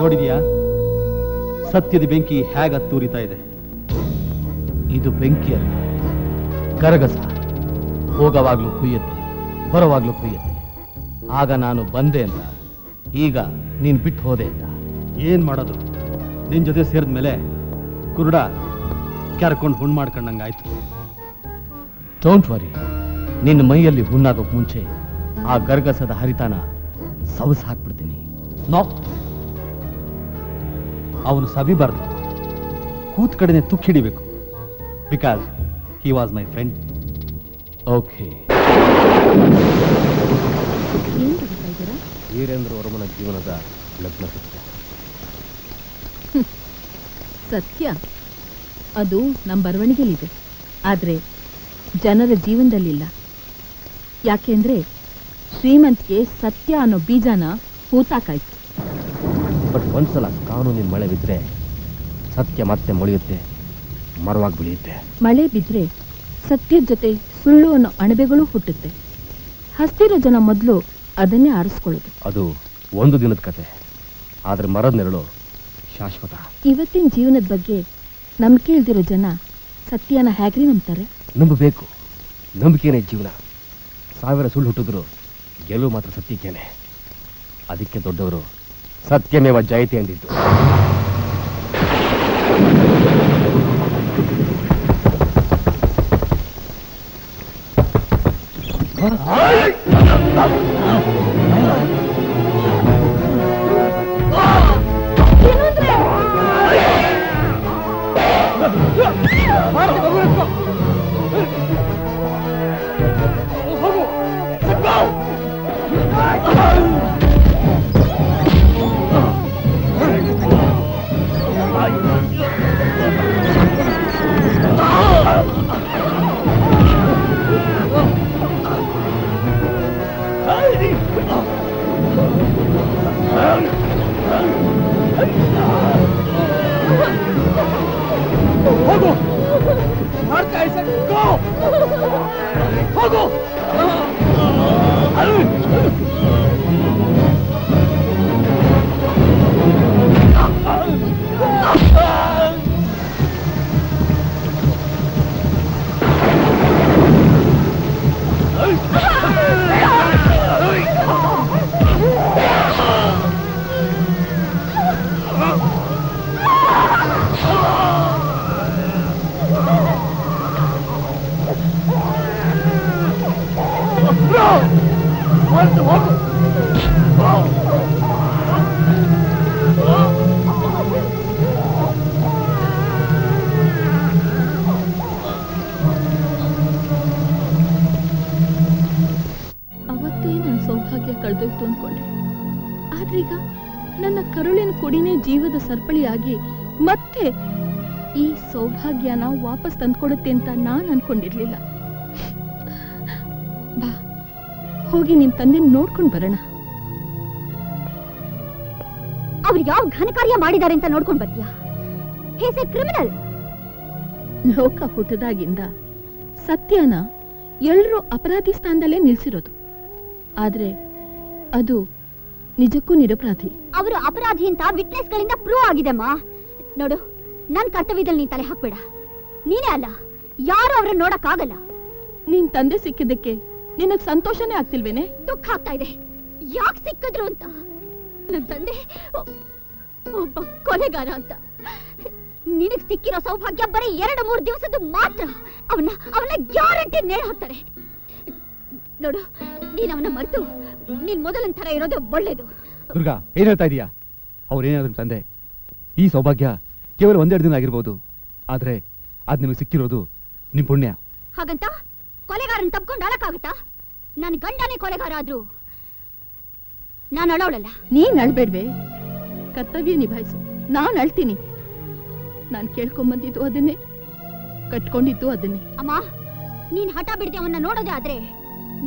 ನೋಡಿದ್ಯಾ ಸತ್ಯದ ಬೆಂಕಿ ಹೇಗೆ ಹತ್ತೂರಿತಾ ಇದೆ? ಇದು ಬೆಂಕಿಯಲ್ಲ, ಗರಗಸ. ಹೋಗವಾಗ್ಲೂ ಕುಯ್ಯುತ್ತೆ, ಬರೋವಾಗ್ಲೂ ಕುಯ್ಯುತ್ತೆ. ಆಗ ನಾನು ಬಂದೆ ಅಂತ, ಈಗ ನೀನ್ ಬಿಟ್ಟು ಹೋದೆ ಅಂತ. ಏನ್ ಮಾಡೋದು? ನಿನ್ ಜೊತೆ ಸೇರಿದ ಮೇಲೆ ಕುರುಡ ಕೆರ್ಕೊಂಡು ಹುಣ್ಣು ಮಾಡ್ಕೊಂಡಂಗಾಯ್ತು. ಡೋಂಟ್ ವರಿ, ನಿನ್ನ ಮೈಯಲ್ಲಿ ಹುಣ್ಣಾಗೋಕ್ ಮುಂಚೆ ಆ ಗರ್ಗಸದ ಹರಿತಾನ ಸವಸ್ ಹಾಕ್ಬಿಡ್ತೀನಿ. ನೋ, ಅವನು ಸವಿಬಾರ್ದು, ಕೂತ್ ಕಡೆನೆ ತುಕ್ಕಿಡಿಬೇಕು. Because he was my friend. Okay. Virendra ವರ್ಮನ ಜೀವನದ ಲಗ್ನ ಸತ್ಯ. ಸತ್ಯ ಅದು ನಮ್ಮ ಬರವಣಿಗೆಲಿದೆ, ಆದ್ರೆ ಜನರ ಜೀವನದಲ್ಲಿಲ್ಲ. ಯಾಕೆಂದ್ರೆ ಶ್ರೀಮಂತಿಗೆ ಸತ್ಯ ಅನ್ನೋ ಬೀಜನ ಹೂತಾಕಾಯ್ತು. ಬಟ್ ಒಂದ್ಸಲ ಕಾನೂನಿನ ಮಳೆ ಬಿದ್ದರೆ ಸತ್ಯ ಮತ್ತೆ ಮೊಳೆಯುತ್ತೆ, ಮರವಾಗಿ ಬೆಳೆಯುತ್ತೆ. ಮಳೆ ಬಿದ್ರೆ ಸತ್ಯದ ಜೊತೆ ಸುಳ್ಳು ಅನ್ನೋ ಅಣಬೆಗಳು ಹುಟ್ಟುತ್ತೆ. ಹಸ್ತಿರೋ ಜನ ಮೊದಲು ಅದನ್ನೇ ಆರಿಸ್ಕೊಳ್ಳೋದು. ಅದು ಒಂದು ದಿನದ ಕತೆ, ಆದ್ರೆ ಮರದ ನೆರಳು ಶಾಶ್ವತ. ಇವತ್ತಿನ ಜೀವನದ ಬಗ್ಗೆ ನಂಬಿಕೆ ಇಲ್ದಿರೋ ಜನ ಸತ್ಯನ ಹೇಗ್ರಿ ನಂಬ್ತಾರೆ? ನಂಬಬೇಕು, ನಂಬಿಕೆನೇ ಜೀವನ. 1000 ಸುಳ್ಳು ಹುಟ್ಟಿದ್ರು ಗೆಲುವು ಮಾತ್ರ ಸತ್ಯಕ್ಕೇನೆ. ಅದಕ್ಕೆ ದೊಡ್ಡವರು ಸತ್ಯಮೇವ ಜಯತೆ ಎಂದಿದ್ದು. ಅವತ್ತೇ ನನ್ನ ಸೌಭಾಗ್ಯ ಕಳೆದೋಯ್ತು ಅನ್ಕೊಂಡೆ. ಆದ್ರೀಗ ನನ್ನ ಕರುಳಿನ ಕೊಡಿನೇ ಜೀವದ ಸರ್ಪಳಿಯಾಗಿ ಮತ್ತೆ ಈ ಸೌಭಾಗ್ಯನ ವಾಪಸ್ ತಂದ್ಕೊಡುತ್ತೆ ಅಂತ ನಾನ್ ಅನ್ಕೊಂಡಿರ್ಲಿಲ್ಲ. ಬಾ, ಹೋಗಿ ನಿಮ್ ತಂದೆ ನೋಡ್ಕೊಂಡ್ ಬರೋಣ. ಅವ್ರು ಯಾವ ಘನ ಕಾರ್ಯ ಮಾಡಿದ್ದಾರೆ ಅಂತ ನೋಡ್ಕೊಂಡ್ ಬರ್ತೀಯಾ? ಹೇಸ್ ಎ ಕ್ರಿಮಿನಲ್. ಲೋಕ ಹುಟ್ಟದಾಗಿಂದ ಸತ್ಯನ ಎಲ್ರೂ ಅಪರಾಧಿ ಸ್ಥಾನದಲ್ಲೇ ನಿಲ್ಸಿರೋದು. ಆದ್ರೆ ಅದು ನಿಜಕ್ಕೂ ನಿರಪರಾಧಿ. ಅವರು ಅಪರಾಧಿ ಅಂತ ವಿಟ್ನೆಸ್ ಗಳಿಂದ ಪ್ರೂವ್ ಆಗಿದೆಮ್ಮ. ನೋಡು, ನನ್ ಕರ್ತವ್ಯದಲ್ಲಿ ನೀನ್ ತಲೆ ಹಾಕ್ಬೇಡ. ನೀನೇ ಅಲ್ಲ, ಯಾರು ಅವ್ರನ್ನ ನೋಡಕ್ ಆಗಲ್ಲ. ನಿನ್ ತಂದೆ ಸಿಕ್ಕಿದ್ದಕ್ಕೆ ನಿನಗ್ ಸಂತೋಷನೇ ಆಗ್ತಿಲ್ವೇನೆ? ದುಃಖ ಆಗ್ತಾ ಇದೆ. ಯಾಕೆ ಸಿಕ್ಕಿದ್ರು ಅಂತ. ನನ್ ತಂದೆ ಒಬ್ಬ ಕೊಲೆಗಾರ ಅಂತ. ನಿನಗ್ ಸಿಕ್ಕಿರೋ ಸೌಭಾಗ್ಯ ಬರೀ 2-3 ದಿವಸದ ಮಾತ್ರ. ಅವನ ಗ್ಯಾರಂಟಿ ನೇಣ ಹಾಕ್ತಾರೆ. ನೋಡು, ನೀನ್ ಅವನ ಮರೆತು ನೀನ್ ಮೊದಲನ ತರ ಇರೋದು ಒಳ್ಳೇದು. ದುರ್ಗಾ, ಏನ್ ಹೇಳ್ತಾ ಇದೀಯಾ? ಅವ್ರೇನಾದ್ರು ತಂದೆ. ಈ ಸೌಭಾಗ್ಯ ಕೇವಲ 1-2 ದಿನ ಆಗಿರ್ಬೋದು, ಆದ್ರೆ ಅದ್ ನಿಮಗೆ ಸಿಕ್ಕಿರೋದು ನಿಮ್ ಪುಣ್ಯ. ಹಾಗಂತ ಕೊಲೆಗಾರನ್ ತಪ್ಕೊಂಡು ಅಳಕ್ಕಾಗತ್ತಾ? ನನ್ ಗಂಡನೇ ಕೊಲೆಗಾರ ಆದ್ರು ನಾನು ಅಳೋಳಲ್ಲ. ನೀನ್ ಅಳ್ಬೇಡ್ವೆ, ಕರ್ತವ್ಯ ನಿಭಾಯಿಸು. ನಾನ್ ಅಳ್ತೀನಿ. ನಾನ್ ಕೇಳ್ಕೊಂಬಂದಿದ್ದು ಅದನ್ನೇ, ಕಟ್ಕೊಂಡಿದ್ದು ಅದನ್ನೇ. ಅಮ್ಮ, ನೀನ್ ಹಠ ಬಿಡದೆ ಅವನ್ನ ನೋಡೋದೇ ಆದ್ರೆ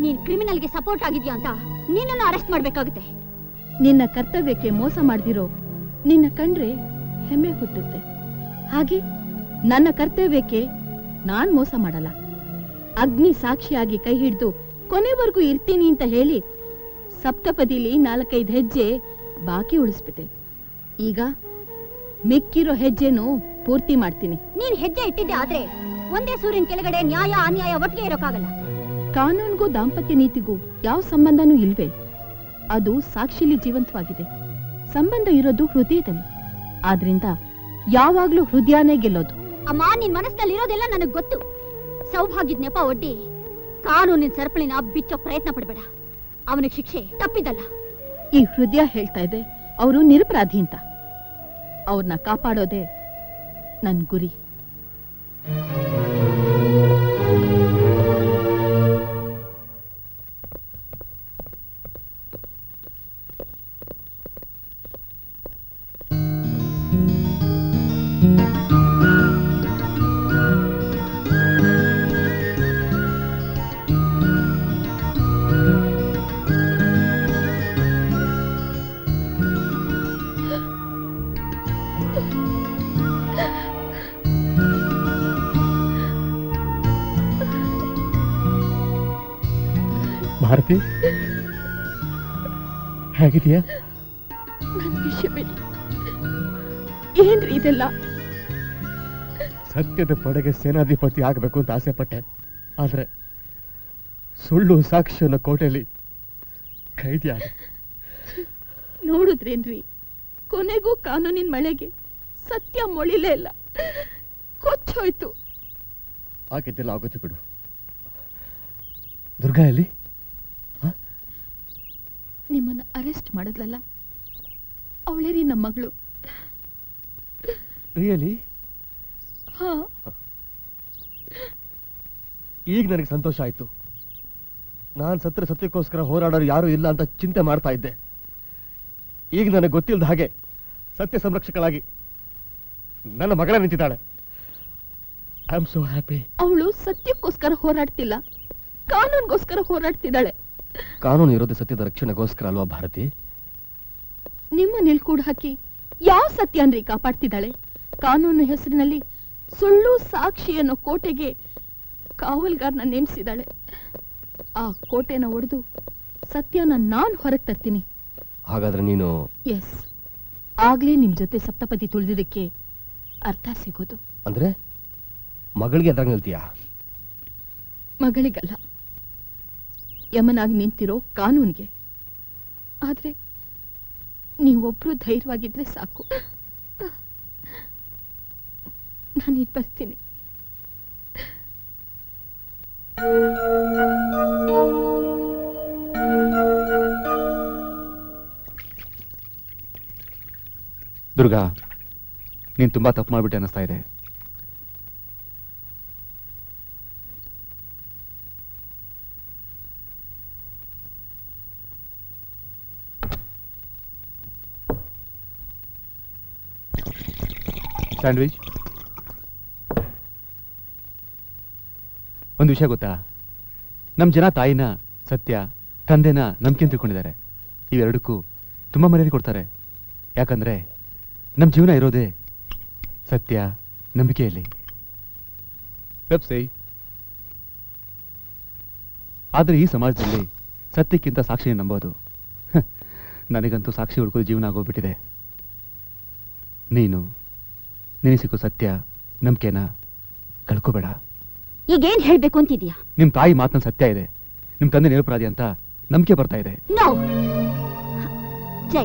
ನೀನ್ ಕ್ರಿಮಿನಲ್ಗೆ ಸಪೋರ್ಟ್ ಆಗಿದ್ಯಾ ಅಂತ ನಿನ್ನನ್ನು ಅರೆಸ್ಟ್ ಮಾಡ್ಬೇಕಾಗುತ್ತೆ. ನಿನ್ನ ಕರ್ತವ್ಯಕ್ಕೆ ಮೋಸ ಮಾಡ್ದಿರೋ ನಿನ್ನ ಕಂಡ್ರೆ ಹೆಮ್ಮೆ ಹುಟ್ಟುತ್ತೆ. ಹಾಗೆ ನನ್ನ ಕರ್ತವ್ಯಕ್ಕೆ ನಾನ್ ಮೋಸ ಮಾಡಲ್ಲ. ಅಗ್ನಿ ಸಾಕ್ಷಿಯಾಗಿ ಕೈ ಹಿಡಿದು ಕೊನೆವರೆಗೂ ಇರ್ತೀನಿ ಅಂತ ಹೇಳಿ ಸಪ್ತಪದಿಲಿ 4-5 ಹೆಜ್ಜೆ ಬಾಕಿ ಉಳಿಸ್ಬಿಟ್ಟೆ. ಈಗ ಮಿಕ್ಕಿರೋ ಹೆಜ್ಜೆನು ಪೂರ್ತಿ ಮಾಡ್ತೀನಿ. ನೀನ್ ಹೆಜ್ಜೆ ಇಟ್ಟಿದ್ದೆ ಆದ್ರೆ ಒಂದೇ ಸೂರ್ಯನ ಕೆಳಗಡೆ ನ್ಯಾಯ ಅನ್ಯಾಯ ಒಟ್ಟಿಗೆ ಇರೋಕ್ಕಾಗಲ್ಲ. ಕಾನೂನ್ಗೂ ದಾಂಪತ್ಯ ನೀತಿಗೂ ಯಾವ ಸಂಬಂಧನೂ ಇಲ್ವೇ? ಅದು ಸಾಕ್ಷಿಲಿ ಜೀವಂತವಾಗಿದೆ. ಸಂಬಂಧ ಇರೋದು ಹೃದಯದಲ್ಲಿ. ಆದ್ರಿಂದ ಯಾವಾಗ್ಲೂ ಹೃದಯನೇ ಗೆಲ್ಲೋದು. ಅಮ್ಮ, ನಿನ್ ಮನಸ್ಸಿನಲ್ಲಿ ಇರೋದೆಲ್ಲ ನನಗ್ ಗೊತ್ತು. ಸೌಭಾಗ್ಯದ ನೆಪ ಒಡ್ಡಿ ಕಾನೂನಿನ ಸರಪಳಿನ ಬಿಚ್ಚೋ ಪ್ರಯತ್ನ ಪಡಬೇಡ. ಅವನಿಗೆ ಶಿಕ್ಷೆ ತಪ್ಪಿದಲ್ಲ. ಈ ಹೃದಯ ಹೇಳ್ತಾ ಇದೆ ಅವರು ನಿರಪರಾಧಿ ಅಂತ. ಅವ್ರನ್ನ ಕಾಪಾಡೋದೇ ನನ್ ಗುರಿ. ಭಾರತಿ, ಹೇಗಿದೆಯಾ? ನನ್ ವಿಷಯ ಬಿಡಿ. ಏನ್ರಿ ಇದೆಲ್ಲ? ಸತ್ಯದ ಪಡೆಗೆ ಸೇನಾಧಿಪತಿ ಆಗಬೇಕು ಅಂತ ಆಸೆ ಪಟ್ಟೆ. ಆದ್ರೆ ಸುಳ್ಳು ಸಾಕ್ಷಿಯನ್ನ ಕೋಟೆಯಲ್ಲಿ ಕೈದಿಯಾದ. ನೋಡುದ್ರೇನ್ರಿ, ಕೊನೆಗೂ ಕಾನೂನಿನ ಮಳೆಗೆ ಸತ್ಯ ಮೊಳಿಲೇ ಇಲ್ಲ, ಕೊಚ್ಚೋಯ್ತು. ಆಗಿದ್ದೆಲ್ಲ ಆಗುತ್ತೆ ಬಿಡು. ದುರ್ಗಾ ಎಲ್ಲಿ? ನಿಮ್ಮನ್ನ ಅರೆಸ್ಟ್ ಮಾಡಿದ್ಲಲ್ಲ, ಅವಳೇ ರೀ ನಮ್ಮ ಮಗಳು. ರಿಯಲಿ? ಹಾ. ಈಗ ನನಗೆ ಸಂತೋಷ ಆಯ್ತು. ನಾನು ಸತ್ಯಕ್ಕೋಸ್ಕರ ಹೋರಾಡೋರು ಯಾರು ಇಲ್ಲ ಅಂತ ಚಿಂತೆ ಮಾಡ್ತಾ ಇದ್ದೆ. ಈಗ ನನಗೆ ಗೊತ್ತಿಲ್ಲದ ಹಾಗೆ ಸತ್ಯ ಸಂರಕ್ಷಕಳಾಗಿ ನನ್ನ ಮಗಳ ನಿಂತಿದ್ದಾಳೆ. I am so happy. ಅವಳು ಸತ್ಯಕ್ಕೋಸ್ಕರ ಹೋರಾಡ್ತಿಲ್ಲ, ಕಾನೂನ್ಗೋಸ್ಕರ ಹೋರಾಡ್ತಿದ್ದಾಳೆ. ಕಾನೂನು ಇರೋದು ಸತ್ಯದ ರಕ್ಷಣೆಗೋಸ್ಕರ ಅಲ್ವಾ ಭಾರತಿ? ನಿಮ್ಮ ನಿಲ್ಕೂಡ್ ಹಾಕಿ ಯಾವ ಸತ್ಯನ್ರಿ ಕಾಪಾಡ್ತಿದ್ದಾಳೆ? ಕಾನೂನು ಹೆಸರಿನಲ್ಲಿ ಸುಳ್ಳು ಸಾಕ್ಷಿ ಅನ್ನೋ ಕೋಟೆಗೆ ಕಾವಲ್ಗಾರನ ನೇಮಿಸಿದಾಳೆ. ಆ ಕೋಟೆನ ಒಡೆದು ಸತ್ಯನ ನಾನ್ ಹೊರಗೆ ತರ್ತೀನಿ. ಹಾಗಾದ್ರೆ ನೀನು? ಎಸ್, ಆಗ್ಲೇ ನಿಮ್ ಜೊತೆ ಸಪ್ತಪದಿ ತುಳಿದಿದ್ದಕ್ಕೆ ಅರ್ಥ ಸಿಗೋದು. ಅಂದ್ರೆ ಮಗಳಿಗೆ ಎದುರಾಗ ನಿಲ್ತೀಯಾ? ಮಗಳಿಗಲ್ಲ, ಯಮನಾಗಿ ನಿಂತಿರೋ ಕಾನೂನ್ಗೆ. ಆದ್ರೆ ನೀವೊಬ್ರು ಧೈರ್ಯವಾಗಿದ್ರೆ ಸಾಕು. ನಾನೀಗ ಬರ್ತೀನಿ. ದುರ್ಗಾ, ನೀನ್ ತುಂಬಾ ತಪ್ಪು ಮಾಡ್ಬಿಟ್ಟೆ ಅನ್ನಿಸ್ತಾ ಇದೆ. ಸ್ಯಾಂಡ್ವಿಚ್. ಒಂದು ವಿಷಯ ಗೊತ್ತಾ, ನಮ್ಮ ಜನ ತಾಯಿನ ಸತ್ಯ, ತಂದೆನ ನಂಬಿಕೆ ತಿಳ್ಕೊಂಡಿದ್ದಾರೆ. ಇವೆರಡಕ್ಕೂ ತುಂಬ ಮರ್ಯಾದೆ ಕೊಡ್ತಾರೆ. ಯಾಕಂದ್ರೆ ನಮ್ಮ ಜೀವನ ಇರೋದೇ ಸತ್ಯ, ನಂಬಿಕೆಯಲ್ಲಿ. ಪೆಪ್ಸಿ. ಆದರೆ ಈ ಸಮಾಜದಲ್ಲಿ ಸತ್ಯಕ್ಕಿಂತ ಸಾಕ್ಷಿನ ನಂಬೋದು. ನನಗಂತೂ ಸಾಕ್ಷಿ ಹುಡುಕೋದು ಜೀವನ ಆಗೋಗ್ಬಿಟ್ಟಿದೆ. ನೀನು ನಿನಗೆ ಸಿಕ್ಕೋ ಸತ್ಯ, ನಂಬಿಕೆನ ಕಳ್ಕೋಬೇಡ. ಈಗೇನ್ ಹೇಳ್ಬೇಕು ಅಂತಿದ್ಯಾ? ನಿಮ್ ತಾಯಿ ಮಾತನ್ನ ಸತ್ಯ ಇದೆ, ನಿಮ್ ತಂದೆ ನಿರಪರಾಧಿ ಅಂತ ನಂಬಿಕೆ ಬರ್ತಾ ಇದೆ. ನೋ ಜೈ,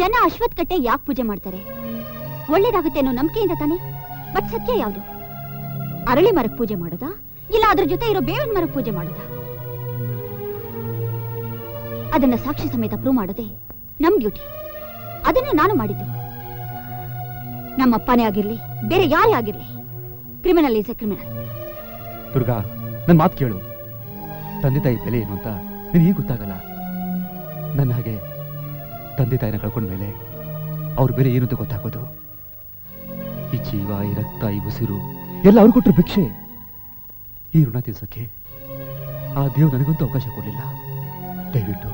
ಜನ ಅಶ್ವತ್ಥ ಕಟ್ಟೆ ಯಾಕೆ ಪೂಜೆ ಮಾಡ್ತಾರೆ? ಒಳ್ಳೇದಾಗುತ್ತೆ ಅನ್ನೋ ನಂಬಿಕೆಯಿಂದ ತಾನೆ. ಬಟ್ ಸತ್ಯ ಯಾವುದು? ಅರಳಿ ಮರಕ್ಕೆ ಪೂಜೆ ಮಾಡೋದಾ, ಇಲ್ಲ ಅದ್ರ ಜೊತೆ ಇರೋ ಬೇವಿನ ಮರಕ್ಕೆ ಪೂಜೆ ಮಾಡೋದಾ? ಅದನ್ನ ಸಾಕ್ಷಿ ಸಮೇತ ಪ್ರೂವ್ ಮಾಡೋದೇ ನಮ್ ಡ್ಯೂಟಿ. ಅದನ್ನ ನಾನು ಮಾಡಿದ್ದು. ನಮ್ಮ ಅಪ್ಪನೇ ಆಗಿರ್ಲಿ, ಬೇರೆ ಯಾರೇ ಆಗಿರ್ಲಿ, criminal is A criminal. Durga, ನನ್ ಮಾತು ಕೇಳು. ತಂದೆ ತಾಯಿ ಬೆಲೆ ಏನು ಅಂತ ನಿನಗೆ ಗೊತ್ತಾಗಲ್ಲ. ನನ್ನ ಹಾಗೆ ತಂದೆ ತಾಯಿನ ಕಳ್ಕೊಂಡ್ಮೇಲೆ ಅವ್ರ ಬೆಲೆ ಏನು ಅಂತ ಗೊತ್ತಾಗೋದು. ಈ ಜೀವ, ಈ ರಕ್ತ, ಈ ಉಸಿರು ಎಲ್ಲ ಅವ್ರು ಕೊಟ್ಟರು ಭಿಕ್ಷೆ. ಈ ಋಣ ತೀರ್ಸೋಕೆ ಆ ದೇವ್ ನನಗಂತೂ ಅವಕಾಶ ಕೊಡ್ಲಿಲ್ಲ. ದಯವಿಟ್ಟು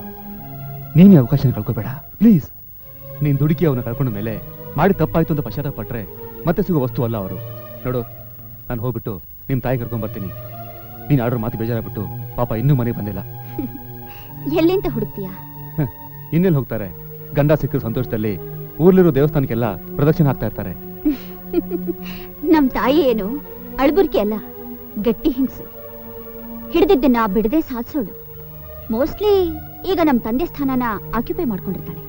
ನೀನು ಈ ಅವಕಾಶನ ಕಳ್ಕೋಬೇಡ ಪ್ಲೀಸ್. ನೀನ್ ದುಡುಕಿ ಅವನ್ನ ಕಳ್ಕೊಂಡ ಮೇಲೆ ಮಾಡಿ ತಪ್ಪಾಯ್ತು ಅಂತ ಪಶ್ಚಾತ್ತಾಪ ಪಟ್ರೆ ಮತ್ತೆ ಸಿಗೋ ವಸ್ತು ಅಲ್ಲ ಅವರು. ನೋಡು, ನಾನು ಹೋಗ್ಬಿಟ್ಟು ನಿಮ್ ತಾಯಿ ಕರ್ಕೊಂಡ್ ಬರ್ತೀನಿ. ನೀನ್ ಆರ್ಡರ್ ಮಾತಿ ಬೇಜಾರಾಗ್ಬಿಟ್ಟು ಪಾಪ ಇನ್ನೂ ಮನೆಗೆ ಬಂದಿಲ್ಲ. ಎಲ್ಲಿಂದ ಹುಡುಕ್ತೀಯಾ? ಇನ್ನೆಲ್ಲಿ ಹೋಗ್ತಾರೆ? ಗಂಡ ಸಿಕ್ಕ ಸಂತೋಷದಲ್ಲಿ ಊರ್ಲಿರೋ ದೇವಸ್ಥಾನಕ್ಕೆಲ್ಲ ಪ್ರದಕ್ಷಿಣೆ ಹಾಕ್ತಾ ಇರ್ತಾರೆ. ನಮ್ ತಾಯಿ ಏನು ಅಳ್ಬುರ್ಕಿ ಅಲ್ಲ, ಗಟ್ಟಿ ಹಿಂಗ್ಸು. ಹಿಡಿದಿದ್ದನ್ನ ಬಿಡದೆ ಸಾಧಿಸೋಳು. ಮೋಸ್ಟ್ಲಿ ಈಗ ನಮ್ ತಂದೆ ಸ್ಥಾನನ ಆಕ್ಯುಪೈ ಮಾಡ್ಕೊಂಡಿರ್ತಾಳೆ.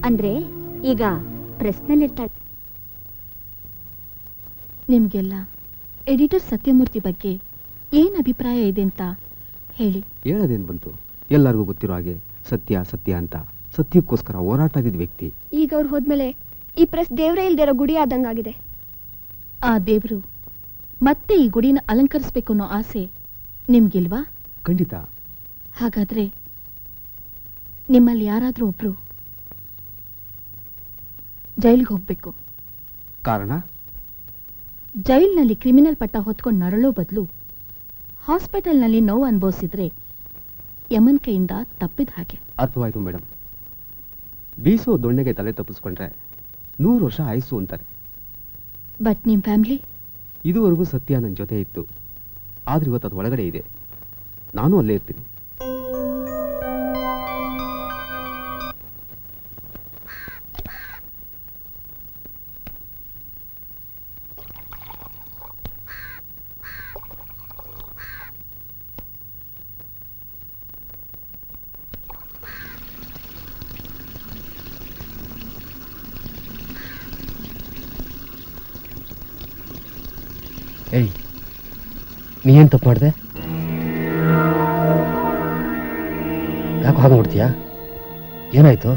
ಅಂದ್ರೆ ಈಗ ಪ್ರೆಸ್ನಲ್ಲಿರ್ತಾಳೆ. ನಿಮ್ಗೆಲ್ಲ ಎಡಿಟರ್ ಸತ್ಯಮೂರ್ತಿ ಬಗ್ಗೆ ಏನ್ ಅಭಿಪ್ರಾಯ ಇದೆ ಅಂತ ಹೇಳಿ. ಹೇಳೋದೇನು ಬಂತು? ಎಲ್ಲರಿಗೂ ಗೊತ್ತಿರೋ ಹಾಗೆ ಸತ್ಯ ಸತ್ಯ ಅಂತ ಸತ್ಯಕ್ಕೋಸ್ಕರ ಹೋರಾಟ ಇದ್ದ ವ್ಯಕ್ತಿ. ಈಗ ಅವ್ರು ಹೋದ್ಮೇಲೆ ಈ ಪ್ರೆಸ್ ದೇವ್ರೇ ಇಲ್ದಿರೋ ಗುಡಿ ಆದಂಗಾಗಿದೆ. ಆ ದೇವ್ರು ಮತ್ತೆ ಈ ಗುಡಿನ ಅಲಂಕರಿಸ್ಬೇಕು ಅನ್ನೋ ಆಸೆ ನಿಮ್ಗಿಲ್ವಾ? ಖಂಡಿತ. ಹಾಗಾದ್ರೆ ನಿಮ್ಮಲ್ಲಿ ಯಾರಾದ್ರೂ ಒಬ್ರು ಜೈಲ್ಗೆ ಹೋಗ್ಬೇಕು. ಕಾರಣ? ಜೈಲ್ನಲ್ಲಿ ಕ್ರಿಮಿನಲ್ ಪಟ್ಟ ಹೊತ್ಕೊಂಡು ನರಳೋ ಬದಲು ಹಾಸ್ಪಿಟಲ್ನಲ್ಲಿ ನೋವು ಅನುಭವಿಸಿದ್ರೆ ಯಮನ್ ಕೈಯಿಂದ ತಪ್ಪಿದ ಹಾಗೆ. ಅರ್ಥವಾಯ್ತು ಮೇಡಮ್. ಬೀಸೋ ದೊಣ್ಣೆಗೆ ತಲೆ ತಪ್ಪಿಸ್ಕೊಂಡ್ರೆ 100 ವರ್ಷ ಆಯಸ್ಸು ಅಂತಾರೆ. ಬಟ್ ನಿಮ್ ಫ್ಯಾಮಿಲಿ? ಇದುವರೆಗೂ ಸತ್ಯ ನನ್ನ ಜೊತೆ ಇತ್ತು. ಆದ್ರೆ ಇವತ್ತು ಅದು ಒಳಗಡೆ ಇದೆ. ನಾನು ಅಲ್ಲೇ ಇರ್ತೀನಿ. ಏಯ್, ನೀ ಏನ್ ತಪ್ಪು ಮಾಡಿದೆ? ಯಾಕೆ ಹಾಗೆ ನೋಡ್ತೀಯಾ? ಏನಾಯ್ತು?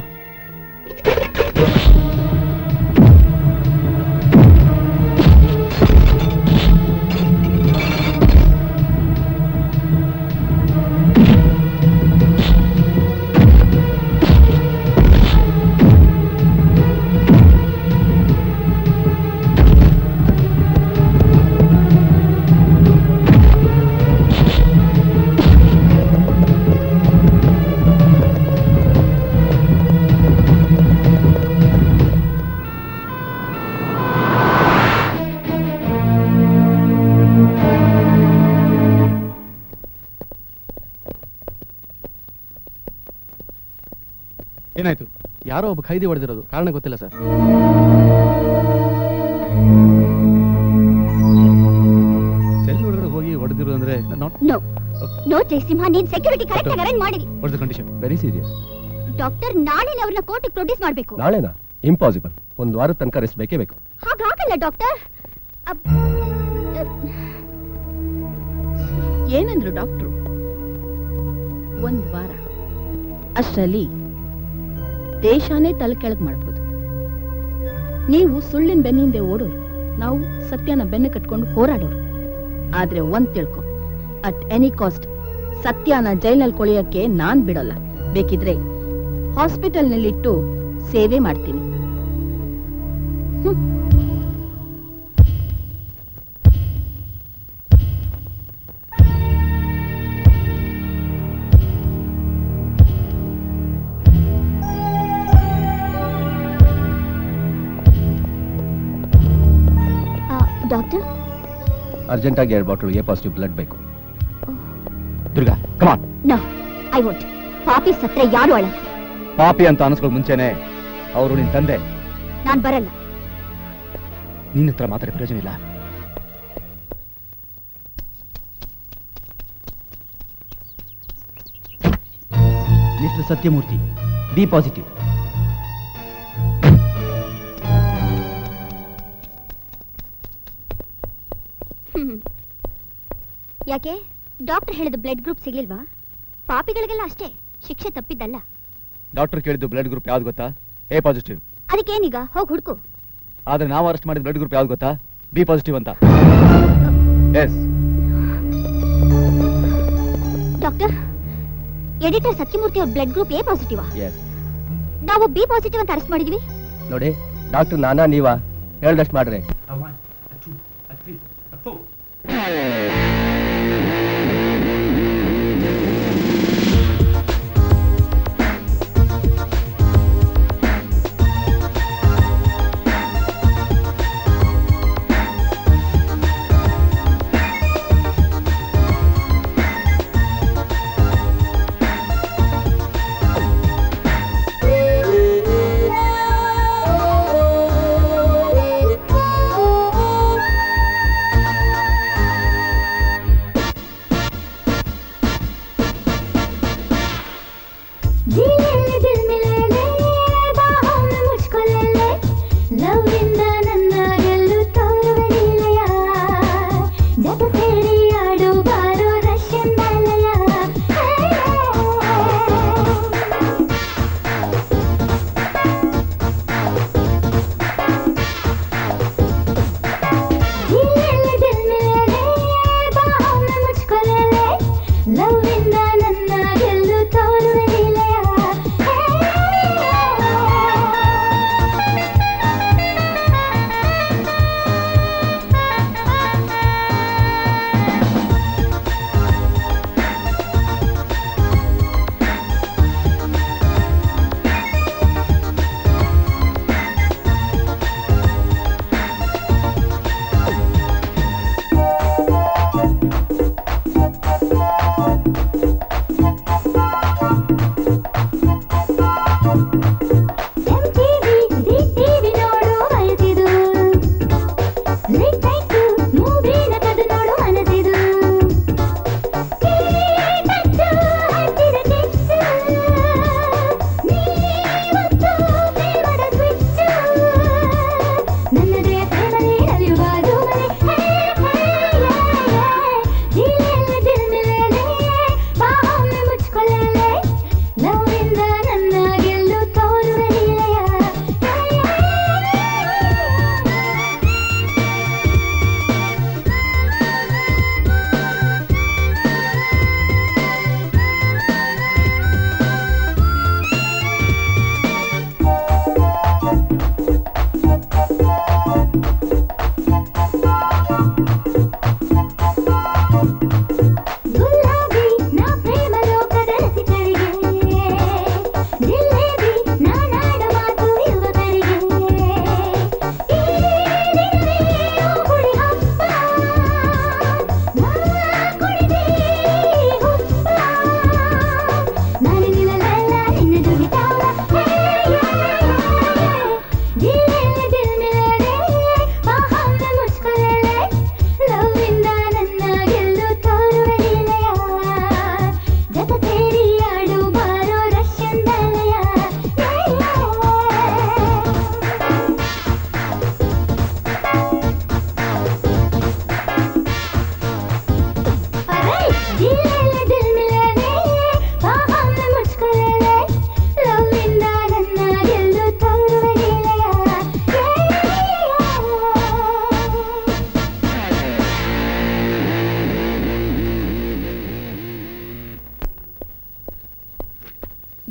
ಏನಾಯ್ತು? ಯಾರೋ ಒಬ್ಬ ಖೈದಿ ಹೊಡೆದಿರೋದು, ಕಾರಣ ಗೊತ್ತಿಲ್ಲ ಸರ್. ಸೆಲ್ ಒಳಗಡೆ ಹೋಗಿ ಹೊಡೆದಿರೋದು ಅಂದ್ರೆ ನೋ ಜಯಸಿಂಹ, ನೀನ್ ಸೆಕ್ಯೂರಿಟಿ ಕರೆಕ್ಟ್ ಆಗಿ ಅರೇಂಜ್ ಮಾಡಿದಿ. What's the condition? Very serious. Doctor ನಾಳೆನೇ ಅವ್ರನ್ನ ಕೋರ್ಟಿಗೆ ಪ್ರೊಡ್ಯೂಸ್ ಮಾಡಬೇಕು. ನಾಳೆನಾ? ಇಂಪಾಸಿಬಲ್. 1 ವಾರದ ತನಕ ರೆಸ್ಟ್ ಬೇಕೇ ಬೇಕು. ಹಾಗಾಗಲ್ಲ ಡಾಕ್ಟರ್. ಏನಂದ್ರು ಡಾಕ್ಟ್ರು? 1 ವಾರ ಅಷ್ಟರಲ್ಲಿ ದೇಶಾನೇ ತಲೆ ಕೆಳಗ್ ಮಾಡ್ಬೋದು. ನೀವು ಸುಳ್ಳಿನ ಬೆನ್ನಿಂದೆ ಓಡೋರು, ನಾವು ಸತ್ಯನ ಬೆನ್ನು ಕಟ್ಕೊಂಡು ಹೋರಾಡೋರು. ಆದ್ರೆ ಒಂದ್ ತಿಳ್ಕೊ, ಅಟ್ ಎನಿ ಕಾಸ್ಟ್ ಸತ್ಯನ ಜೈಲ್ನಲ್ಲಿ ಕೊಳೆಯಕ್ಕೆ ನಾನ್ ಬಿಡೋಲ್ಲ. ಬೇಕಿದ್ರೆ ಹಾಸ್ಪಿಟಲ್ನಲ್ಲಿಟ್ಟು ಸೇವೆ ಮಾಡ್ತೀನಿ. ಅರ್ಜೆಂಟಾಗಿ 2 ಬಾಟಲ್ ಎ ಪಾಸಿಟಿವ್ ಬ್ಲಡ್ ಬೇಕು. Durga come on. No I want. ಪಾಪಿ ಸತ್ರೆ ಯಾರು ಅಳಲ್ಲ. ಪಾಪಿ ಅಂತ ಅನಿಸ್ಕೊಳ್ಳೋ ಮುಂಚೆನೆ ಅವರು ನಿನ್ ತಂದೆ. ನಾನ್ ಬರಲ್ಲ. ನಿನ್ನ ಹತ್ರ ಮಾತಾಡಿ ಪ್ರಯೋಜನ ಇಲ್ಲ. Mister Satyamurthy, B positive. ಯಾಕೆ ಡಾಕ್ಟರ್ ಹೇಳಿದ ಬ್ಲಡ್ ಗ್ರೂಪ್ ಸಿಗ್ಲಿಲ್ವಾ? ಪಾಪಿಗಳಿಗೆಲ್ಲ ಅಷ್ಟೇ, ಶಿಕ್ಷೆ ತಪ್ಪಿದ್ದಲ್ಲ. ಡಾಕ್ಟರ್ ಕೇಳಿದ್ದು ಬ್ಲಡ್ ಗ್ರೂಪ್ ಯಾವ್ದು ಗೊತ್ತಾ? A positive. ಅದಕ್ಕೇನೀಗ, ಹೋಗಿ ಹುಡುಕು. ಆದ್ರೆ ನಾವು ಅರೆಸ್ಟ್ ಮಾಡಿದ ಬ್ಲಡ್ ಗ್ರೂಪ್ ಯಾವ್ದು ಗೊತ್ತಾ? ಬಿ ಪಾಸಿಟಿವ್ ಅಂತ. ಎಸ್ ಡಾಕ್ಟರ್, ಎಡಿಟರ್ ಸತ್ಯಮೂರ್ತಿ ಅವ್ರ blood group A positive. Yes. ನಾವು ಬಿ ಪಾಸಿಟಿವ್ ಅಂತ ಅರೆಸ್ಟ್ ಮಾಡಿದ್ವಿ. ನೋಡಿ ಡಾಕ್ಟರ್ ನಾನಾ ನೀವಾ ಹೇಳ್ದಷ್ಟು ಮಾಡ್ರಿ.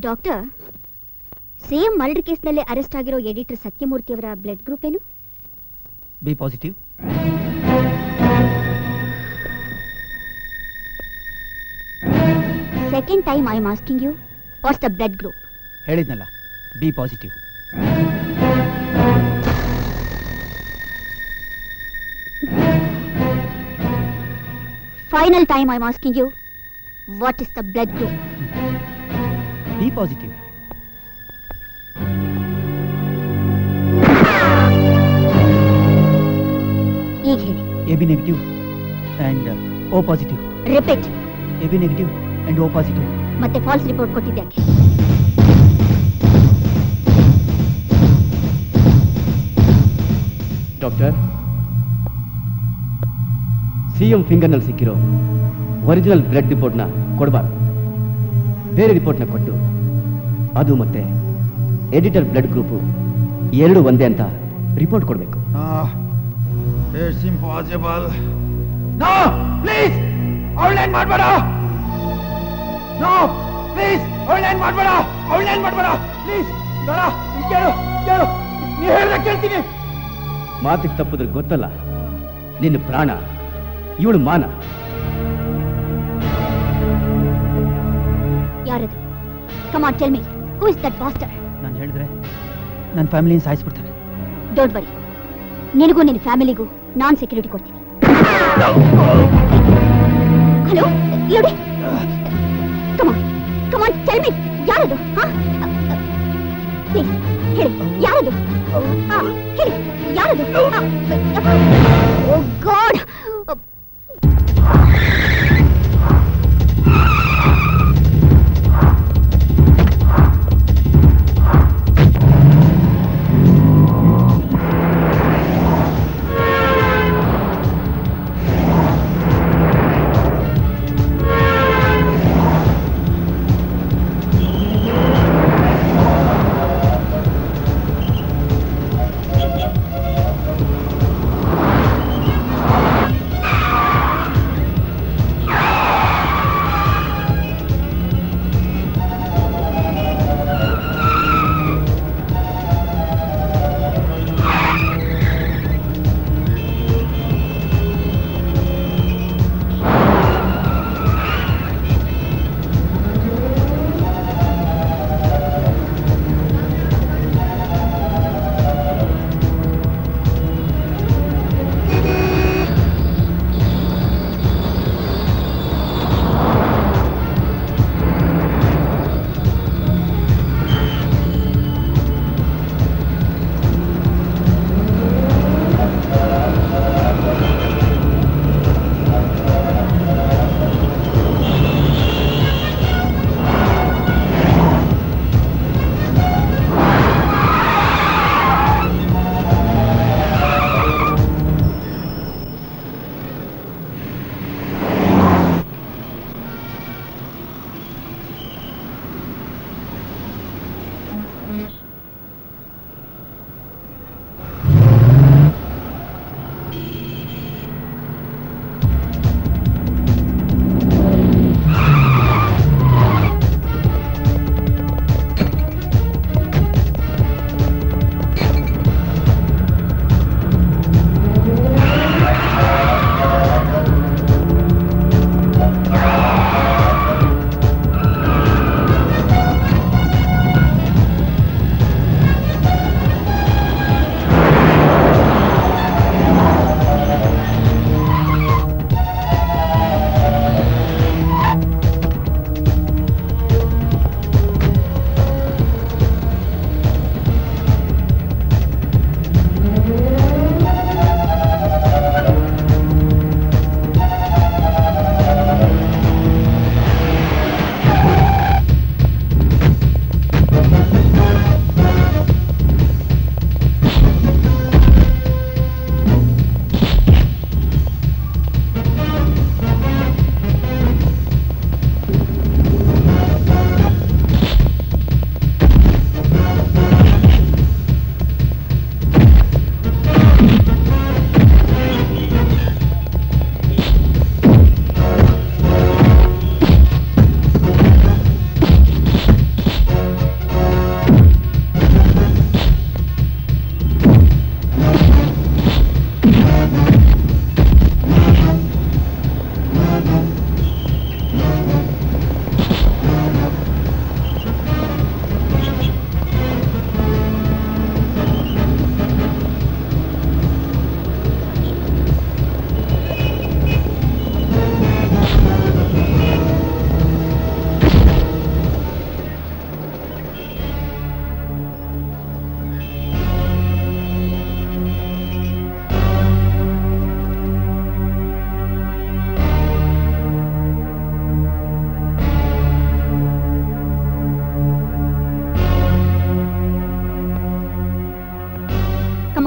ಡಾಕ್ಟರ್, ಸೇಮ್ ಮರ್ಡರ್ ಕೇಸ್ನಲ್ಲಿ ಅರೆಸ್ಟ್ ಆಗಿರೋ ಎಡಿಟರ್ ಸತ್ಯಮೂರ್ತಿ ಅವರ ಬ್ಲಡ್ ಗ್ರೂಪ್ ಏನು? B positive. Second time I am asking you, what's the blood group? ಹೇಳಿದ್ನಲ್ಲ, B positive. Final time I am asking you, what is the blood group? B positive. ಈಗ ಹೇಳಿ. A B negative and O positive. Repeat. A B negative and O positive. ಮತ್ತೆ ಫಾಲ್ಸ್ ರಿಪೋರ್ಟ್ ಕೊಟ್ಟಿದ್ಯಾಕೆ? ಡಾಕ್ಟರ್, ಸಿಎಂ ಫಿಂಗರ್ನಲ್ಲಿ ಸಿಕ್ಕಿರೋ ಒರಿಜಿನಲ್ ಬ್ಲಡ್ ರಿಪೋರ್ಟ್ನ ಕೊಡಬಾರ್ದು. ಬೇರೆ ರಿಪೋರ್ಟ್ನ ಕೊಟ್ಟು ಅದು ಮತ್ತೆ ಎಡಿಟರ್ ಬ್ಲಡ್ ಗ್ರೂಪು ಎರಡು ಒಂದೇ ಅಂತ ರಿಪೋರ್ಟ್ ಕೊಡಬೇಕು. It's impossible. ನೋ ಪ್ಲೀಸ್, ಅವಳೇನ್ ಮಾಡಬೇಡ. ನೋ ಪ್ಲೀಸ್, ಅವಳೇನ್ ಮಾಡಬೇಡ, ಅವಳೇನ್ ಮಾಡಬೇಡ ಪ್ಲೀಸ್. ಬೇಡ, ಕೇಳು ಕೇಳು, ನೀ ಹೇಳ್ದೆ ಕೇಳ್ತೀನಿ. ಮಾತಿಗೆ ತಪ್ಪಿದ್ರೆ ಗೊತ್ತಲ್ಲ, ನಿನ್ನ ಪ್ರಾಣ, ಇವಳು ಮಾನ. ಯಾರದು? Come on tell me, who is that buster? ನಾನು ಹೇಳಿದ್ರೆ ನನ್ನ ಫ್ಯಾಮಿಲಿನ ಸಾಯಿಸ್ಬಿಡ್ತಾರೆ. ಡೋಂಟ್ ವರಿ, ನಿನಗೂ ನಿನ್ನ ಫ್ಯಾಮಿಲಿಗೂ ನಾನ್ ಸೆಕ್ಯೂರಿಟಿ ಕೊಡ್ತೀನಿ. ಹಲೋ ನೋಡಿ, ಕಮ್ ಆನ್ ಟೆಲ್ ಮಿ, ಯಾರದು? ಪ್ಲೀಸ್ ಹೇಳಿ, ಯಾರದು? ಹೇಳಿ, ಯಾರದು? ಓ ಗಾಡ್!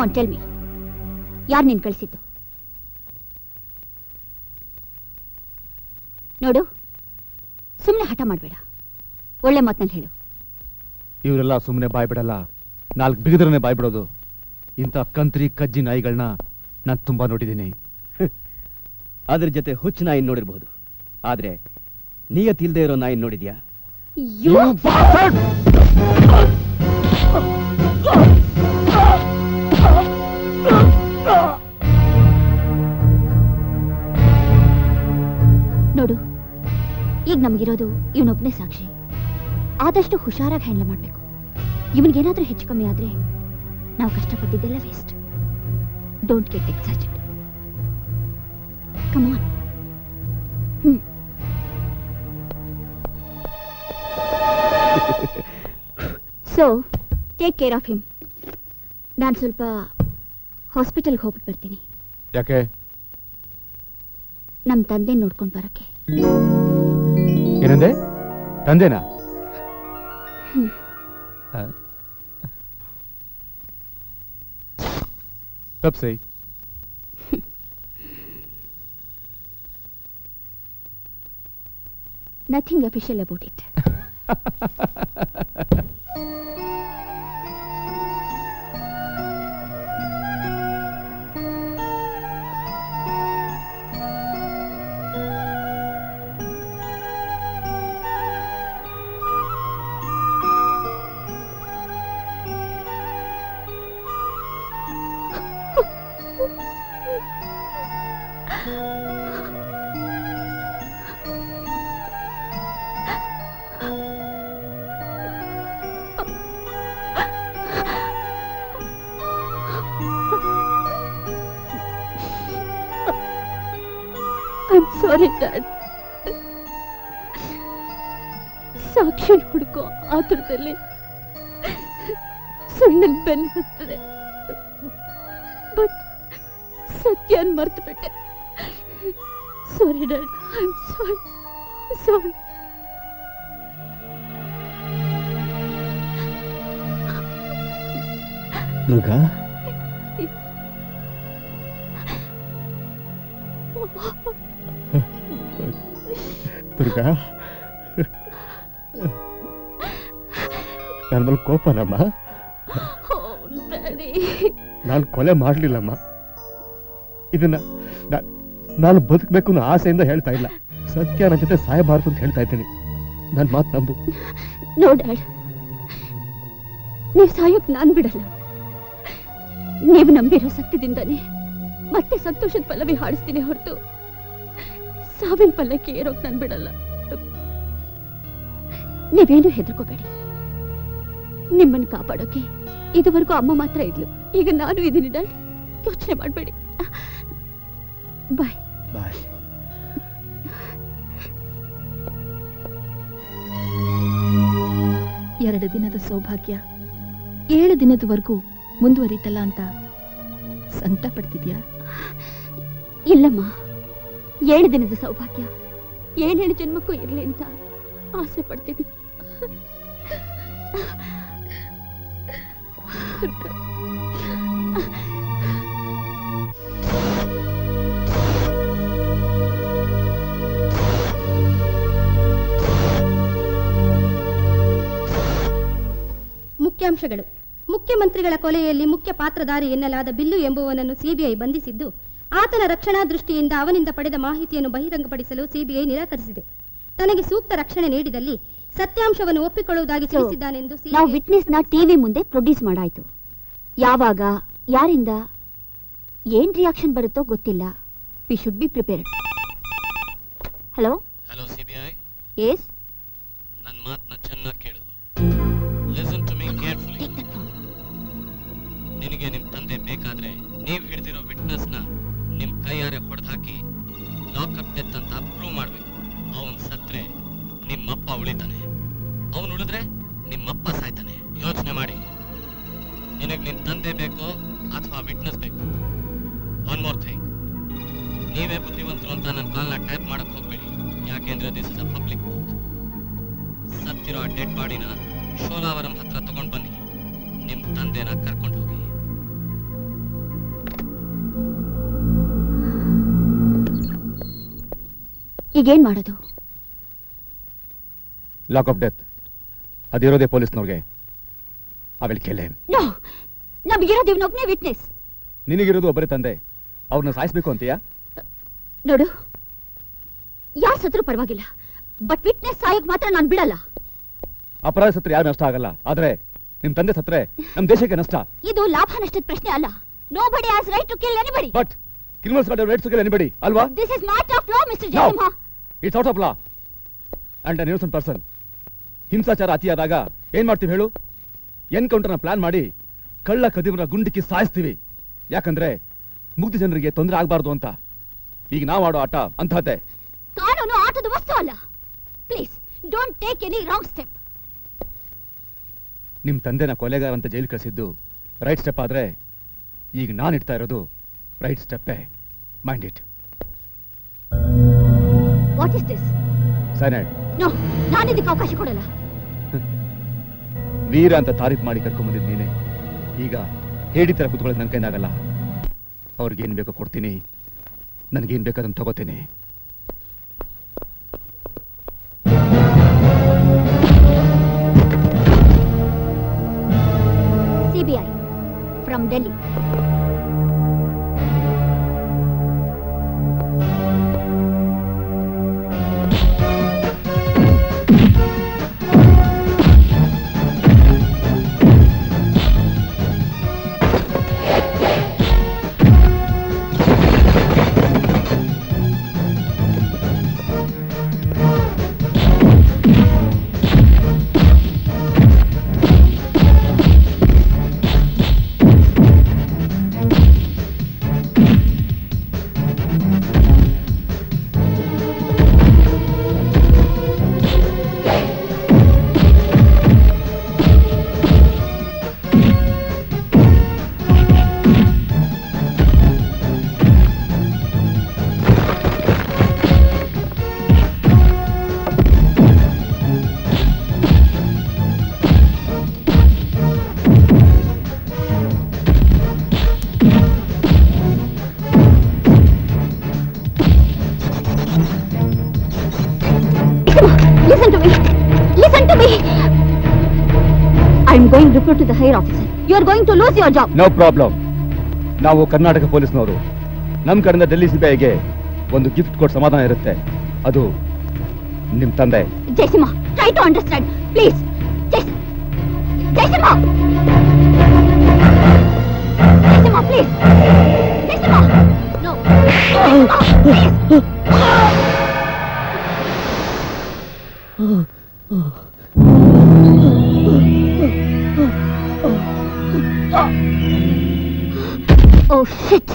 ಆನ್ ಟೆಲ್ ಮೀ, ಯಾರು ನೀನ್ ಕಳಿಸಿದ್ದು? ನೋಡು, ಸುಮ್ಮನೆ ಹಠ ಮಾಡಬೇಡ, ಒಳ್ಳೆ ಮಾತಲ್ಲಿ ಹೇಳು. ಇವರೆಲ್ಲ ಸುಮ್ಮನೆ ಬಾಯ್ ಬಿಡಲ್ಲ, 4 ಬಿಗಿದ್ರನೆ ಬಾಯ್ ಬಿಡೋದು. ಇಂಥ ಕಂತ್ರಿ ಕಜ್ಜಿ ನಾಯಿಗಳನ್ನ ನಾನು ತುಂಬಾ ನೋಡಿದ್ದೀನಿ. ಅದ್ರ ಜೊತೆ ಹುಚ್ಚು ನಾಯಿ ನೋಡಿರ್ಬಹುದು, ಆದ್ರೆ ನಿಯತ್ತಿಲ್ದೇ ಇರೋ ನಾಯಿ ನೋಡಿದ್ಯಾ? ನೋಡು, ಈಗ ನಮಗಿರೋದು ಇವನೊಬ್ಬನೇ ಸಾಕ್ಷಿ. ಆದಷ್ಟು ಹುಷಾರಾಗಿ ಹ್ಯಾಂಡಲ್ ಮಾಡಬೇಕು. ಇವನಿಗೇನಾದ್ರೂ ಹೆಚ್ಚು ಕಮ್ಮಿ ಆದ್ರೆ ನಾವು ಕಷ್ಟಪಟ್ಟಿದ್ದೆಲ್ಲ waste. Don't get excited. Come on. So take care of him. ನಾನು ಸ್ವಲ್ಪ ಹಾಸ್ಪಿಟಲ್ಗೆ ಹೋಗ್ಬಿಟ್ಟು ಬರ್ತೀನಿ. ಯಾಕೆ? ನಮ್ಮ ತಂದೆ ನೋಡ್ಕೊಂಡು ಬರೋಕ್ಕೆ. ಏನಂದೆ? ತಂದೆನಾ? ತಪ್ಸೈ. Nothing official about it. I'm sorry, Dad. ಸಾಕ್ಷಿ ಹುಡುಕೋ ಆತುರದಲ್ಲಿ ಸುಳ್ಳನ್ ಬೆನ್ ಹತ್ತದೆ. ಬಟ್ ಸತ್ಯನ್ ಮರ್ತು ಬಿಟ್ಟೆ. Sorry dad, I am sorry. Sorry. Durga, Durga, ನನ್ನ ಮೇಲೆ ಕೋಪನಮ್ಮ? ನಾನು ಕೊಲೆ ಮಾಡಲಿಲ್ಲಮ್ಮ. ಇದನ್ನ ನಾನು ಬದುಕಬೇಕು ಅನ್ನೋ ಆಸೆಯಿಂದ ಹೇಳ್ತಾ ಇಲ್ಲ. ಸತ್ಯ ನನ್ನ ಜೊತೆ ಸಾಯಬಾರ್ದು ಅಂತ ಹೇಳ್ತಾ ಇದ್ದೀನಿ. ನನ್ನ ಮಾತು ನಂಬು. ನೋ ಡ್ಯಾಡ್, ನೀವು ಸಾಯೋಕ್ ನಾನ್ ಬಿಡಲ್ಲ. ನೀವು ನಂಬಿರೋ ಸತ್ಯದಿಂದಾನೆ ಮತ್ತೆ ಸಂತೋಷದ ಪಲ್ಲವಿ ಹಾಡಿಸ್ತೀನಿ ಹೊರತು ಸಾವಿನ ಪಲ್ಲಕ್ಕೆ ಏರೋಕ್ ನಾನ್ ಬಿಡಲ್ಲ. ನೀವೇನು ಹೆದರ್ಕೋಬೇಡಿ. ನಿಮ್ಮನ್ನು ಕಾಪಾಡೋಕೆ ಇದುವರೆಗೂ ಅಮ್ಮ ಮಾತ್ರ ಇದ್ಲು, ಈಗ ನಾನು ಇದೀನಿ ಡ್ಯಾಡ್. ಯೋಚನೆ ಮಾಡಬೇಡಿ. ಬಾಯ್ ಬಾಯ್. ಎರಡು ದಿನದ ಸೌಭಾಗ್ಯ 7 ದಿನದವರೆಗೂ ಮುಂದುವರಿತಲ್ಲ ಅಂತ ಸಂಕಟ ಪಡ್ತಿದ್ಯಾ? ಇಲ್ಲಮ್ಮ, 7 ದಿನದ ಸೌಭಾಗ್ಯ 7 ಜನ್ಮಕ್ಕೂ ಇರ್ಲಿ ಅಂತ ಆಸೆ ಪಡ್ತೀನಿ. ಮುಖ್ಯಾಂಶಗಳು. ಮುಖ್ಯಮಂತ್ರಿಗಳ ಕೊಲೆಯಲ್ಲಿ ಮುಖ್ಯ ಪಾತ್ರಧಾರಿ ಎನ್ನಲಾದ ಬಿಲ್ಲು ಎಂಬುವನನ್ನು ಸಿಬಿಐ ಬಂಧಿಸಿದ್ದು, ಆತನ ರಕ್ಷಣಾ ದೃಷ್ಟಿಯಿಂದ ಅವನಿಂದ ಪಡೆದ ಮಾಹಿತಿಯನ್ನು ಬಹಿರಂಗಪಡಿಸಲು ಸಿಬಿಐ ನಿರಾಕರಿಸಿದೆ. ತನಗೆ ಸೂಕ್ತ ರಕ್ಷಣೆ ನೀಡಿದಲ್ಲಿ ಸತ್ಯಾಂಶವನ್ನು ಒಪ್ಪಿಕೊಳ್ಳುವುದಾಗಿ ತಿಳಿಸಿದ್ದಾನೆಂದು ನಾವು ವಿಟ್ನೆಸ್ನ ಟಿವಿ ಮುಂದೆ ಪ್ರೊಡ್ಯೂಸ್ ಮಾಡಾಯ್ತು. ಯಾವಾಗ, ಯಾರಿಂದ, ಏನ್ ರಿಯಾಕ್ಷನ್ ಬರುತ್ತೋ ಗೊತ್ತಿಲ್ಲ. We should be prepared. Hello hello CBI. Yes. ನನ್ನ ಮಾತನ್ನ ಚೆನ್ನಾಗಿ ಕೇಳು. Listen to me carefully. ನಿನಗೆ ನಿಮ್ ತಂದೆ ಬೇಕಾದ್ರೆ ನೀವು ಹಿಡಿದಿರೋ ವಿಟ್ನೆಸ್ನ ನಿಮ್ ಕೈಯಾರೆ ಹೊಡೆದಾಕಿ ಲಾಕಪ್ ಡೆತ್ ಅಂತ ಪ್ರೂವ್ ಮಾಡ್ಬೇಕು. ಅವನ್ ಸತ್ರೆ ನಿಮ್ಮಪ್ಪ ಉಳಿತಾನೆ, ಅವನು ಉಳಿದ್ರೆ ನಿಮ್ಮಪ್ಪ ಸಾಯ್ತಾನೆ. ಯೋಚನೆ ಮಾಡಿ. ನಿನಗೆ ನಿನ್ ತಂದೆ ಬೇಕೋ ಅಥವಾ ವಿಟ್ನೆಸ್ ಬೇಕು? ಒನ್ ಮೋರ್ ಥಿಂಗ್, ನೀವೇ ಬುದ್ಧಿವಂತರು ಅಂತ ನನ್ನ ಕಾಲ್ನ ಟೈಪ್ ಮಾಡಕ್ ಹೋಗ್ಬೇಡಿ. ಯಾಕೆಂದ್ರೆ this is a public booth. ಸತ್ತಿರೋ ಆ ಡೆಡ್ ಬಾಡಿನ ಶೋಲಾವರಂ ಹತ್ರ ತಗೊಂಡು ಬನ್ನಿ. ನಿಮ್ ತಂದೆನ ಕರ್ಕೊಂಡು ಹೋಗಿ. ಈಗೇನ್ ಮಾಡೋದು? ಲಾಕ್ ಆಫ್ ಡೆತ್ ಅದಿರೋದೇ ಪೊಲೀಸ್ನವ್ರಿಗೆ. ಅವಳಿ ಕೆಲೆ ನೋ, ನಮಗಿರೋದು ಇವನೊಬ್ಬನೇ ವಿಟ್ನೆಸ್. ನಿನಗಿರೋದು ಒಬ್ಬರೇ ತಂದೆ, ಅವ್ರನ್ನ ಸಾಯಿಸ್ಬೇಕು ಅಂತೀಯಾ? ನೋಡು, ಯಾರು ಸತ್ರು ಪರವಾಗಿಲ್ಲ, ಬಟ್ ವಿಟ್ನೆಸ್ ಸಾಯಕ್ ಮಾತ್ರ ನಾನು ಬಿಡಲ್ಲ. ಅಪರಾಧ ಸತ್ರೆ ಯಾರು ನಷ್ಟ ಆಗಲ್ಲ, ಆದ್ರೆ ನಿಮ್ ತಂದೆ ಸತ್ರೆ ನಮ್ ದೇಶಕ್ಕೆ ನಷ್ಟ. ಇದು ಲಾಭ ನಷ್ಟದ ಪ್ರಶ್ನೆ ಅಲ್ಲ. Nobody has right to kill anybody. But criminals got a right to kill anybody, alwa? This is matter of law, Mr. Jayasimha. It's out of law. And an innocent person. ಹಿಂಸಾಚಾರ ಅತಿಯಾದಾಗ ಏನ್ ಮಾಡ್ತೀವಿ ಹೇಳು? ಎನ್ಕೌಂಟರ್ನ ಪ್ಲಾನ್ ಮಾಡಿ ಕಳ್ಳ ಕದಿಮರ ಗುಂಡಿಕ್ಕಿ ಸಾಯಿಸ್ತೀವಿ. ಯಾಕಂದ್ರೆ ಮುಗ್ಧ ಜನರಿಗೆ ತೊಂದರೆ ಆಗಬಾರ್ದು ಅಂತ. ಈಗ ನಾವು ಆಡೋ ಆಟ ಅಂತಹದ್ದೇ. ಕಾನೂನು ಆಟದ ವಸ್ತು ಅಲ್ಲ. Please don't take any wrong step. ನಿಮ್ ತಂದೆನ ಕೊಲೆಗಾರ ಅಂತ ಜೈಲು ಕಳಿಸಿದ್ದು ರೈಟ್ ಸ್ಟೆಪ್ ಆದ್ರೆ ಈಗ ನಾನು ಇಡ್ತಾ ಇರೋದು ರೈಟ್ ಸ್ಟೆಪ್ಪೇ. Mind it. What is this? Cyanide. No, ನಾನು ಇದಕ್ಕೆ ಅವಕಾಶ ಕೊಡಲ್ಲ. ವೀರ ಅಂತ ತಾರೀಫ್ ಮಾಡಿ ಕರ್ಕೊಂಡ್ ನೀನೆ. ಈಗ ಹೇಳಿ ತರ ಕುತ್ಕೊಳ್ಳೋದು ನನ್ನ ಕೈನಾಗಲ್ಲ. ಅವ್ರಿಗೇನ್ ಬೇಕೋ ಕೊಡ್ತೀನಿ, ನನಗೇನ್ ಬೇಕಾದನ್ನು ತಗೋತೀನಿ. CBI from Delhi. Going to report to the higher officer. You are going to lose your job. No problem. ನಾವು ಕರ್ನಾಟಕ ಪೊಲೀಸ್ನವರು. ನಮ್ಮ ಕಡೆಯಿಂದ ಡೆಲ್ಲಿ ಸಿಬಿಐಗೆ ಒಂದು ಗಿಫ್ಟ್ ಕೊಟ್ಟು ಸಮಾಧಾನ ಇರುತ್ತೆ. ಅದು ನಿಮ್ ತಂದೆ. Jayasimha, try to understand, please. Jayasimha, Jayasimha, please. Jayasimha, no. Jayasimha, please. Oh shit!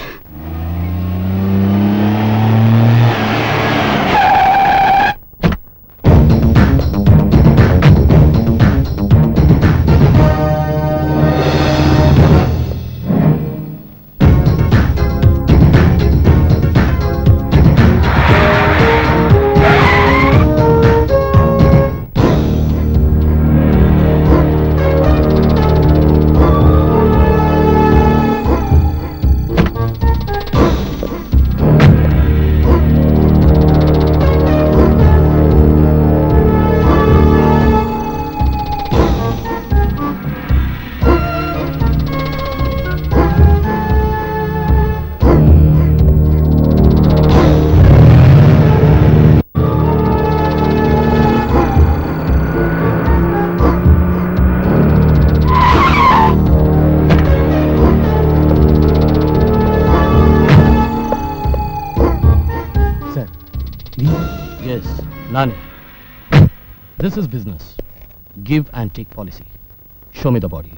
Nani, this is business. Give and take policy. Show me the body.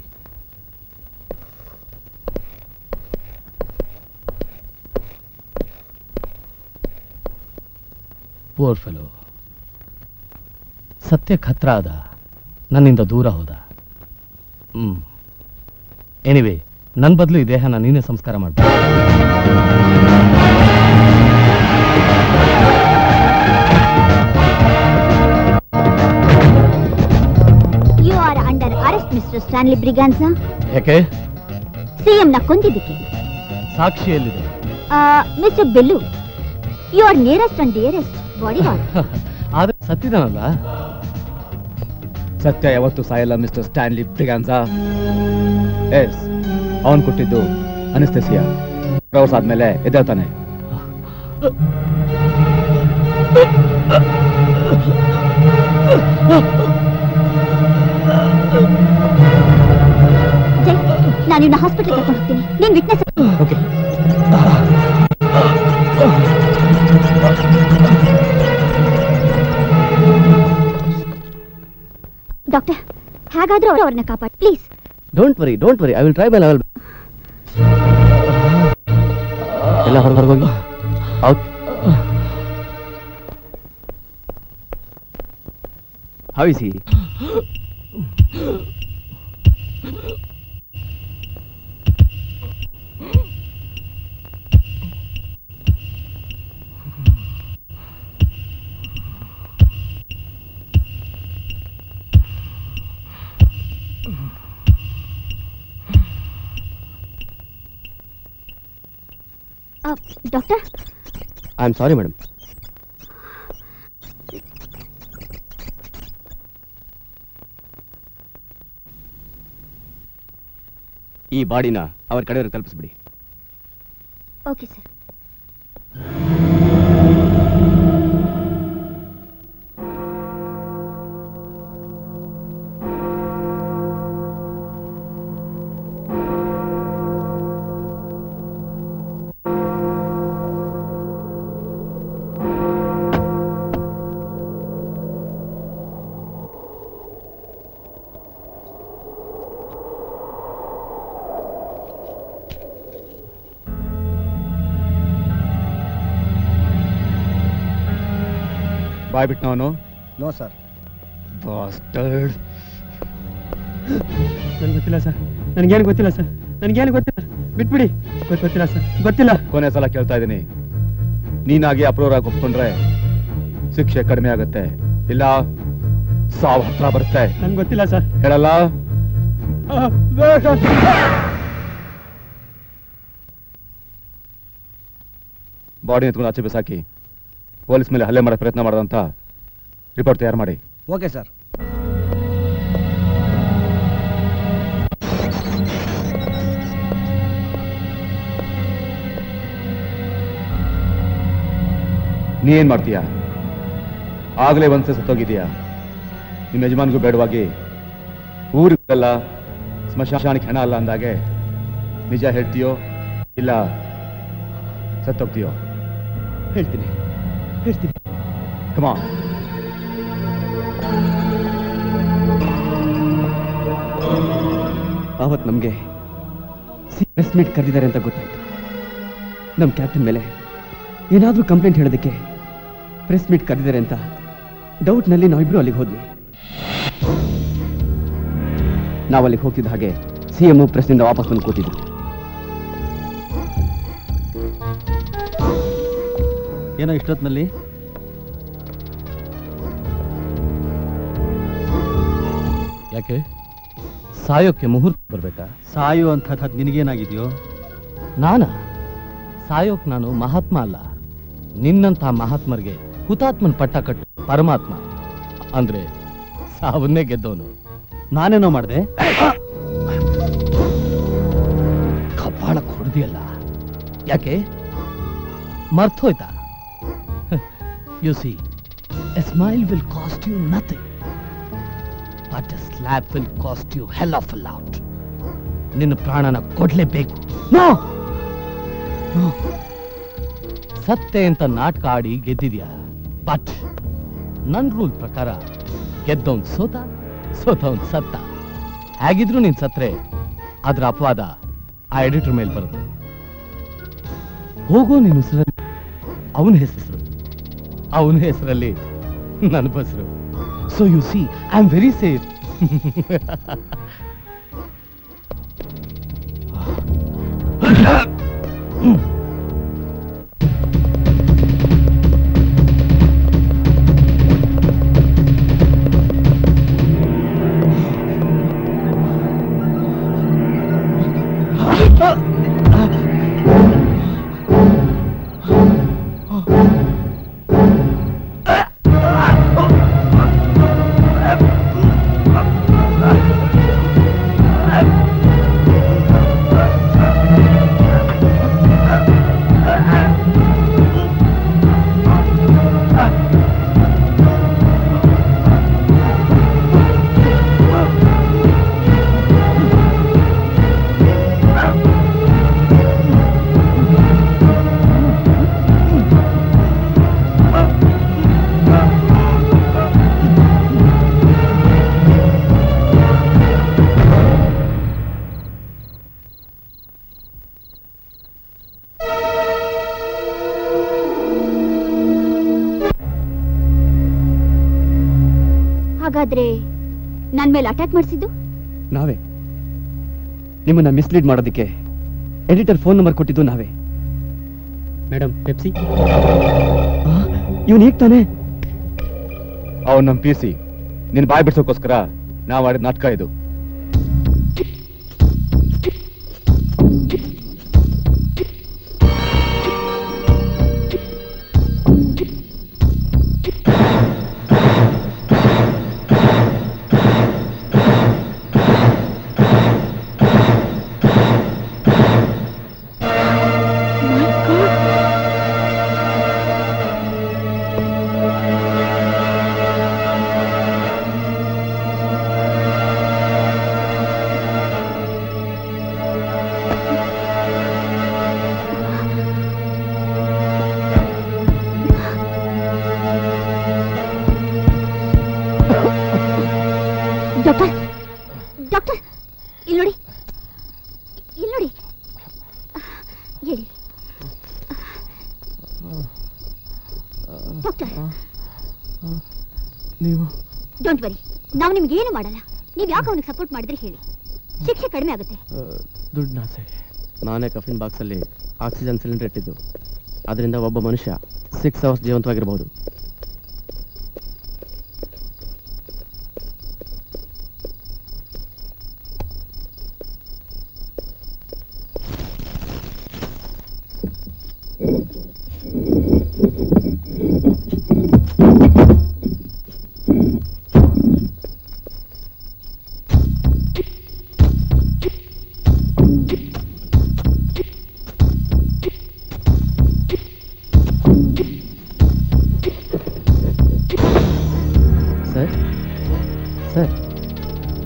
Poor fellow. ಸತ್ಯಕ್ಕೆ ಹತ್ರ ಆದ, ನನ್ನಿಂದ ದೂರ ಹೋದ. ಎನಿವೇ, ನನ್ನ ಬದಲು ಈ ದೇಹನ ನೀನೇ ಸಂಸ್ಕಾರ ಮಾಡ್ಬೋದು. Mr. Stanley Briganza. ಯಾಕೆ? ಸಿಎಂ ನ ಕೊಂದಿದ್ದಕ್ಕೆ. ಸಾಕ್ಷಿ ಎಲ್ಲಿದೆ? Mr. Bellu, you are nearest and dearest. Bodyguard. ಆದ್ರೆ ಸತ್ತಿದಾನಲ್ಲ. ಸತ್ಯ ಯಾವತ್ತು ಸಾಯಲ್ಲ ಮಿಸ್ಟರ್ ಸ್ಟ್ಯಾನ್ಲಿ ಬ್ರಿಗಾನ್ಸಾ. ಎಸ್, ಅವನ್ ಕೊಟ್ಟಿದ್ದು ಅನಿಸ್ಥೆಸಿಯಾ. ಪ್ರವಾಸ ಆದ್ಮೇಲೆ ಎದ್ದೇಳ್ತಾನೆ. ನಾನು ನಿನ್ನ ಹಾಸ್ಪಿಟಲ್ ಕರ್ಕೊಂಡು ಹೋಗ್ತೀನಿ. ನೀನ್ ವಿಟ್ನೆಸ್. ಓಕೆ. ಡಾಕ್ಟರ್, ಹೇಗಾದ್ರೂ ಅವ್ರನ್ನ ಕಾಪಾಡಿ please. Don't worry, I will try my level. ಎಲ್ಲ ಹೊರಗೋಗಿ out. How is he? Doctor, I am sorry madam. ಈ ಬಾಡಿನ ಅವ್ರ ಕಡೆಯವ್ರಿಗೆ ತಲುಪಿಸ್ಬಿಡಿ. Okay sir. ಬಾಯ್ ಬಿಟ್ನವನು? No sir. ಬಾಸ್ಟರ್ಡ್. ನನ್ಗೆ ಗೊತ್ತಿಲ್ಲ ಸರ್, ನನಗೇನು ಗೊತ್ತಿಲ್ಲ ಸರ್, ನನಗೇನು ಗೊತ್ತಿಲ್ಲ, ಬಿಟ್ಬಿಡಿ. ಗೊತ್ತಿಲ್ಲ ಸರ್, ಗೊತ್ತಿಲ್ಲ. ಕೊನೆ ಸಲ ಕೇಳ್ತಾ ಇದ್ದೀನಿ, ನೀನಾಗಿ ಅಪ್ರೂವರಾಗಿ ಒಪ್ಕೊಂಡ್ರೆ ಶಿಕ್ಷೆ ಕಡಿಮೆ ಆಗುತ್ತೆ, ಇಲ್ಲ ಸಾವು ಹತ್ರ ಬರುತ್ತೆ. ನನ್ಗೆ ಗೊತ್ತಿಲ್ಲ ಸರ್. ಹೇಳಲ್ಲ? ಬಾಡಿ ಎತ್ಕೊಂಡು ಆಚೆ ಬಿಸಾಕಿ ಪೊಲೀಸ್ ಮೇಲೆ ಹಲ್ಲೆ ಮಾಡೋ ಪ್ರಯತ್ನ ಮಾಡೋದಂತ ರಿಪೋರ್ಟ್ ತಯಾರು ಮಾಡಿ. Okay sir. ನೀ ಏನ್ ಮಾಡ್ತೀಯಾ? ಆಗ್ಲೇ ಒಂದ್ಸಲ ಸತ್ತೋಗಿದೀಯಾ. ನಿಮ್ಮ ಯಜಮಾನ್ಗೂ ಬೇಡವಾಗಿ ಊರಿಗೆಲ್ಲ ಸ್ಮಶಾನಕ್ಕೆ ಹೆಣ ಅಲ್ಲ ಅಂದಾಗೆ ನಿಜ ಹೇಳ್ತೀಯೋ ಇಲ್ಲ ಸತ್ತೋಗ್ತೀಯೋ? ಹೇಳ್ತೀನಿ. Come on. ಆವತ್ತು ನಮಗೆ ಪ್ರೆಸ್ ಮೀಟ್ ಕರೆದಿದ್ದಾರೆ ಅಂತ ಗೊತ್ತಾಯ್ತು. ನಮ್ಮ ಕ್ಯಾಪ್ಟನ್ ಮೇಲೆ ಏನಾದರೂ ಕಂಪ್ಲೇಂಟ್ ಹೇಳೋದಕ್ಕೆ ಪ್ರೆಸ್ ಮೀಟ್ ಕರೆದಿದ್ದಾರೆ ಅಂತ ಡೌಟ್ನಲ್ಲಿ ನಾವಿಬ್ರು ಅಲ್ಲಿಗೆ ಹೋದ್ವಿ. ನಾವು ಅಲ್ಲಿಗೆ ಹೋಗ್ತಿದ್ದ ಹಾಗೆ CM ಪ್ರೆಸ್ನಿಂದ ವಾಪಸ್ ಬಂದು ಕೂತಿದ್ರು. ಏನೋ ಇಷ್ಟೊತ್ತಿನಲ್ಲಿ? ಯಾಕೆ ಸಾಯೋಕ್ಕೆ ಮುಹೂರ್ತ ಬರ್ಬೇಕಾ? ಸಾಯುವಂಥದ್ದು ನಿನಗೇನಾಗಿದೆಯೋ? ಸಾಯೋಕ್ ನಾನು ಮಹಾತ್ಮ ಅಲ್ಲ. ನಿನ್ನಂಥ ಮಹಾತ್ಮರಿಗೆ ಹುತಾತ್ಮನ ಪಟ್ಟ ಕಟ್ಟು ಪರಮಾತ್ಮ. ಅಂದ್ರೆ ಸಾವನ್ನೇ ಗೆದ್ದವನು. ನಾನೇನೋ ಮಾಡಿದೆ? ಕಪಾಳ ಕೊಡ್ದಿಯಲ್ಲ, ಯಾಕೆ ಮರ್ತೋಯ್ತಾ? You see, a smile will cost you nothing, but a slap will cost you hell of a lot. ನಿನ್ನ ಪ್ರಾಣನ ಕೊಡ್ಲೇಬೇಕು. ಸತ್ತೆ ಅಂತ ನಾಟಕ ಆಡಿ ಗೆದ್ದಿದ್ಯಾ, ಬಟ್ ನನ್ ರೂಲ್ ಪ್ರಕಾರ ಗೆದ್ದವನ್ ಸೋತವನ್ ಸತ್ತ. ಹೇಗಿದ್ರು ನೀನ್ ಸತ್ರೆ ಅದ್ರ ಅಪವಾದ ಆ ಎಡಿಟರ್ ಮೇಲೆ ಬರುತ್ತೆ. ಹೋಗೋ ನಿನ್ನ ಹೆಸರಲ್ಲಿ ಅವನ ಹೆಸರಲ್ಲಿ ನನ್ನ ಬಸರು. So you see, I am very safe. ಹಾಗಾದ್ರೆ ನನ್ ಮೇಲೆ ಅಟ್ಯಾಕ್ ಮಾಡಿಸಿದ್ದು ನಾವೇ. ನಿಮ್ಮನ್ನ ಮಿಸ್ಲೀಡ್ ಮಾಡೋದಕ್ಕೆ ಎಡಿಟರ್ ಫೋನ್ ನಂಬರ್ ಕೊಟ್ಟಿದ್ದು ನಾವೇ. Madam Pepsi. ಇವನು ಈಗ ತಾನೆ ಅವನ್ ನಮ್ PC ನಿನ್ ಬಾಯ್ ಬಿಡ್ಸೋಕೋಸ್ಕರ ನಾವ್ ಆಡಿದ ನಾಟಕ ಇದು. ಡಾಕ್ಟರ್ ಡಾಕ್ಟರ್ ಇಲ್ಲಿ ನೋಡಿ, ಇಲ್ಲಿ ನೋಡಿ. ಹೇಳಿ ಡಾಕ್ಟರ್. ನೀವು ಡೋಂಟ್ ವರಿ, ನಾವು ನಿಮ್ಗೆ ಏನು ಮಾಡಲ್ಲ. ನೀವ್ ಯಾಕೆ ಅವನಿಗೆ ಸಪೋರ್ಟ್ ಮಾಡಿದ್ರೆ ಹೇಳಿ, ಶಿಕ್ಷೆ ಕಡಿಮೆ ಆಗುತ್ತೆ. ದುಡ್ಡು ನಾನೇ ಕಫಿನ್ ಬಾಕ್ಸಲ್ಲಿ ಆಕ್ಸಿಜನ್ ಸಿಲಿಂಡರ್ ಇಟ್ಟಿದ್ದು. ಅದರಿಂದ ಒಬ್ಬ ಮನುಷ್ಯ 6 ಅವರ್ಸ್ ಜೀವಂತವಾಗಿರಬಹುದು.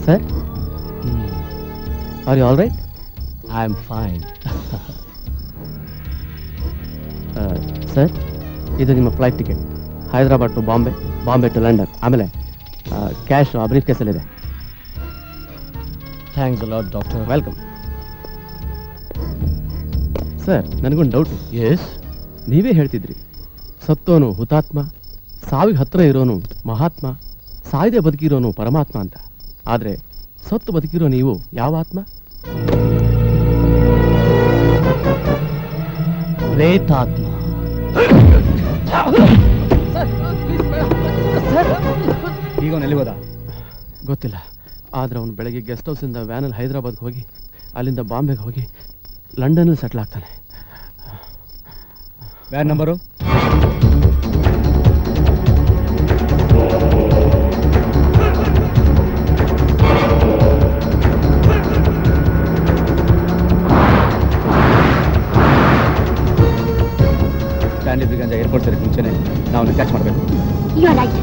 Sir, are you all right? I am fine. Sir, ಇದು ನಿಮ್ಮ flight ticket. Hyderabad to Bombay, Bombay to London. ಆಮೇಲೆ ಕ್ಯಾಶ್ ಬ್ರೀಫ್ ಕೇಸಲ್ಲಿದೆ. Thanks a lot doctor. Welcome. Sir, ನನಗೊಂದು ಡೌಟ್. ಎಸ್? ನೀವೇ ಹೇಳ್ತಿದ್ರಿ, ಸತ್ತೋನು ಹುತಾತ್ಮ, ಸಾವಿಗೆ ಹತ್ರ ಇರೋನು ಮಹಾತ್ಮ, ಸಾಯ್ದೆ ಬದುಕಿರೋನು ಪರಮಾತ್ಮ ಅಂತ. ಆದ್ರೆ ಸತ್ತು ಬದುಕಿರೋ ನೀವು ಯಾವ ಆತ್ಮ? ಪ್ರೇತಾತ್ಮ. ಈಗ ಅವನು ಎಲ್ಲಿಗೋದ ಗೊತ್ತಿಲ್ಲ. ಆದ್ರೆ ಅವನು ಬೆಳಗ್ಗೆ ಗೆಸ್ಟ್ ಹೌಸಿಂದ ವ್ಯಾನಲ್ಲಿ ಹೈದರಾಬಾದ್ಗೆ ಹೋಗಿ, ಅಲ್ಲಿಂದ ಬಾಂಬೆಗೆ ಹೋಗಿ ಲಂಡನ್ನಲ್ಲಿ ಸೆಟ್ಲ್ ಆಗ್ತಾನೆ. Van number? Stanley Braganza airport ಸೇರಕ್ಕೆ ಮುಂಚೆನೆ ನಾವು ಕ್ಯಾಚ್ ಮಾಡಬೇಕು. You are right.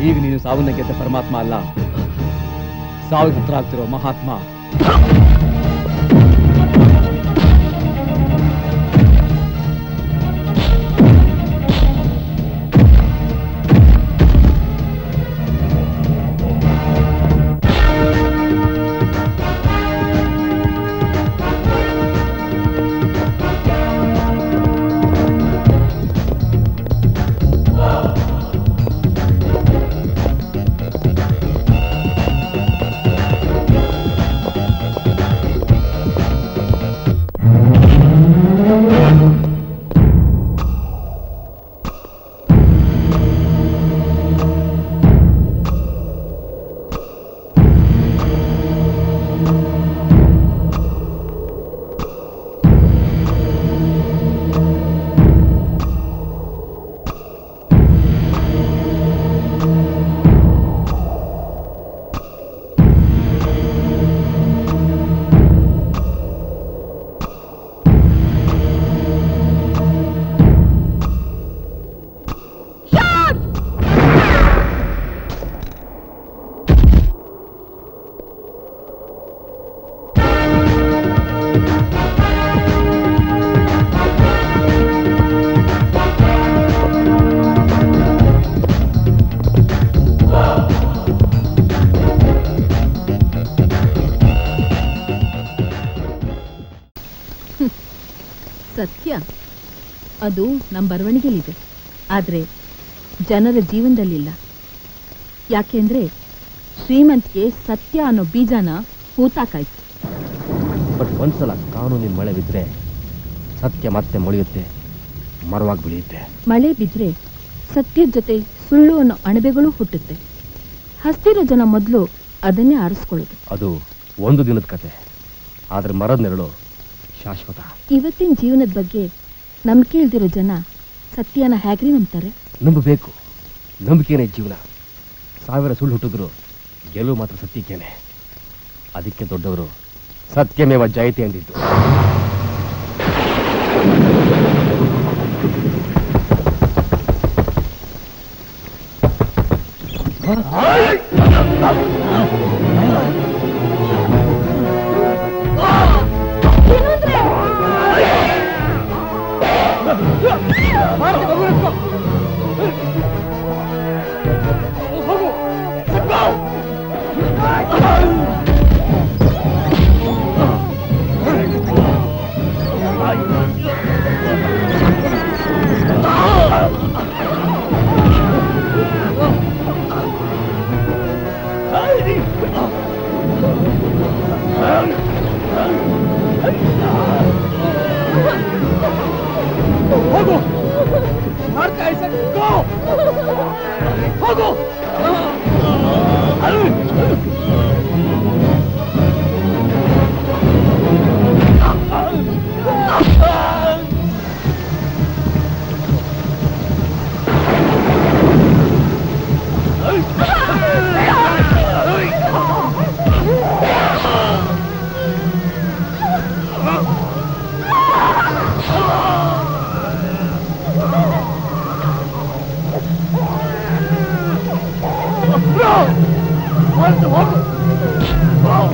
ಈಗ ನೀನು ಸಾವನ್ನ ಗೆದ್ದ ಪರಮಾತ್ಮ ಅಲ್ಲ, ಸಾವಿಗೆ ಹತ್ರ ಆಗ್ತಿರೋ ಮಹಾತ್ಮ. ಸತ್ಯ ಅದು ನಮ್ಮ ಬರವಣಿಗೆಲಿದೆ, ಆದರೆ ಜನರ ಜೀವನದಲ್ಲಿಲ್ಲ. ಯಾಕೆಂದ್ರೆ ಶ್ರೀಮಂತಿಗೆ ಸತ್ಯ ಅನ್ನೋ ಬೀಜನ ಹೂತಾಕಾಯ್ತು. ಬಟ್ ಒಂದ್ಸಲ ಕಾನೂನಿನ ಮಳೆ ಬಿದ್ದರೆ ಸತ್ಯ ಮತ್ತೆ ಮೊಳೆಯುತ್ತೆ, ಮರವಾಗಿ ಬೆಳೆಯುತ್ತೆ. ಮಳೆ ಬಿದ್ದರೆ ಸತ್ಯದ ಜೊತೆ ಸುಳ್ಳು ಅನ್ನೋ ಅಣಬೆಗಳು ಹುಟ್ಟುತ್ತೆ. ಹಸ್ತಿರೋ ಜನ ಮೊದಲು ಅದನ್ನೇ ಆರಿಸ್ಕೊಳ್ಳೋದು. ಅದು ಒಂದು ದಿನದ ಕತೆ, ಆದ್ರೆ ಮರದ ನೆರಳು ಶಾಶ್ವತ. ಇವತ್ತಿನ ಜೀವನದ ಬಗ್ಗೆ ನಂಬಿಕೆ ಇಲ್ದಿರೋ ಜನ ಸತ್ಯನ ಹೇಗ್ರಿ ನಂಬ್ತಾರೆ? ನಂಬಬೇಕು, ನಂಬಿಕೆನೇ ಜೀವನ. 1000 ಸುಳ್ಳು ಹುಟ್ಟಿದ್ರು ಗೆಲುವು ಮಾತ್ರ ಸತ್ಯಕ್ಕೇನೆ. ಅದಕ್ಕೆ ದೊಡ್ಡವರು ಸತ್ಯಮೇವ ಜಯತೆ ಅಂದಿದ್ದು. ಹೋಗು ಮಾಡ್ತಾ ಹೋಗು. ಹೋಗು.